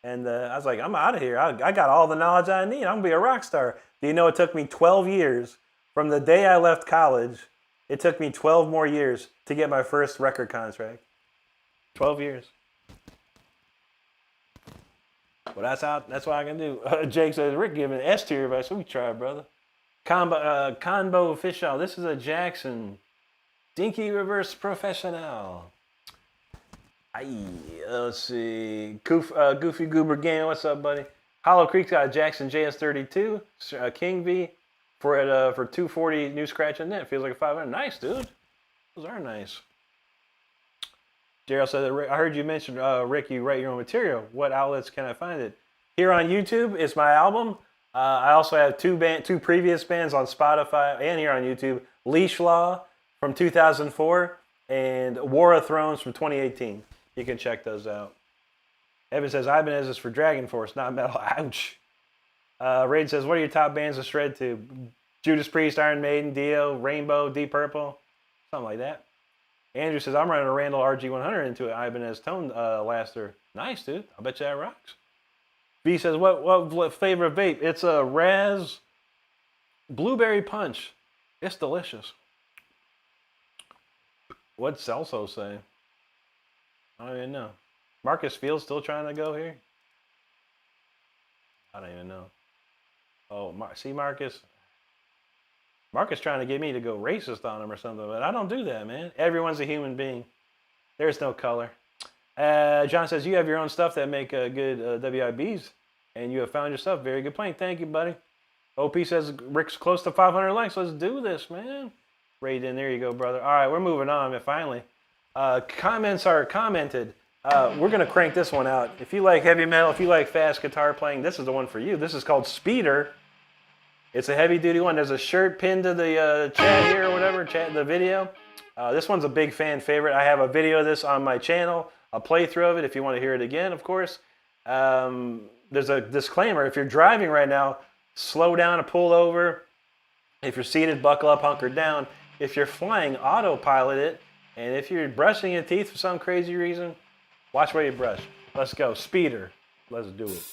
And I was like, I'm out of here. I got all the knowledge I need. I'm going to be a rock star. Do you know it took me 12 years from the day I left college? It took me 12 more years to get my first record contract. 12 years. Well, that's what I can do. Jake says, Rick giving S tier advice. We try, brother. Conbo Official. This is a Jackson. Dinky Reverse Professional. Let's see. Goofy Goober Game. What's up, buddy? Hollow Creek's got a Jackson JS32. King V for 240 new scratch and net. Feels like a 500. Nice, dude. Those are nice. Daryl said, I heard you mention, Rick, you write your own material. What outlets can I find it? Here on YouTube is my album. I also have two previous bands on Spotify and here on YouTube. Leash Law from 2004 and War of Thrones from 2018. You can check those out. Evan says, Ibanez is for Dragon Force, not metal. Ouch. Raid says, what are your top bands to shred to? Judas Priest, Iron Maiden, Dio, Rainbow, Deep Purple, something like that. Andrew says, I'm running a Randall RG100 into an Ibanez Tone Laster. Nice, dude. I bet you that rocks. V says, what flavor of vape? It's a Raz Blueberry Punch. It's delicious. What's Celso say? I don't even know. Marcus Fields still trying to go here? I don't even know. Oh, see Marcus? Marcus trying to get me to go racist on him or something, but I don't do that, man. Everyone's a human being. There's no color. John says, you have your own stuff that make good WIBs, and you have found your stuff. Very good point. Thank you, buddy. OP says, Rick's close to 500 likes. Let's do this, man. Right in. There you go, brother. All right, we're moving on, finally. Comments are commented. We're going to crank this one out. If you like heavy metal, if you like fast guitar playing, this is the one for you. This is called Speeder. It's a heavy-duty one. There's a shirt pinned to the chat here or whatever, the video. This one's a big fan favorite. I have a video of this on my channel, a playthrough of it if you want to hear it again, of course. There's a disclaimer. If you're driving right now, slow down and pull over. If you're seated, buckle up, hunker down. If you're flying, autopilot it. And if you're brushing your teeth for some crazy reason, watch where you brush. Let's go. Speeder. Let's do it.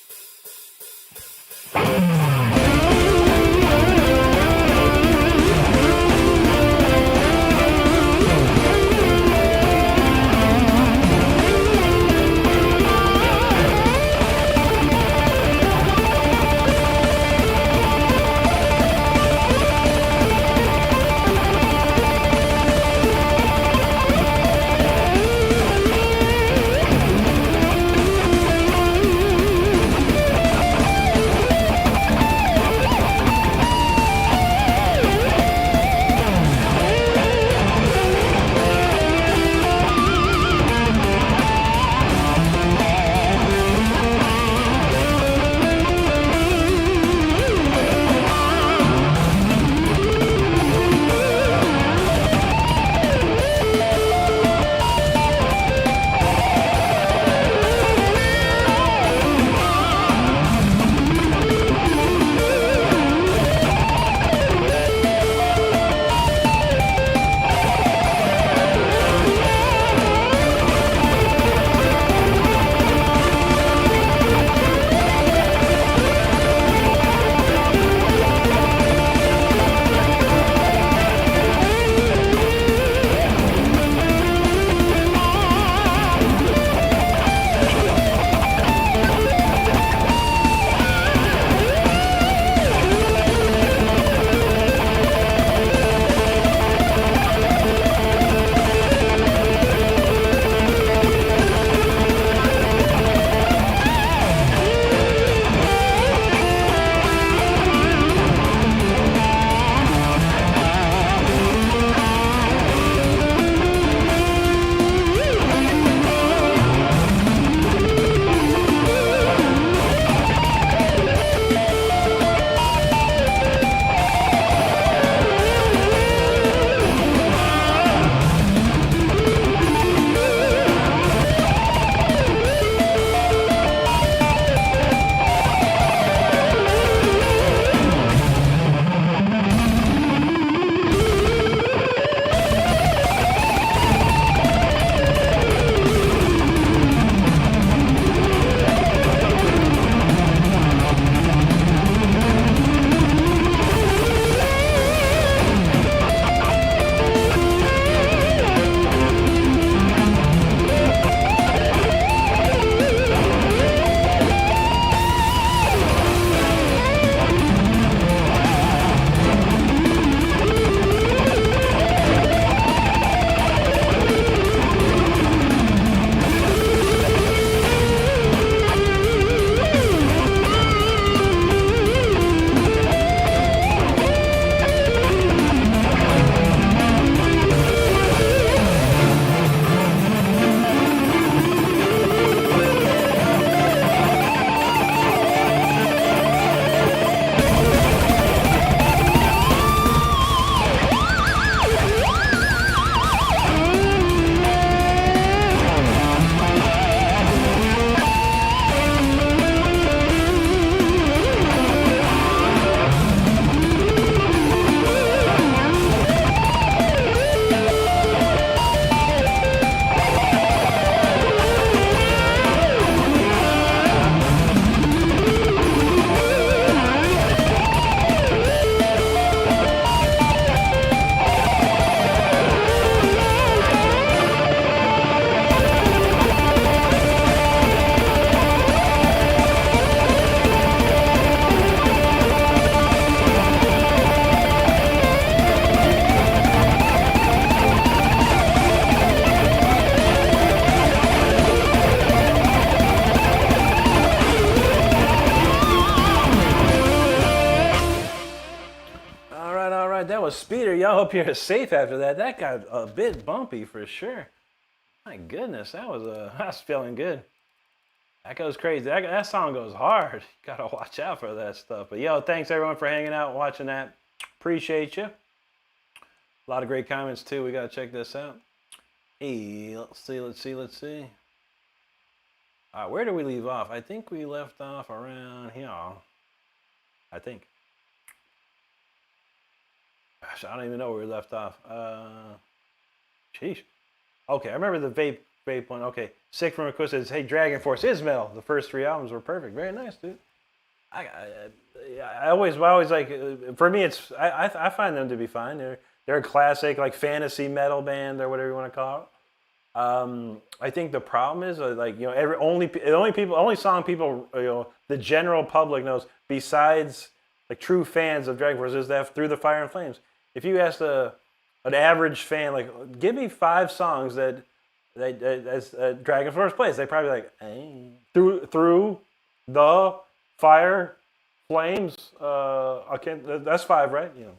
was Speeder. Y'all hope you're safe after that. That got a bit bumpy for sure. My goodness, I was feeling good. That goes crazy. That song goes hard. You gotta watch out for that stuff. But yo, thanks everyone for hanging out and watching that. Appreciate you. A lot of great comments too. We gotta check this out. Hey, let's see. All right, where did we leave off? I think we left off around here. I think. Gosh, I don't even know where we left off. Sheesh. Okay, I remember the vape Great point. Okay. Sick from Request says, hey, Dragon Force is metal. The first 3 albums were perfect. Very nice, dude. I always like, for me, I find them to be fine. They're a classic, like, fantasy metal band or whatever you want to call it. I think the problem is, like, you know, only song people, you know, the general public knows, besides like true fans of Dragon Force, is that Through the Fire and Flames. If you asked an average fan, like, give me 5 songs that Dragon Force plays, they probably like, through the Fire, Flames. I can't. That's 5, right? You know.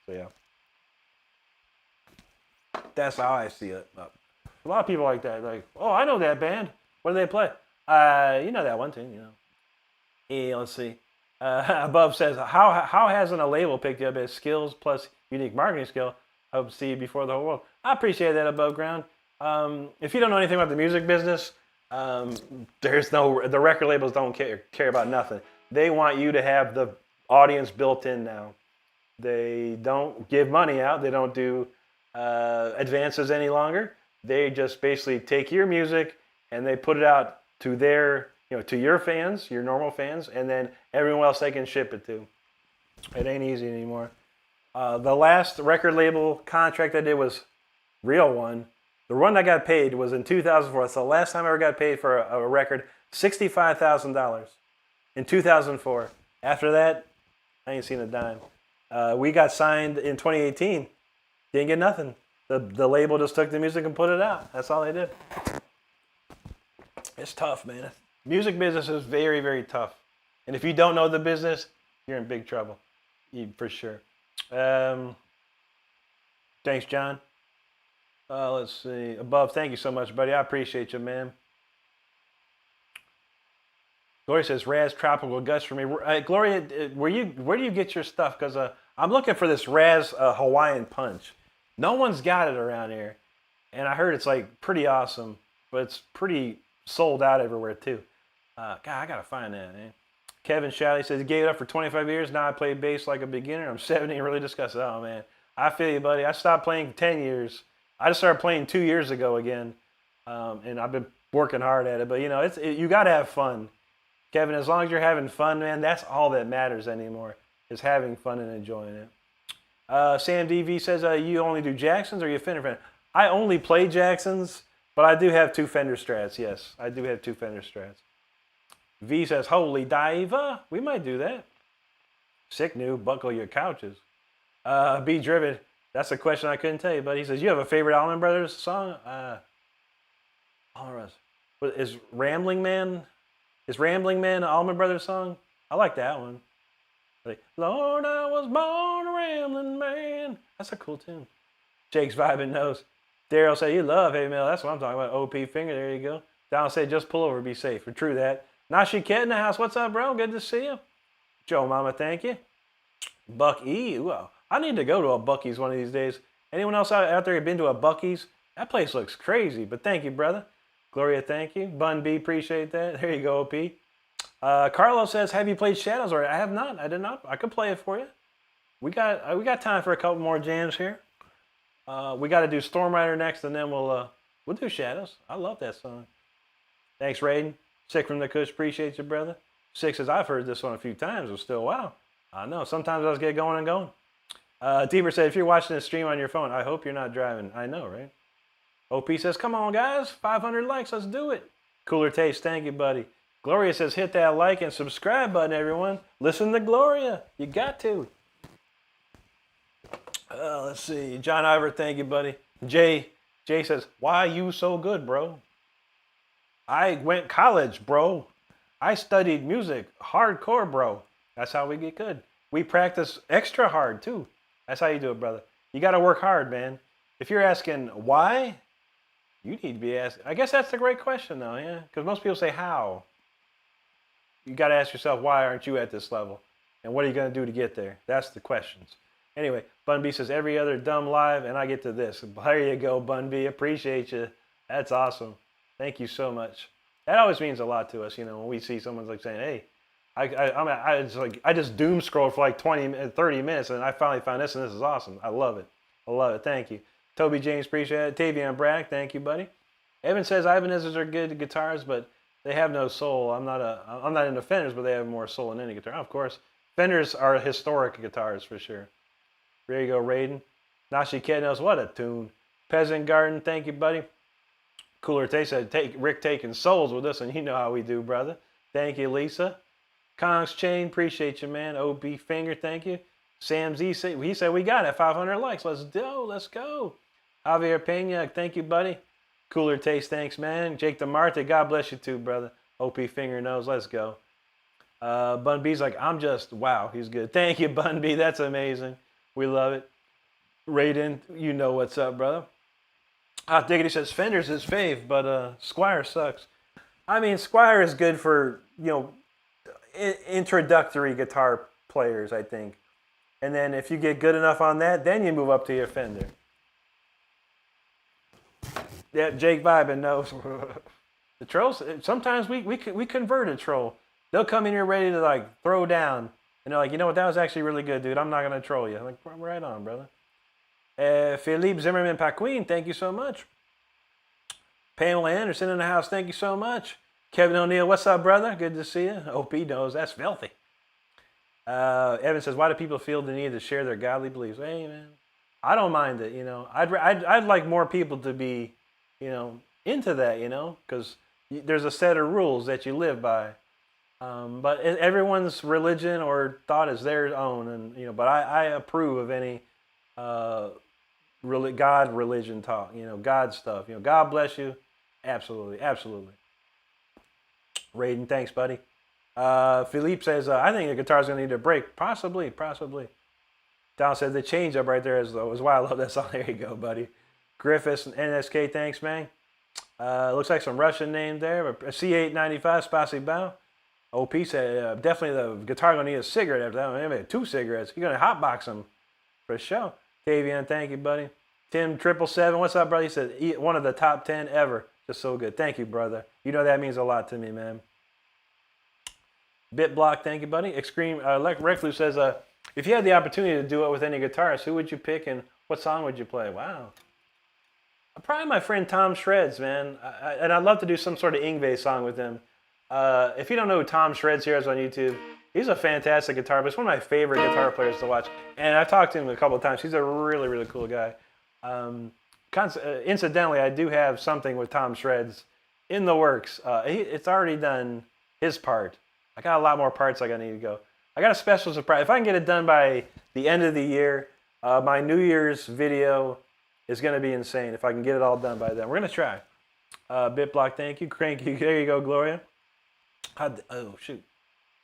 So yeah. That's how I see it. A lot of people like that. Like, oh, I know that band. What do they play? You know that one thing. You know. Yeah, let's see. Above says, how hasn't a label picked you up as skills plus unique marketing skill? I hope to see you before the whole world. I appreciate that, Above Ground. If you don't know anything about the music business, the record labels don't care about nothing. They want you to have the audience built in now. They don't give money out. They don't do advances any longer. They just basically take your music and they put it out to their, you know, to your fans, your normal fans, and then everyone else they can ship it to. It ain't easy anymore. The last record label contract I did was real one. The one I got paid was in 2004. That's the last time I ever got paid for a record, $65,000 in 2004. After that, I ain't seen a dime. We got signed in 2018. Didn't get nothing. The label just took the music and put it out. That's all they did. It's tough, man. Music business is very, very tough. And if you don't know the business, you're in big trouble. For sure. Thanks, John. Let's see. Above, thank you so much, buddy. I appreciate you, man. Gloria says, Raz Tropical Gush for me. Gloria, where do you get your stuff? Because I'm looking for this Raz Hawaiian Punch. No one's got it around here. And I heard it's like pretty awesome, but it's pretty sold out everywhere too. God, I got to find that, man. Kevin Shalley says, he gave it up for 25 years. Now I play bass like a beginner. I'm 70 and really disgusted. Oh, man. I feel you, buddy. I stopped playing 10 years. I just started playing 2 years ago again. And I've been working hard at it. But, you know, you got to have fun. Kevin, as long as you're having fun, man, that's all that matters anymore, is having fun and enjoying it. Sam DV says, you only do Jacksons or you Fender fan? I only play Jacksons, but I do have 2 Fender Strats. Yes, I do have 2 Fender Strats. V says, holy diva. We might do that. Sick new, buckle your couches. B Driven, that's a question I couldn't tell you, but he says, you have a favorite Allman Brothers song? Allman Brothers. Is Rambling Man an Allman Brothers song? I like that one. Like, Lord, I was born a rambling man. That's a cool tune. Jake's vibing knows. Daryl said, you love heavy metal. That's what I'm talking about. OP Finger, there you go. Donald said, just pull over, be safe. True that. Nashi Cat in the house. What's up, bro? Good to see you. Joe Mama, thank you. Buck E. Well, I need to go to a Buc-ee's one of these days. Anyone else out there been to a Buc-ee's? That place looks crazy, but thank you, brother. Gloria, thank you. Bun B, appreciate that. There you go, OP. Carlos says, have you played Shadows already? I have not. I did not. I could play it for you. We got time for a couple more jams here. We got to do Storm Rider next, and then we'll do Shadows. I love that song. Thanks, Raiden. Sick from the Kush, appreciate you, brother. Six says, I've heard this one a few times, but still, wow. I know. Sometimes I just get going and going. Deeper said, if you're watching this stream on your phone, I hope you're not driving. I know, right? OP says, come on, guys. 500 likes. Let's do it. Cooler Taste. Thank you, buddy. Gloria says, hit that like and subscribe button, everyone. Listen to Gloria. You got to. Let's see. John Ivor, thank you, buddy. Jay says, why you so good, bro? I went college, bro. I studied music. Hardcore, bro. That's how we get good. We practice extra hard, too. That's how you do it, brother. You got to work hard, man. If you're asking why, you need to be asking. I guess that's the great question, though, yeah? Because most people say how. You got to ask yourself, why aren't you at this level? And what are you going to do to get there? That's the questions. Anyway, Bun B says, every other dumb live, and I get to this. There you go, Bun B. Appreciate you. That's awesome. Thank you so much. That always means a lot to us, you know, when we see someone's like saying, hey, I just doom scrolled for like 30 minutes, and I finally found this, and this is awesome. I love it. I love it. Thank you. Toby James, appreciate it. Tavion Bragg, thank you, buddy. Evan says Ibanez's are good guitars, but they have no soul. I'm not into Fenders, but they have more soul than any guitar. Of course, Fenders are historic guitars for sure. There you go, Raiden. Nashi Kid knows what a tune. Peasant Garden, thank you, buddy. Cooler Taste said, Rick taking souls with us, and you know how we do, brother. Thank you, Lisa. Kong's Chain, appreciate you, man. OB Finger, thank you. Sam Z, he said, we got it, 500 likes. Let's go. Javier Pena, thank you, buddy. Cooler Taste, thanks, man. Jake DeMarte, God bless you too, brother. OP Finger knows, let's go. Bun B's like, wow, he's good. Thank you, Bun B, that's amazing. We love it. Raiden, you know what's up, brother. Hot Diggity says, Fender's his fave, but Squire sucks. I mean, Squire is good for, introductory guitar players, I think. And then if you get good enough on that, then you move up to your Fender. Yeah, Jake Vibin knows. The trolls, sometimes we convert a troll. They'll come in here ready to like throw down. And they're like, you know what, that was actually really good, dude. I'm not going to troll you. I'm like, right on, brother. Philippe Zimmerman Paquin, thank you so much. Pamela Anderson in the house, thank you so much. Kevin O'Neill, what's up, brother? Good to see you. OP knows, that's filthy. Evan says, why do people feel the need to share their godly beliefs? Hey, man, I don't mind it, I'd like more people to be, into that, because there's a set of rules that you live by. But everyone's religion or thought is their own, and but I approve of any God religion talk, God stuff. God bless you, absolutely. Raiden, thanks, buddy. Philippe says, I think the guitar's gonna need a break, possibly. Don said the change up right there is why I love that song. There you go, buddy. Griffiths and NSK, thanks, man. Looks like some Russian name there. C895, Spasibo. OP said, definitely the guitar gonna need a cigarette after that one. Maybe 2 cigarettes. You're gonna hotbox them for sure. Tavian, thank you, buddy. Tim 777, what's up, brother? He said, one of the top 10 ever. Just so good. Thank you, brother. You know that means a lot to me, man. Bitblock, thank you, buddy. Extreme Recluse says, if you had the opportunity to do it with any guitarist, who would you pick and what song would you play? Wow. Probably my friend Tom Shreds, man. And I'd love to do some sort of Yngwie song with him. If you don't know who Tom Shreds here is on YouTube, he's a fantastic guitar player. He's one of my favorite guitar players to watch. And I've talked to him a couple of times. He's a really, really cool guy. Incidentally, I do have something with Tom Shreds in the works. It's already done his part. I got a lot more parts I need to go. I got a special surprise. If I can get it done by the end of the year, my New Year's video is going to be insane. If I can get it all done by then. We're going to try. Bitblock, thank you. Cranky, there you go, Gloria. Oh, shoot.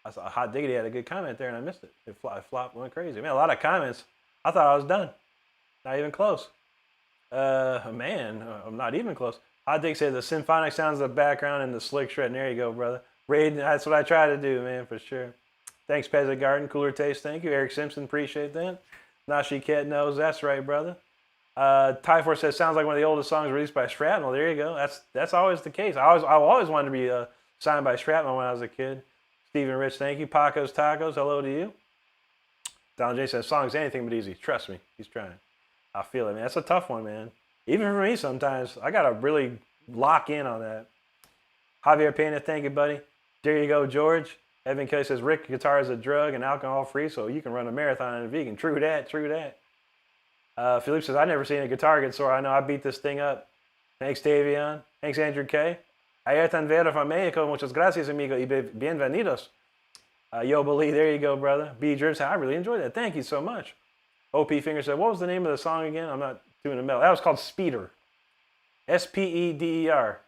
I saw Hot Diggity had a good comment there, and I missed it. It flopped, went crazy. Man, a lot of comments. I thought I was done. Not even close. Man, I'm not even close. Hot Diggity said the symphonic sounds in the background and the slick shred. And there you go, brother. Raiden, that's what I try to do, man, for sure. Thanks, Peasant Garden. Cooler Taste, thank you. Eric Simpson, appreciate that. Nashi Cat knows, that's right, brother. Typhor says, sounds like one of the oldest songs released by Shrapnel. There you go. That's always the case. I always wanted to be signed by Shrapnel when I was a kid. Stephen Rich, thank you. Paco's Tacos, hello to you. Donald J says, song's anything but easy. Trust me, he's trying. I feel it, man. That's a tough one, man. Even for me sometimes, I got to really lock in on that. Javier Pena, thank you, buddy. There you go, George. Evan Kelly says, Rick, guitar is a drug and alcohol-free, so you can run a marathon and a vegan. True that. Philippe says, I've never seen a guitar get sore. I know I beat this thing up. Thanks, Davion. Thanks, Andrew K. Ayer tan vero from Mexico. Muchas gracias, amigo, y bienvenidos. Yo, Beli, there you go, brother. B. Drip said, I really enjoyed that. Thank you so much. OP Finger said, what was the name of the song again? I'm not doing the metal. That was called Speeder. Speder.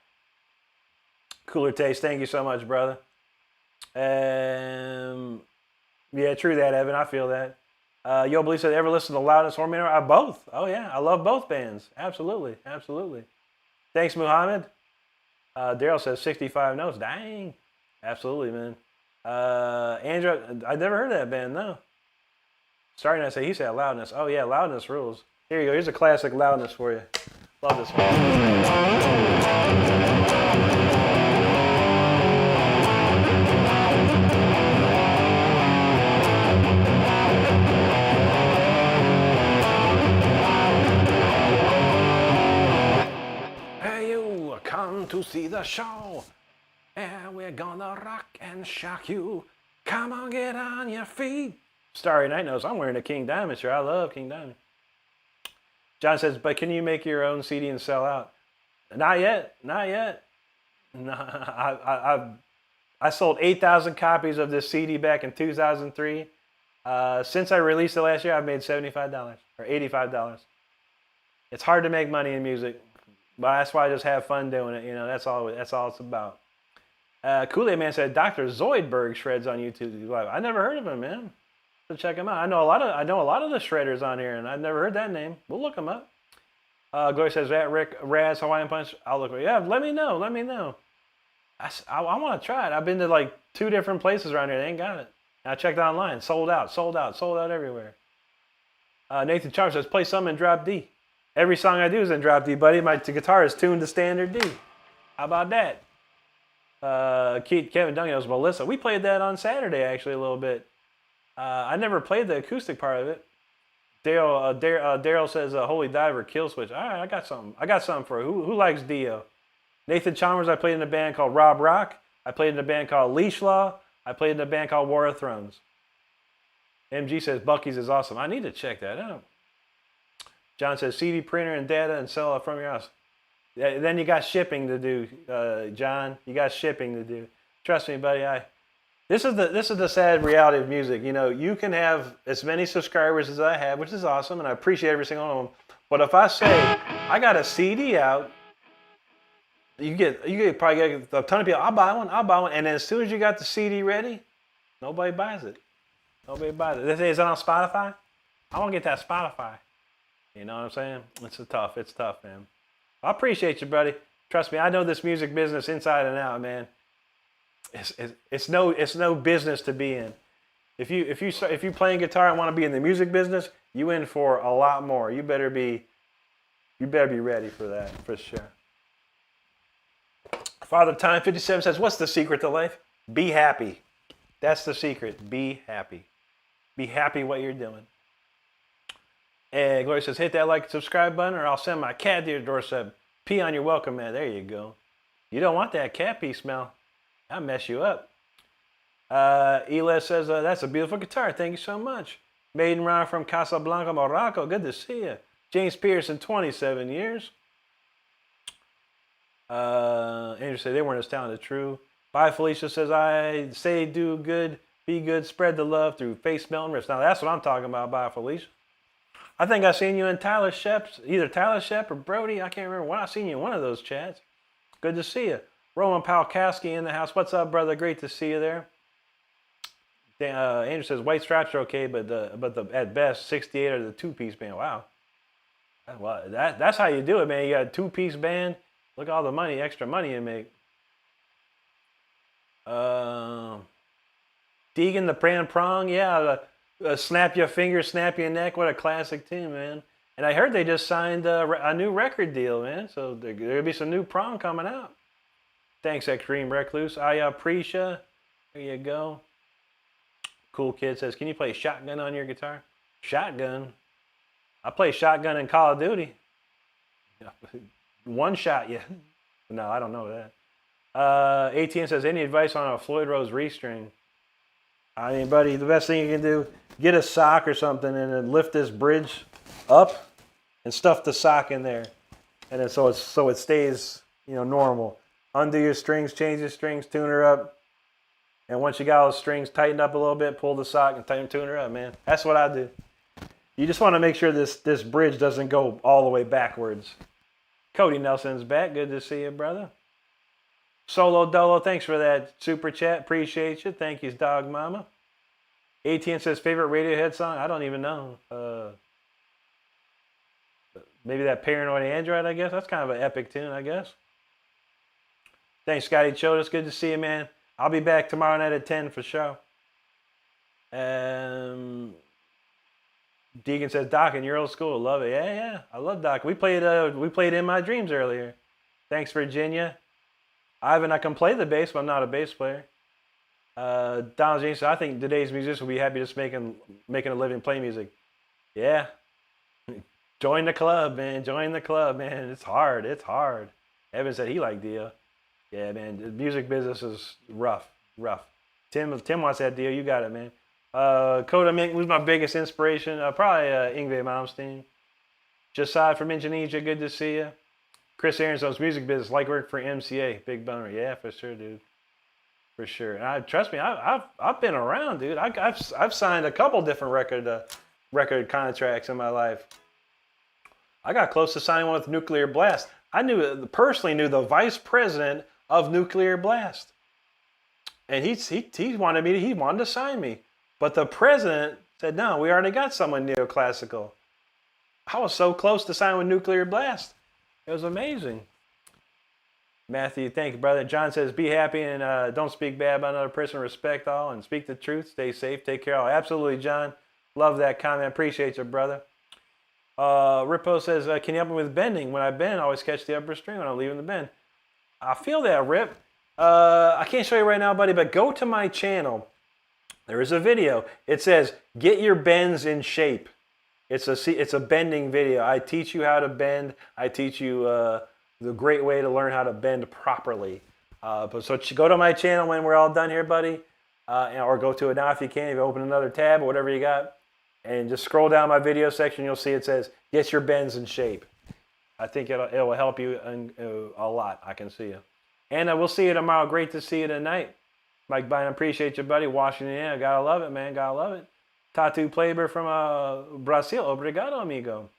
Cooler Taste, thank you so much, brother. Yeah, true that, Evan. I feel that. Yo, Believe said, ever listen to Loudness or Minor? Both. Oh, yeah. I love both bands. Absolutely. Thanks, Muhammad. Daryl says 65 notes. Dang. Absolutely, man. Andrew, I never heard of that band, no. Starting to say, he said Loudness. Oh, yeah, Loudness rules. Here you go. Here's a classic Loudness for you. Love this one. see the show. And we're gonna rock and shock you. Come on, get on your feet. Starry Night knows I'm wearing a King Diamond shirt. I love King Diamond. John says, but can you make your own CD and sell out? Not yet. Not yet. No, I sold 8,000 copies of this CD back in 2003. Since I released it last year, I've made $75 or $85. It's hard to make money in music, but that's why I just have fun doing it. You know, that's all it's about. Kool-Aid Man said Dr. Zoidberg shreds on YouTube Live. I never heard of him, man. So check him out. I know a lot of the shredders on here, and I've never heard that name. We'll look them up. Glory says that Rick Raz Hawaiian Punch. I'll look. Yeah, let me know. Let me know. I want to try it. I've been to like 2 different places around here. They ain't got it. I checked online. Sold out. Sold out. Sold out everywhere. Nathan Charles says play some in drop D. Every song I do is in drop D, buddy. My guitar is tuned to standard D. How about that? Kevin Duncan knows Melissa. We played that on Saturday actually a little bit. I never played the acoustic part of it. Daryl says Holy Diver Kill Switch. All right, I got something. I got something for who likes Dio. Nathan Chalmers. I played in a band called Rob Rock. I played in a band called Leash Law. I played in a band called War of Thrones. MG says Bucky's is awesome. I need to check that out. John says CD printer and data and sell it from your house. Then you got shipping to do, John. You got shipping to do. Trust me, buddy. This is the sad reality of music. You know, you can have as many subscribers as I have, which is awesome, and I appreciate every single one of them. But if I say I got a CD out, you probably get a ton of people. I'll buy one, and then as soon as you got the CD ready, nobody buys it. Nobody buys it. They say, is it on Spotify? I want to get that Spotify. You know what I'm saying? It's tough, man. I appreciate you, buddy. Trust me, I know this music business inside and out, man. It's no business to be in. If you playing guitar and want to be in the music business, you in for a lot more. You better be ready for that, for sure. Father Time 57 says, what's the secret to life? Be happy. That's the secret. Be happy. Be happy what you're doing. And Gloria says, hit that like and subscribe button or I'll send my cat to your doorstep. Pee on your welcome mat. There you go. You don't want that cat pee smell. That'll mess you up. Elias says, that's a beautiful guitar. Thank you so much. Maiden Round from Casablanca, Morocco. Good to see you. James Pearson, 27 years. Andrew said they weren't as talented. True. Bye, Felicia says, I say do good, be good, spread the love through face melting riffs. Now that's what I'm talking about. Bye, Felicia. I think I seen you in Tyler Shep's, either Tyler Shep or Brody. I can't remember when I seen you in one of those chats. Good to see you. Roman Palkowski in the house. What's up, brother? Great to see you there. Andrew says white straps are okay, but at best 68 are the 2-piece band. Wow. Well, that's how you do it, man. You got a 2-piece band. Look at all the money, extra money you make. Deegan the Pran Prong, yeah. Snap Your Fingers, Snap Your Neck. What a classic tune, man. And I heard they just signed a new record deal, man. So there'll be some new prong coming out. Thanks, Extreme Recluse. Aya Prisha. There you go. Cool Kid says, can you play shotgun on your guitar? Shotgun? I play shotgun in Call of Duty. One shot, yeah. No, I don't know that. ATN says, any advice on a Floyd Rose restring? I mean, buddy, the best thing you can do, get a sock or something and then lift this bridge up and stuff the sock in there. And then so it stays, normal. Undo your strings, change your strings, tune her up. And once you got all the strings tightened up a little bit, pull the sock and tune her up, man. That's what I do. You just want to make sure this bridge doesn't go all the way backwards. Cody Nelson's back. Good to see you, brother. Solo Dolo, thanks for that super chat. Appreciate you. Thank you, Dog Mama. ATN says, favorite Radiohead song? I don't even know. Maybe that Paranoid Android, I guess. That's kind of an epic tune, I guess. Thanks, Scotty Chodas. Good to see you, man. I'll be back tomorrow night at 10 for sure. Deegan says, Doc, in your old school. Love it. Yeah. I love Doc. We played In My Dreams earlier. Thanks, Virginia. Ivan, I can play the bass, but I'm not a bass player. Donald James says, I think today's musicians will be happy just making a living playing music. Yeah. Join the club, man. Join the club, man. It's hard. Evan said he liked Dio. Yeah, man, the music business is rough. Tim wants that deal. You got it, man. Coda Mink was my biggest inspiration. Probably Yngwie Malmsteen. Josiah from Indonesia, good to see you. Chris Aaronson's music business, like work for MCA, big bummer. Yeah, for sure, dude. For sure. And trust me, I've been around, dude. I've signed a couple different record contracts in my life. I got close to signing one with Nuclear Blast. I personally knew the vice president of Nuclear Blast, and he wanted to sign me, but the president said no. We already got someone neoclassical. I was so close to signing with Nuclear Blast. It was amazing. Matthew, thank you, brother. John says, be happy and don't speak bad about another person. Respect all and speak the truth. Stay safe. Take care of all. Absolutely, John. Love that comment. Appreciate you, brother. Rippo says, can you help me with bending? When I bend, I always catch the upper string when I'm leaving the bend. I feel that, Rip. I can't show you right now, buddy, but go to my channel. There is a video. It says, get your bends in shape. It's a bending video. I teach you how to bend. I teach you the great way to learn how to bend properly. So go to my channel when we're all done here, buddy, or go to it now if you can. If you open another tab or whatever you got, and just scroll down my video section, you'll see it says, get your bends in shape. I think it will help you a lot. I can see you. And we'll see you tomorrow. Great to see you tonight. Mike Bynum, appreciate you, buddy. Washington, yeah, gotta love it, man. Gotta love it. Tattoo Playber from Brazil. Obrigado, amigo.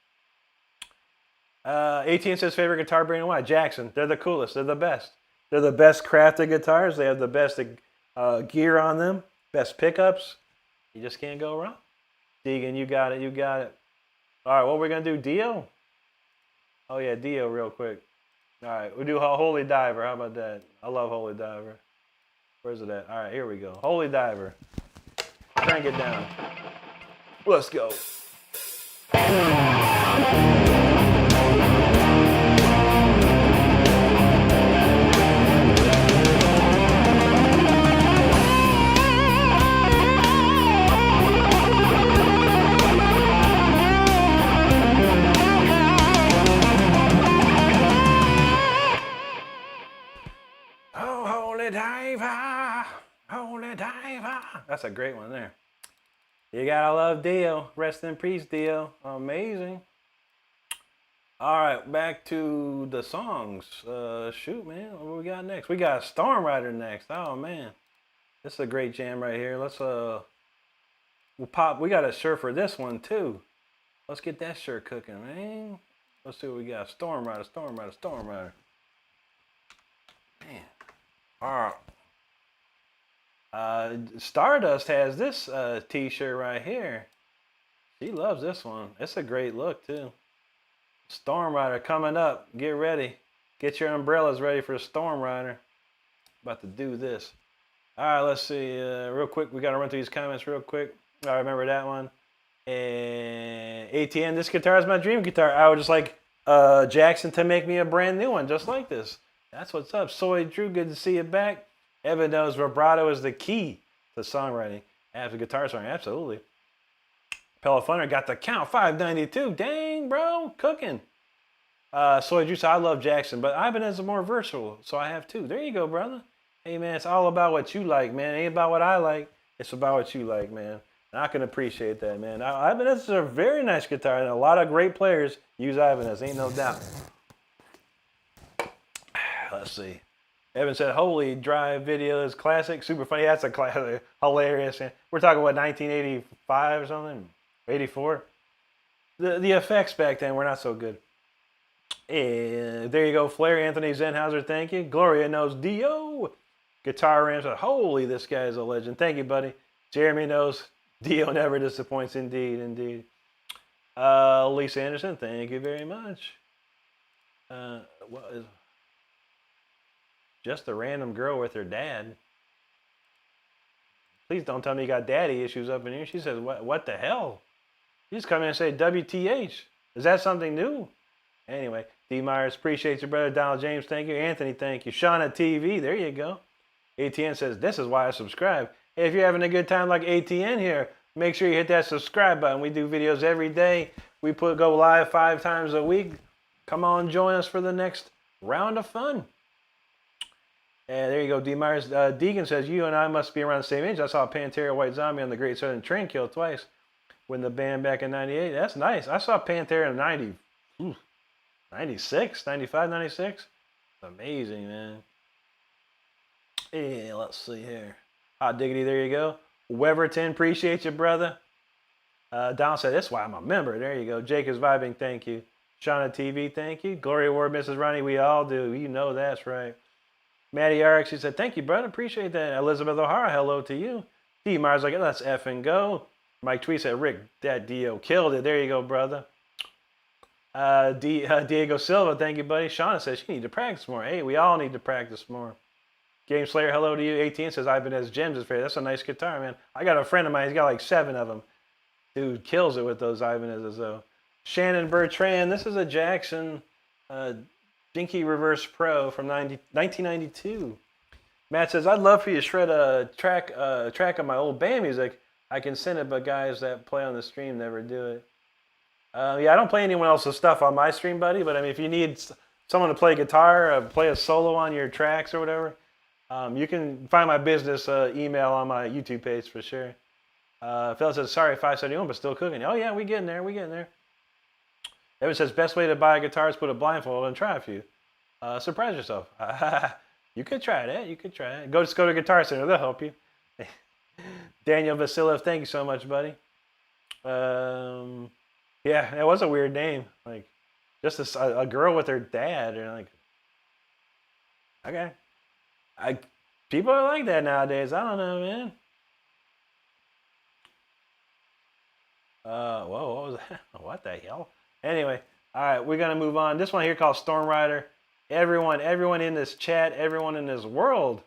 ATN says favorite guitar brand. Why? Jackson. They're the coolest. They're the best. They're the best crafted guitars. They have the best gear on them. Best pickups. You just can't go wrong. Deegan, you got it. You got it. All right, what we're going to do? Dio? Oh, yeah, Dio real quick. All right, we'll do Holy Diver. How about that? I love Holy Diver. Where's it at? All right, here we go. Holy Diver. Crank it down. Let's go. Holy Diver. That's a great one there. You gotta love Dio. Rest in peace, Dio. Amazing. All right, back to the songs. Shoot, man, what we got next? We got Storm Rider next. Oh man, this is a great jam right here. Let's we'll pop. We got a shirt for this one too. Let's get that shirt cooking, man. Let's see what we got. Storm Rider, Storm Rider, Storm Rider. Man. All right. Stardust has this t-shirt right here. She loves this one. It's a great look too. Storm Rider coming up. Get ready. Get your umbrellas ready for Storm Rider. About to do this. All right, let's see. Real quick, we got to run through these comments real quick. I remember that one. And ATN, this guitar is my dream guitar. I would just like Jackson to make me a brand new one just like this. That's what's up. Soy Drew, good to see you back. Evan knows vibrato is the key to songwriting. After guitar song, absolutely. Pelifunner got the count, 592. Dang, bro, cooking. Soy Juice, I love Jackson, but Ibanez is more versatile, so I have two. There you go, brother. Hey, man, it's all about what you like, man. It ain't about what I like. It's about what you like, man. And I can appreciate that, man. Ibanez is a very nice guitar, and a lot of great players use Ibanez, ain't no doubt. Let's see. Evan said, holy drive video is classic. Super funny. That's a classic. Hilarious. We're talking, what, 1985 or something? 84? The effects back then were not so good. And there you go, Flair. Anthony Zenhauser, thank you. Gloria knows Dio. Guitar Ram said, holy, this guy is a legend. Thank you, buddy. Jeremy knows Dio never disappoints. Indeed, indeed. Lisa Anderson, thank you very much. What is... Just a random girl with her dad. Please don't tell me you got daddy issues up in here. She says, what the hell? You just come in and say WTH. Is that something new? Anyway, D. Myers, appreciate your brother. Donald James, thank you. Anthony, thank you. Shauna TV, there you go. ATN says, this is why I subscribe. Hey, if you're having a good time like ATN here, make sure you hit that subscribe button. We do videos every day. We go live 5 times a week. Come on, join us for the next round of fun. And there you go, D. Myers. Deegan says, you and I must be around the same age. I saw Pantera White Zombie on the Great Southern Train kill twice when the band back in 98. That's nice. I saw Pantera in 96, 95, 96. Amazing, man. Yeah, let's see here. Hot diggity, there you go. Weverton, appreciate you, brother. Don said, that's why I'm a member. There you go. Jake is vibing, thank you. Shauna TV, thank you. Glory Award, Mrs. Ronnie, we all do. You know that's right. Maddie RX, she said, thank you, brother. Appreciate that. Elizabeth O'Hara, hello to you. D. Myers like, let's effing go. Mike Tweet said, Rick, that Dio killed it. There you go, brother. Diego Silva, thank you, buddy. Shauna says, you need to practice more. Hey, we all need to practice more. Game Slayer, hello to you. 18 says, I've been as Gems' favorite. That's a nice guitar, man. I got a friend of mine. He's got like 7 of them. Dude kills it with those Ibanez's, though. Shannon Bertrand, this is a Jackson Dinky Reverse Pro from 1992. Matt says, I'd love for you to shred a track of my old band music. I can send it, but guys that play on the stream never do it. Yeah, I don't play anyone else's stuff on my stream, buddy, but I mean, if you need someone to play guitar, play a solo on your tracks or whatever, you can find my business email on my YouTube page for sure. Phil says, sorry, 571, but still cooking. Oh, yeah, we getting there. Evan says, best way to buy a guitar is put a blindfold and try a few. Surprise yourself. You could try that. Just go to Guitar Center. They'll help you. Daniel Vasiliev, thank you so much, buddy. Yeah, that was a weird name. Like, just a girl with her dad. And like, okay. People are like that nowadays. I don't know, man. Whoa, what was that? What the hell? Anyway, all right, we're going to move on. This one here called Storm Rider. Everyone in this chat, everyone in this world,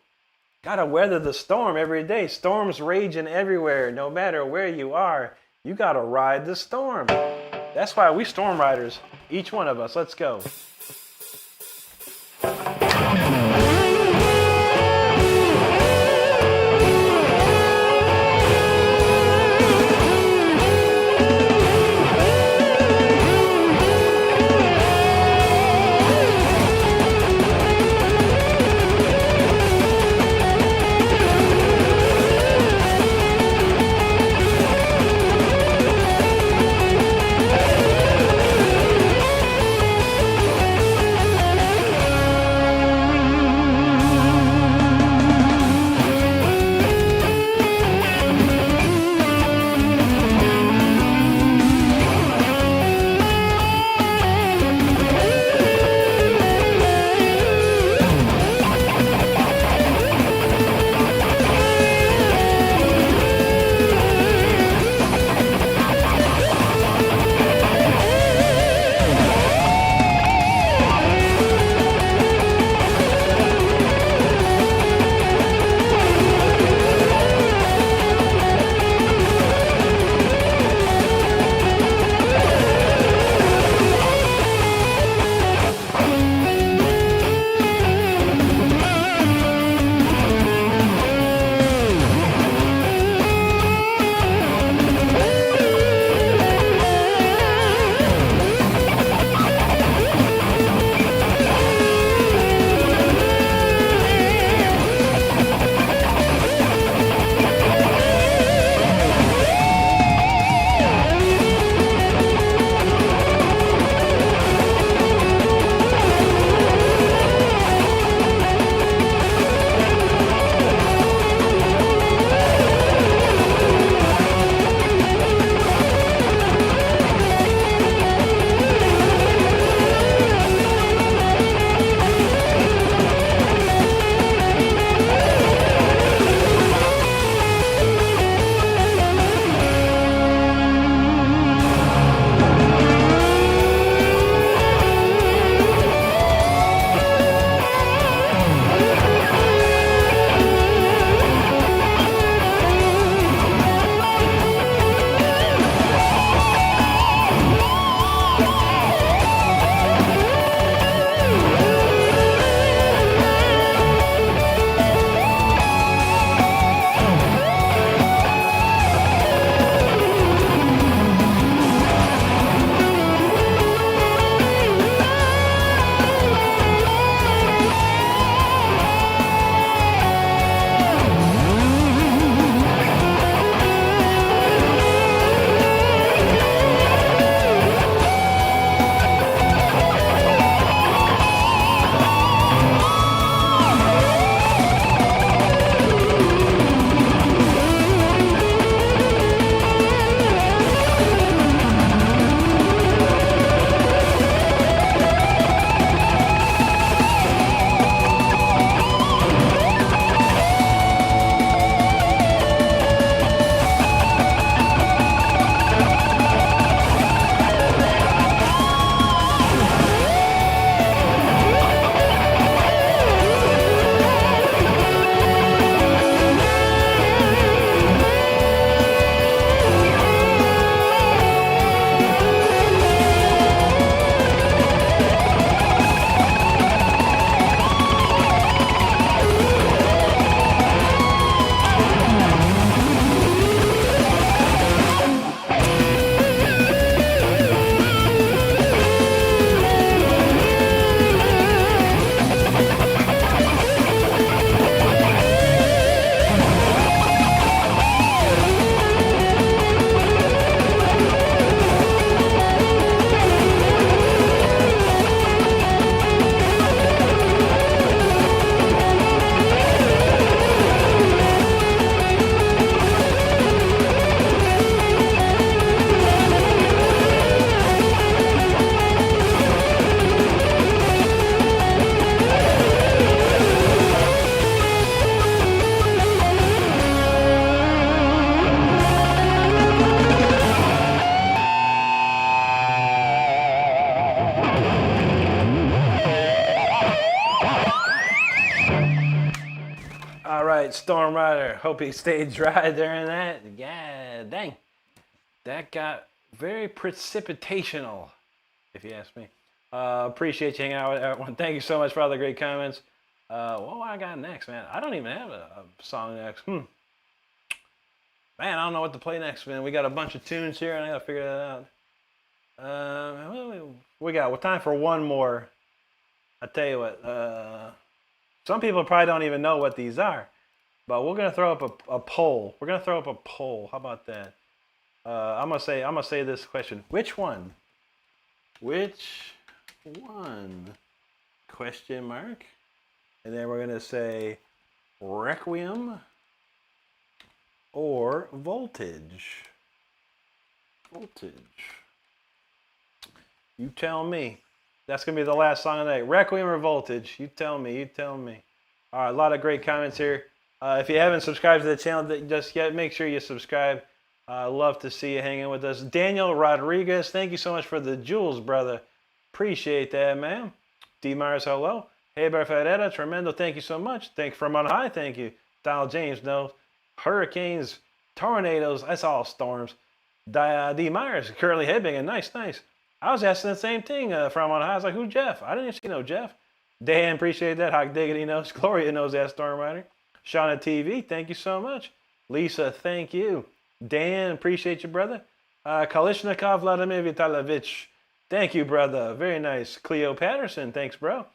got to weather the storm every day. Storms raging everywhere. No matter where you are, you got to ride the storm. That's why we storm riders, each one of us. Let's go. All right, Storm Rider. Hope he stayed dry during that. Yeah, dang. That got very precipitational, if you ask me. Appreciate you hanging out with everyone. Thank you so much for all the great comments. What I got next, man? I don't even have a song next. Man, I don't know what to play next, man. We got a bunch of tunes here, and I gotta figure that out. We got time for one more. I tell you what. Some people probably don't even know what these are, but we're gonna throw up a poll. We're gonna throw up a poll. How about that? I'm gonna say this question. Which one? Which one? Question mark. And then we're gonna say Requiem or Voltage. Voltage. You tell me. That's gonna be the last song of the night. Requiem or Voltage? You tell me. You tell me. All right, a lot of great comments here. If you haven't subscribed to the channel just yet, make sure you subscribe. Love to see you hanging with us. Daniel Rodriguez, thank you so much for the jewels, brother. Appreciate that, man. D. Myers, hello. Hey, Ferreira, tremendo, thank you so much. Thank you from on high, thank you. Donald James, no. Hurricanes, tornadoes, that's all storms. D. Myers, curly headbanging, nice, nice. I was asking the same thing from on high. I was like, who's Jeff? I didn't even see no Jeff. Dan, appreciate that. Hot Diggity knows. Gloria knows that, Storm Rider. Shauna TV, thank you so much. Lisa, thank you. Dan, appreciate you, brother. Kalishnikov Vladimir Vitalovich, thank you, brother. Very nice. Cleo Patterson, thanks, bro.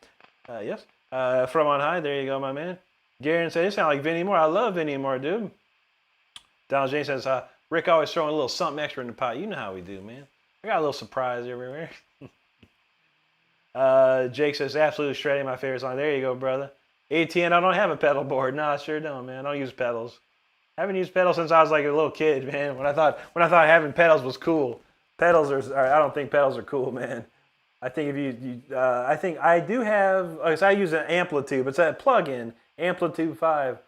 Yes. From on high, there you go, my man. Garen said, you sound like Vinny Moore. I love Vinny Moore, dude. Donald James says, Rick always throwing a little something extra in the pot. You know how we do, man. I got a little surprise everywhere. Jake says, absolutely shredding, my favorite song. There you go, brother. ATN, I don't have a pedal board. No, I sure don't, man. I don't use pedals. I haven't used pedals since I was like a little kid, man. When I thought having pedals was cool. Pedals are I don't think pedals are cool, man. I think I think I do have. I use an Amplitude. It's a plug-in Amplitude 5.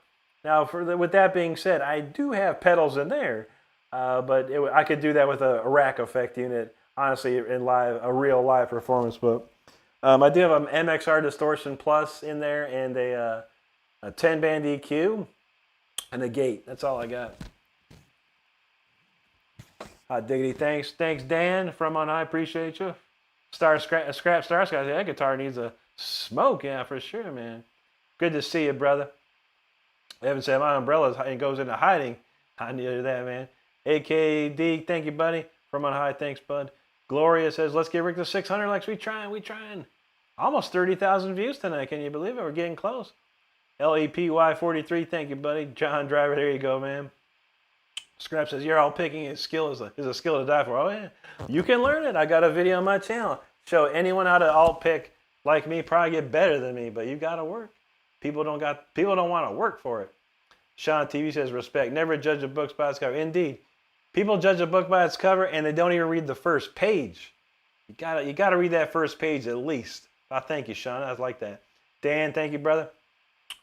Now, with that being said, I do have pedals in there, but I could do that with a rack effect unit. Honestly, in a real live performance. But I do have an MXR Distortion Plus in there and a 10-band EQ. And a gate. That's all I got. Hot diggity. Thanks, Dan from on high. Appreciate you. Scrap Star Sky. That guitar needs a smoke. Yeah, for sure, man. Good to see you, brother. Evan said my umbrella goes into hiding. I knew that, man. AKD. Thank you, buddy. From on high. Thanks, bud. Gloria says, let's get Rick to 600 likes. We trying. Almost 30,000 views tonight. Can you believe it? We're getting close. LEPY43, thank you, buddy. John Driver, there you go, man. Scrap says, you're all picking. His skill is a skill to die for. Oh, yeah. You can learn it. I got a video on my channel. Show anyone how to alt pick like me, probably get better than me, but you got to work. People don't want to work for it. Sean TV says, respect. Never judge a book by its cover. Indeed. People judge a book by its cover, and they don't even read the first page. You gotta read that first page at least. Thank you, Sean. I like that. Dan, thank you, brother.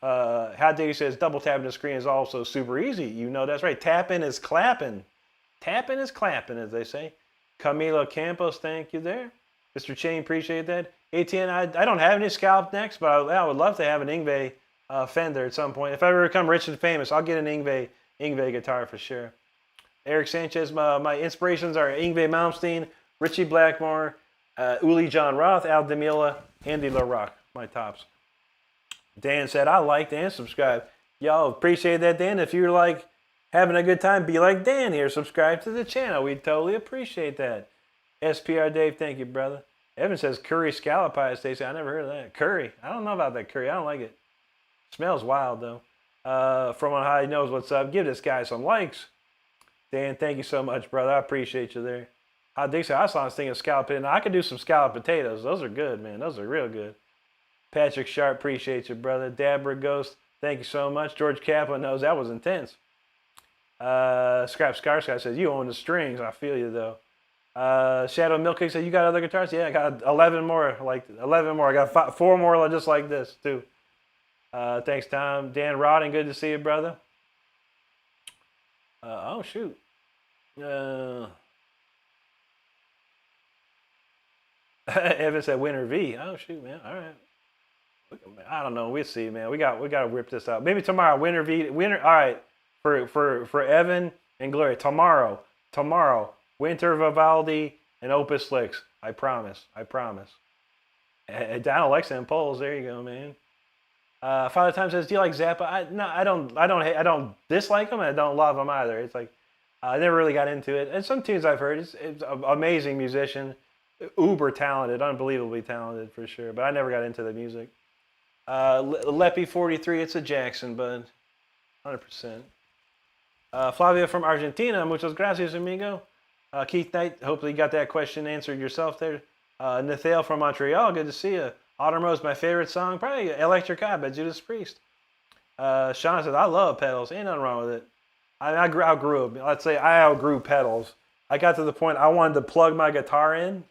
How Diggy says double tapping the screen is also super easy. You know that's right. Tapping is clapping. Tapping is clapping, as they say. Camilo Campos, thank you there. Mr. Chain, appreciate that. ATN, I don't have any scalp necks, but I would love to have an Yngwie Fender at some point. If I ever become rich and famous, I'll get an Yngwie guitar for sure. Eric Sanchez, my inspirations are Yngwie Malmsteen, Richie Blackmore, Uli John Roth, Al DeMilla, Andy LaRock, my tops. Dan said, I liked and subscribed. Y'all appreciate that, Dan. If you're like having a good time, be like Dan here. Subscribe to the channel. We totally appreciate that. SPR Dave, thank you, brother. Evan says curry scallop pie, Stacy. I never heard of that. Curry. I don't know about that curry. I don't like it. Smells wild, though. From on high, he knows what's up. Give this guy some likes. Dan, thank you so much, brother. I appreciate you there. I saw this thing of scallop potatoes. I could do some scallop potatoes. Those are good, man. Those are real good. Patrick Sharp, appreciate you, brother. Dabra Ghost, thank you so much. George Kaplan knows that was intense. Scrap Skarsky says, you own the strings. I feel you, though. Shadow Milkcake said, you got other guitars? Yeah, I got 11 more. Like 11 more. I got 4 more just like this, too. Thanks, Tom. Dan Rodden, good to see you, brother. Oh, shoot. Evan said Winter V. Oh, shoot, man. All right. I don't know. We'll see, man. We got to rip this out. Maybe tomorrow. Winter. All right, for Evan and Gloria. Tomorrow. Winter Vivaldi and Opus Licks. I promise. Donald likes them polls. There you go, man. Father Time says, "Do you like Zappa?" I don't dislike them. I don't love them either. It's like I never really got into it. And some tunes I've heard. It's an amazing musician, uber talented, unbelievably talented for sure. But I never got into the music. Leppy 43. It's a Jackson, bud. 100%. Flavia from Argentina. Muchas gracias, amigo. Keith Knight. Hopefully you got that question answered yourself there. Nathaniel from Montreal. Good to see you. Autumn Rose, my favorite song, probably Electric Eye by Judas Priest. Sean says, I love pedals. Ain't nothing wrong with it. I outgrew them. Let's say I outgrew pedals. I got to the point I wanted to plug my guitar in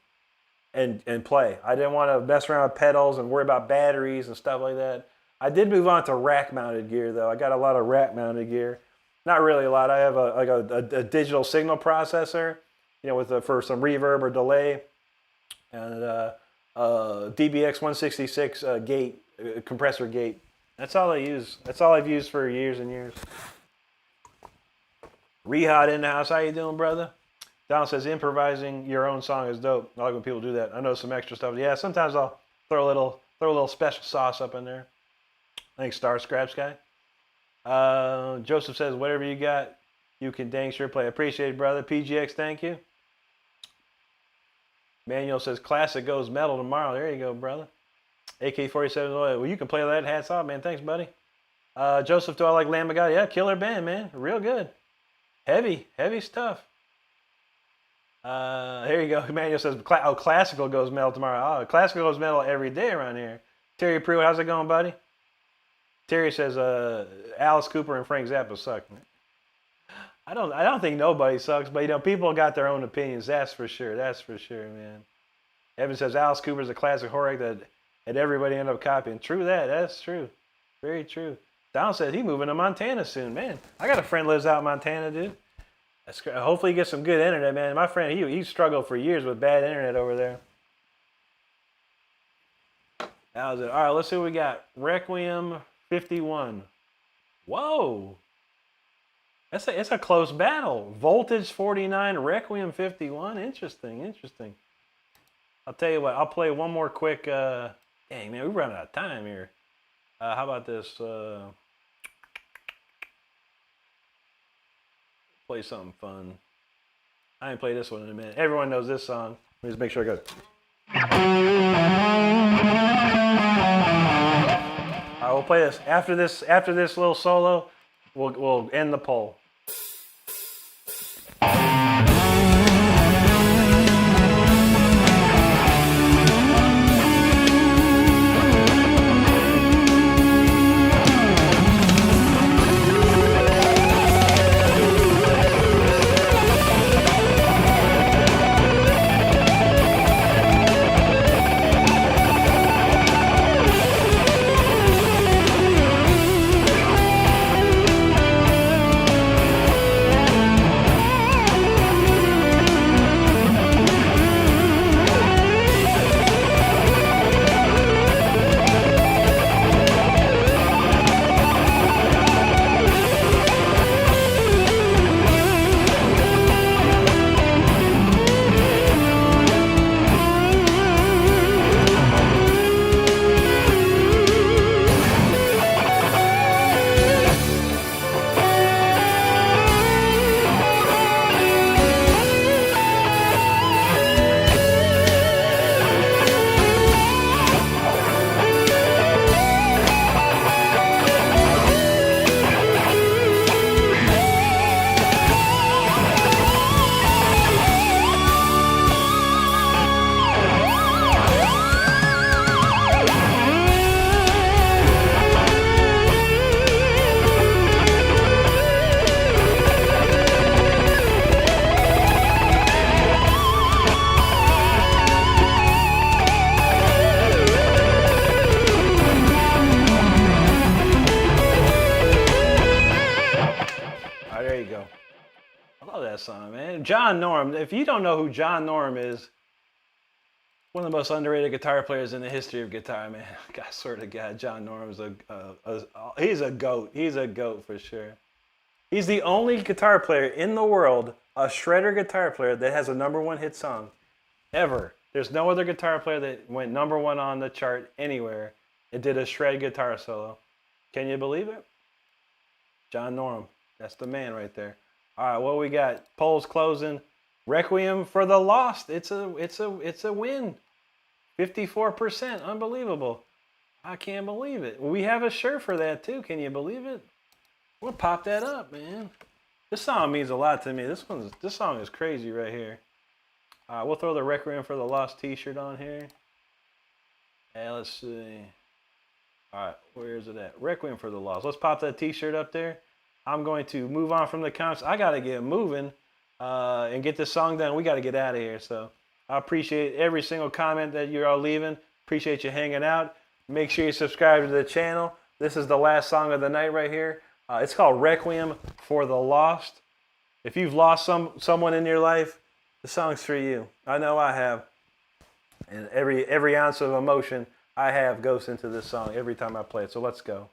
and play. I didn't want to mess around with pedals and worry about batteries and stuff like that. I did move on to rack-mounted gear, though. I got a lot of rack-mounted gear. Not really a lot. I have a digital signal processor, for some reverb or delay, and DBX 166 gate, compressor gate. That's all I use. That's all I've used for years and years. Rehad in the house. How you doing, brother? Donald says improvising your own song is dope. I like when people do that. I know some extra stuff. Yeah, sometimes I'll throw a little special sauce up in there. I think Star Scraps guy. Joseph says whatever you got, you can dang sure play. Appreciate it, brother. PGX, thank you. Manuel says classic goes metal tomorrow. There you go, brother. AK-47, well, you can play that. Hats off, man. Thanks, buddy. Joseph, do I like Lamb of God? Yeah, killer band, man. Real good. Heavy stuff. Here you go. Manuel says, classical goes metal tomorrow. Oh, classical goes metal every day around here. Terry Pruitt, how's it going, buddy? Terry says, Alice Cooper and Frank Zappa suck. I don't think nobody sucks, but people got their own opinions. That's for sure, man. Evan says Alice Cooper's a classic horror that everybody ended up copying. True that. That's true. Very true. Donald says he's moving to Montana soon, man. I got a friend lives out in Montana, dude. Hopefully he gets some good internet, man. My friend, he struggled for years with bad internet over there. That was it. All right, let's see what we got. Requiem 51. Whoa. It's a close battle. Voltage 49, Requiem 51. Interesting. I'll tell you what. I'll play one more quick. Dang, man, we're running out of time here. How about this? Play something fun. I ain't played this one in a minute. Everyone knows this song. Let me just make sure I got it. All right, we'll play this. After this little solo, we'll end the poll. John Norum. If you don't know who John Norum is, One of the most underrated guitar players in the history of guitar, man. I swear to God, John Norm's he's a goat. He's a goat for sure. He's the only guitar player in the world, a shredder guitar player, that has a #1 hit song ever. There's no other guitar player that went #1 on the chart anywhere and did a shred guitar solo. Can you believe it? John Norm. That's the man right there. All right, what we got? Polls closing. Requiem for the Lost. It's a win. 54%. Unbelievable. I can't believe it. We have a shirt for that too. Can you believe it? We'll pop that up, man. This song means a lot to me. This song is crazy right here. We'll throw the Requiem for the Lost t-shirt on here. And let's see. All right, where is it at? Requiem for the Lost. Let's pop that t-shirt up there. I'm going to move on from the comments. I got to get moving and get this song done. We got to get out of here. So I appreciate every single comment that you're all leaving. Appreciate you hanging out. Make sure you subscribe to the channel. This is the last song of the night right here. It's called Requiem for the Lost. If you've lost someone in your life, the song's for you. I know I have. And every ounce of emotion I have goes into this song every time I play it. So let's go.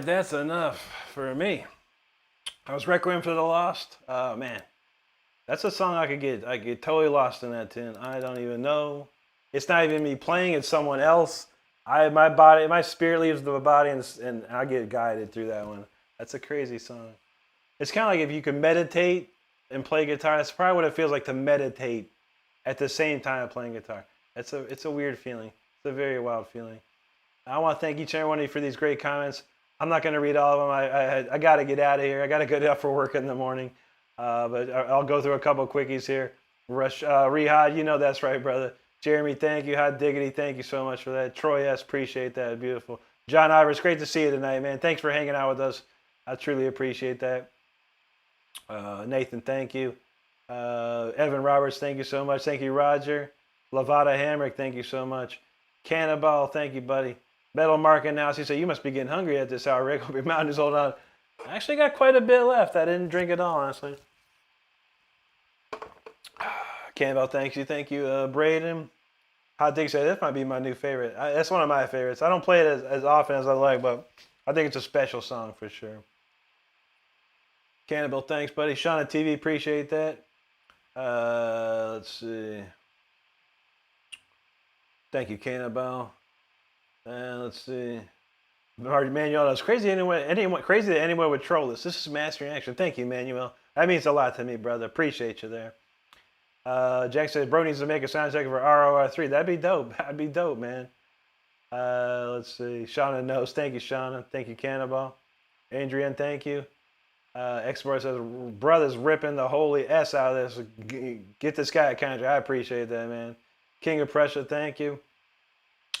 right, that's enough for me. I was Requiem for the Lost. Oh man, that's a song I get totally lost in that tune. I don't even know. It's not even me playing. It's someone else. My spirit leaves the body, and I get guided through that one. That's a crazy song. It's kind of like if you can meditate and play guitar. That's probably what it feels like to meditate at the same time playing guitar. It's a weird feeling. It's a very wild feeling. I want to thank each and every one of you for these great comments. I'm not going to read all of them. I got to get out of here. I got to get up for work in the morning. But I'll go through a couple of quickies here. Rehad, you know that's right, brother. Jeremy, thank you. Hot Diggity, thank you so much for that. Troy S., appreciate that. Beautiful. John Ivers, great to see you tonight, man. Thanks for hanging out with us. I truly appreciate that. Nathan, thank you. Evan Roberts, thank you so much. Thank you, Roger. Lavada Hamrick, thank you so much. Cannonball, thank you, buddy. Metal Mark announced, he said, you must be getting hungry at this hour, Rick. Hope your mountain is holding on. I actually got quite a bit left. I didn't drink it all, honestly. Cannonball, thank you. Thank you, Braden. Hot Dig said, this might be my new favorite. That's one of my favorites. I don't play it as often as I like, but I think it's a special song for sure. Cannibal, thanks, buddy. Shauna TV, appreciate that. Let's see. Thank you, Cannibal. And let's see. Manuel, it's crazy crazy that anyone would troll this. This is Master in Action. Thank you, Manuel. That means a lot to me, brother. Appreciate you there. Jack says, bro needs to make a sound check for ROR3. That'd be dope. That'd be dope, man. Let's see. Shauna knows. Thank you, Shauna. Thank you, Cannibal. Adrian, thank you. Export says, brothers ripping the holy S out of this. Get this guy a contract. I appreciate that, man. King of Pressure, thank you.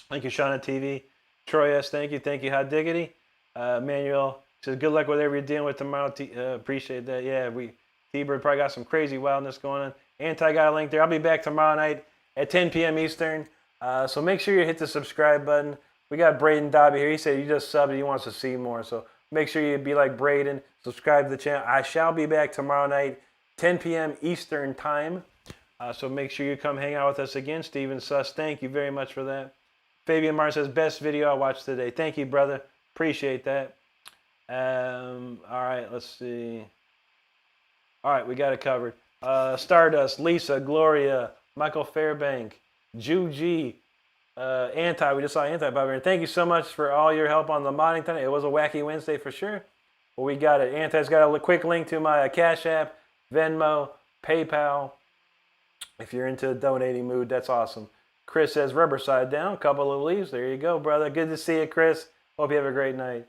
Thank you, Shauna TV. Troy S, thank you. Thank you, Hot Diggity. Manuel says, good luck with whatever you're dealing with tomorrow. Appreciate that. Yeah, T-Bird probably got some crazy wildness going on. Anti got a link there. I'll be back tomorrow night at 10 p.m. Eastern. So make sure you hit the subscribe button. We got Braden Dobby here. He said you just subbed and he wants to see more. So make sure you be like Braden. Subscribe to the channel. I shall be back tomorrow night, 10 p.m. Eastern time. So make sure you come hang out with us again. Steven Suss, thank you very much for that. Fabian Martin says, best video I watched today. Thank you, brother. Appreciate that. All right, let's see. All right, we got it covered. Stardust, Lisa, Gloria, Michael Fairbank, Ju-G, Anti. We just saw Anti Bob here. Thank you so much for all your help on the modding tonight. It was a wacky Wednesday for sure. But we got it. Anti's got a quick link to my Cash App, Venmo, PayPal. If you're into the donating mood, that's awesome. Chris says, rubber side down, couple of leaves. There you go, brother. Good to see you, Chris. Hope you have a great night.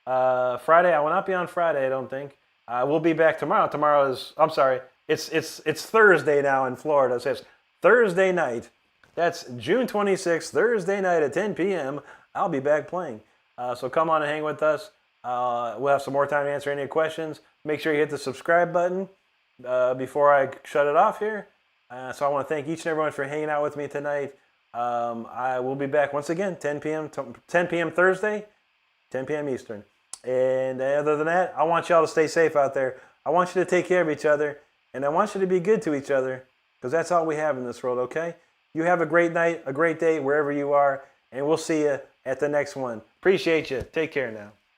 Friday, I will not be on Friday, I don't think. We'll be back tomorrow. Tomorrow is, I'm sorry, it's Thursday now in Florida. So it's Thursday night. That's June 26th, Thursday night at 10 p.m. I'll be back playing. So come on and hang with us. We'll have some more time to answer any questions. Make sure you hit the subscribe button before I shut it off here. So I want to thank each and everyone for hanging out with me tonight. I will be back once again, 10 p.m. Thursday, 10 p.m. Eastern. And other than that, I want y'all to stay safe out there. I want you to take care of each other, and I want you to be good to each other, because that's all we have in this world, okay? You have a great night, a great day, wherever you are, and we'll see you at the next one. Appreciate you. Take care now.